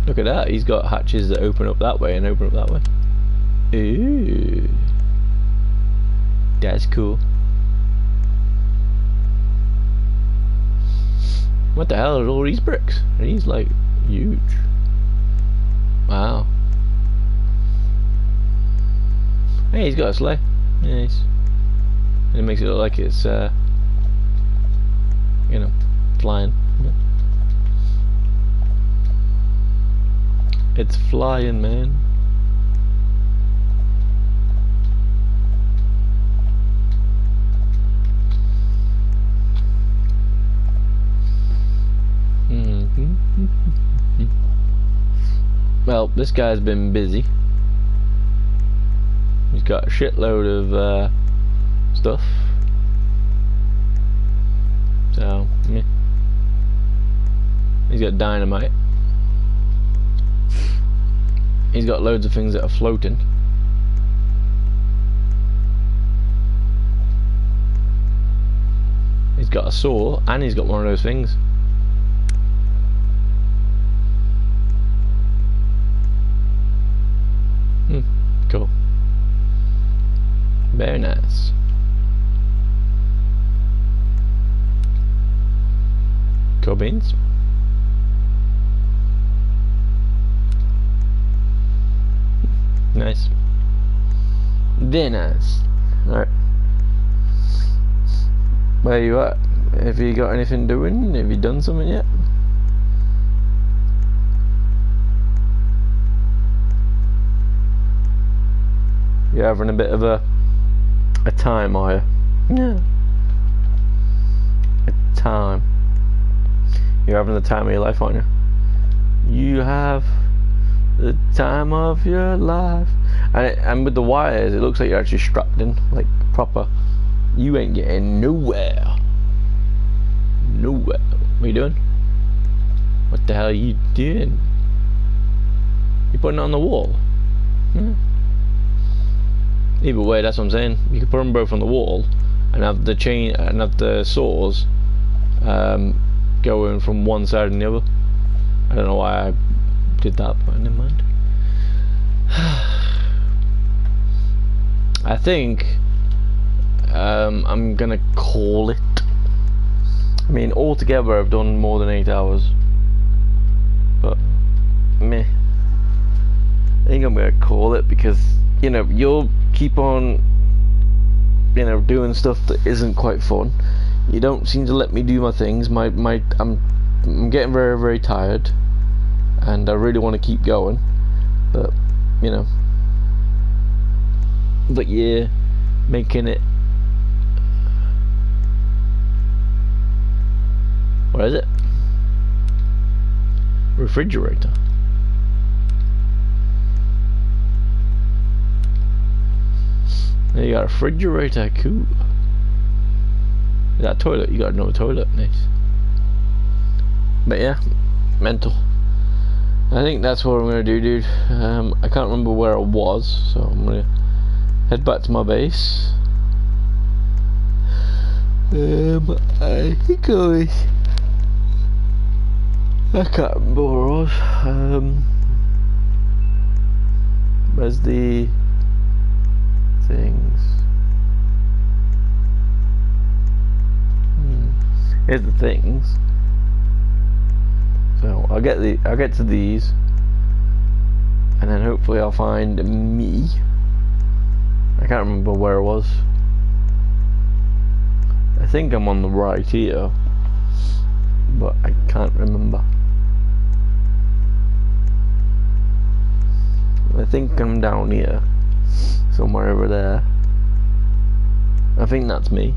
Look at that. He's got hatches that open up that way and open up that way. Ooh. That's cool. What the hell are all these bricks? These like huge. Wow. Hey, he's got a sleigh. Nice. And it makes it look like it's you know, flying. It's flying, man. Well, this guy's been busy. He's got a shitload of stuff. So, yeah. He's got dynamite. He's got loads of things that are floating. He's got a saw, and he's got one of those things. Cool. Very nice. Cool beans. Nice. Very nice. Alright. Where you at? Have you got anything doing? Have you done something yet? You're having a bit of a time, are you? Yeah. A time. You're having the time of your life, aren't you? You have the time of your life. And with the wires, it looks like you're actually strapped in, like proper. You ain't getting nowhere. Nowhere. What are you doing? What the hell are you doing? You putting it on the wall? Hmm. Either way, that's what I'm saying. You could put them both on the wall and have the chain and have the saws going from one side and the other. I don't know why I did that, but never mind. I think I'm gonna call it. I mean, altogether I've done more than 8 hours, but meh. I think I'm gonna call it because, you know, you'll keep on, you know, doing stuff that isn't quite fun. You don't seem to let me do my things. I'm getting very, very tired, and I really want to keep going, but you know. But yeah, making it. What is it? Refrigerator. You got a refrigerator, cool. That toilet, you got no toilet, nice. But yeah, mental. I think that's what I'm gonna do, dude. I can't remember where I was, so I'm gonna head back to my base. I think I can't remember where I was. Where's the things? Here's the things. So I'll get to these, and then hopefully I'll find me. I can't remember where I was. I think I'm on the right here, but I can't remember. I think I'm down here, somewhere over there. I think that's me.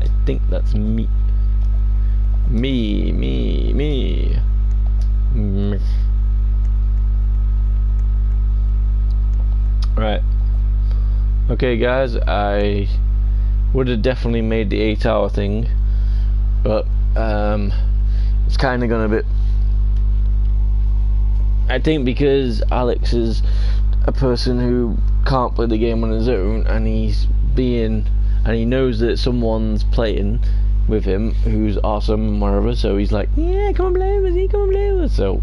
I think that's me. Me. Right. Okay, guys, I would have definitely made the 8-hour thing, but it's kind of gonna be. I think because Alex is a person who can't play the game on his own, and he knows that someone's playing with him who's awesome and whatever, so he's like, yeah, come and play with me, come and play with us. So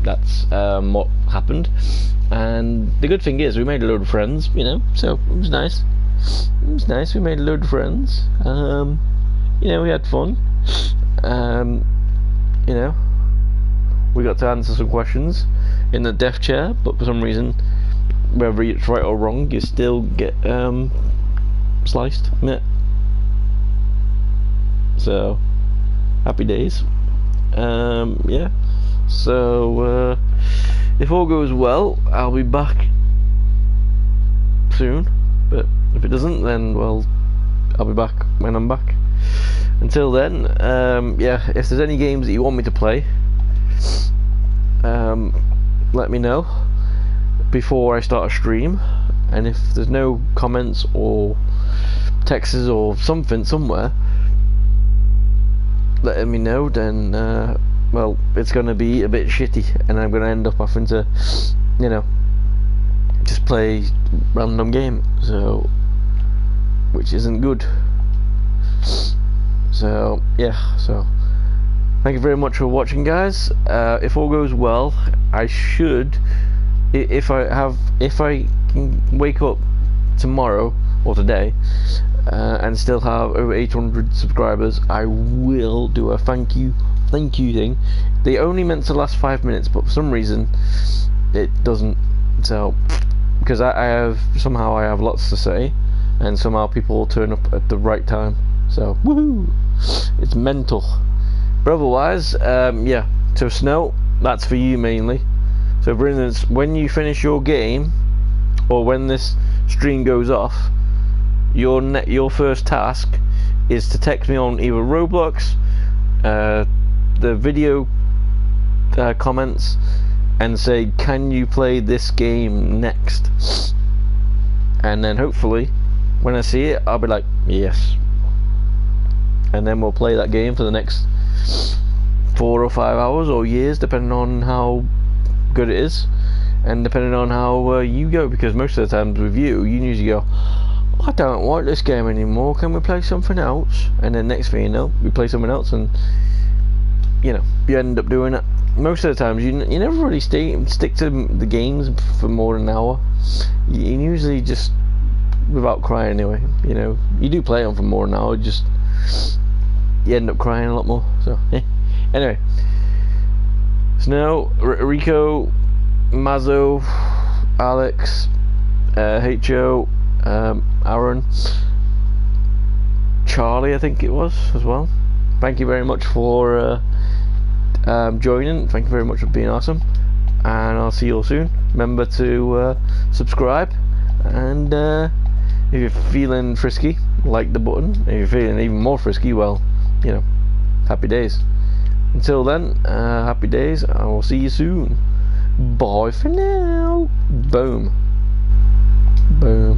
that's what happened. And the good thing is we made a load of friends, you know, so it was nice. We made a load of friends. You know, we had fun. You know, we got to answer some questions in the death chair, but for some reason, whether it's right or wrong, you still get sliced. Yeah. So happy days. Yeah. So if all goes well, I'll be back soon. But if it doesn't, then well, I'll be back when I'm back. Until then, yeah. If there's any games that you want me to play, let me know before I start a stream. And if there's no comments or texts or something somewhere letting me know, then well, it's gonna be a bit shitty, and I'm gonna end up having to, you know, just play random game, so which isn't good. So yeah, so thank you very much for watching, guys. If all goes well, I should, if I can wake up tomorrow or today and still have over 800 subscribers, I will do a thank you thing. They only meant to last 5 minutes, but for some reason it doesn't. So because I have lots to say, and somehow people will turn up at the right time. So woohoo! It's mental. But otherwise, yeah. So Snow, that's for you mainly. So for instance, when you finish your game, or when this stream goes off, your first task is to text me on either Roblox, the video comments, and say, can you play this game next? And then hopefully when I see it, I'll be like, yes, and then we'll play that game for the next 4 or 5 hours or years, depending on how good it is, and depending on how you go, because most of the times with you usually go, I don't like this game anymore, can we play something else? And then next thing you know, we play something else, and you know, you end up doing it. Most of the times you never really stick to the games for more than an hour. You usually just, without crying anyway, you know, you do play them for more than an hour, just you end up crying a lot more. So yeah. Anyway, Snow, Rico, Mazzo, Alex, HO, Aaron, Charlie, I think it was as well. Thank you very much for joining. Thank you very much for being awesome, and I'll see you all soon. Remember to subscribe, and if you're feeling frisky, like the button. If you're feeling even more frisky, well, you know, happy days. Until then, happy days. I will see you soon. Bye for now. Boom. Boom.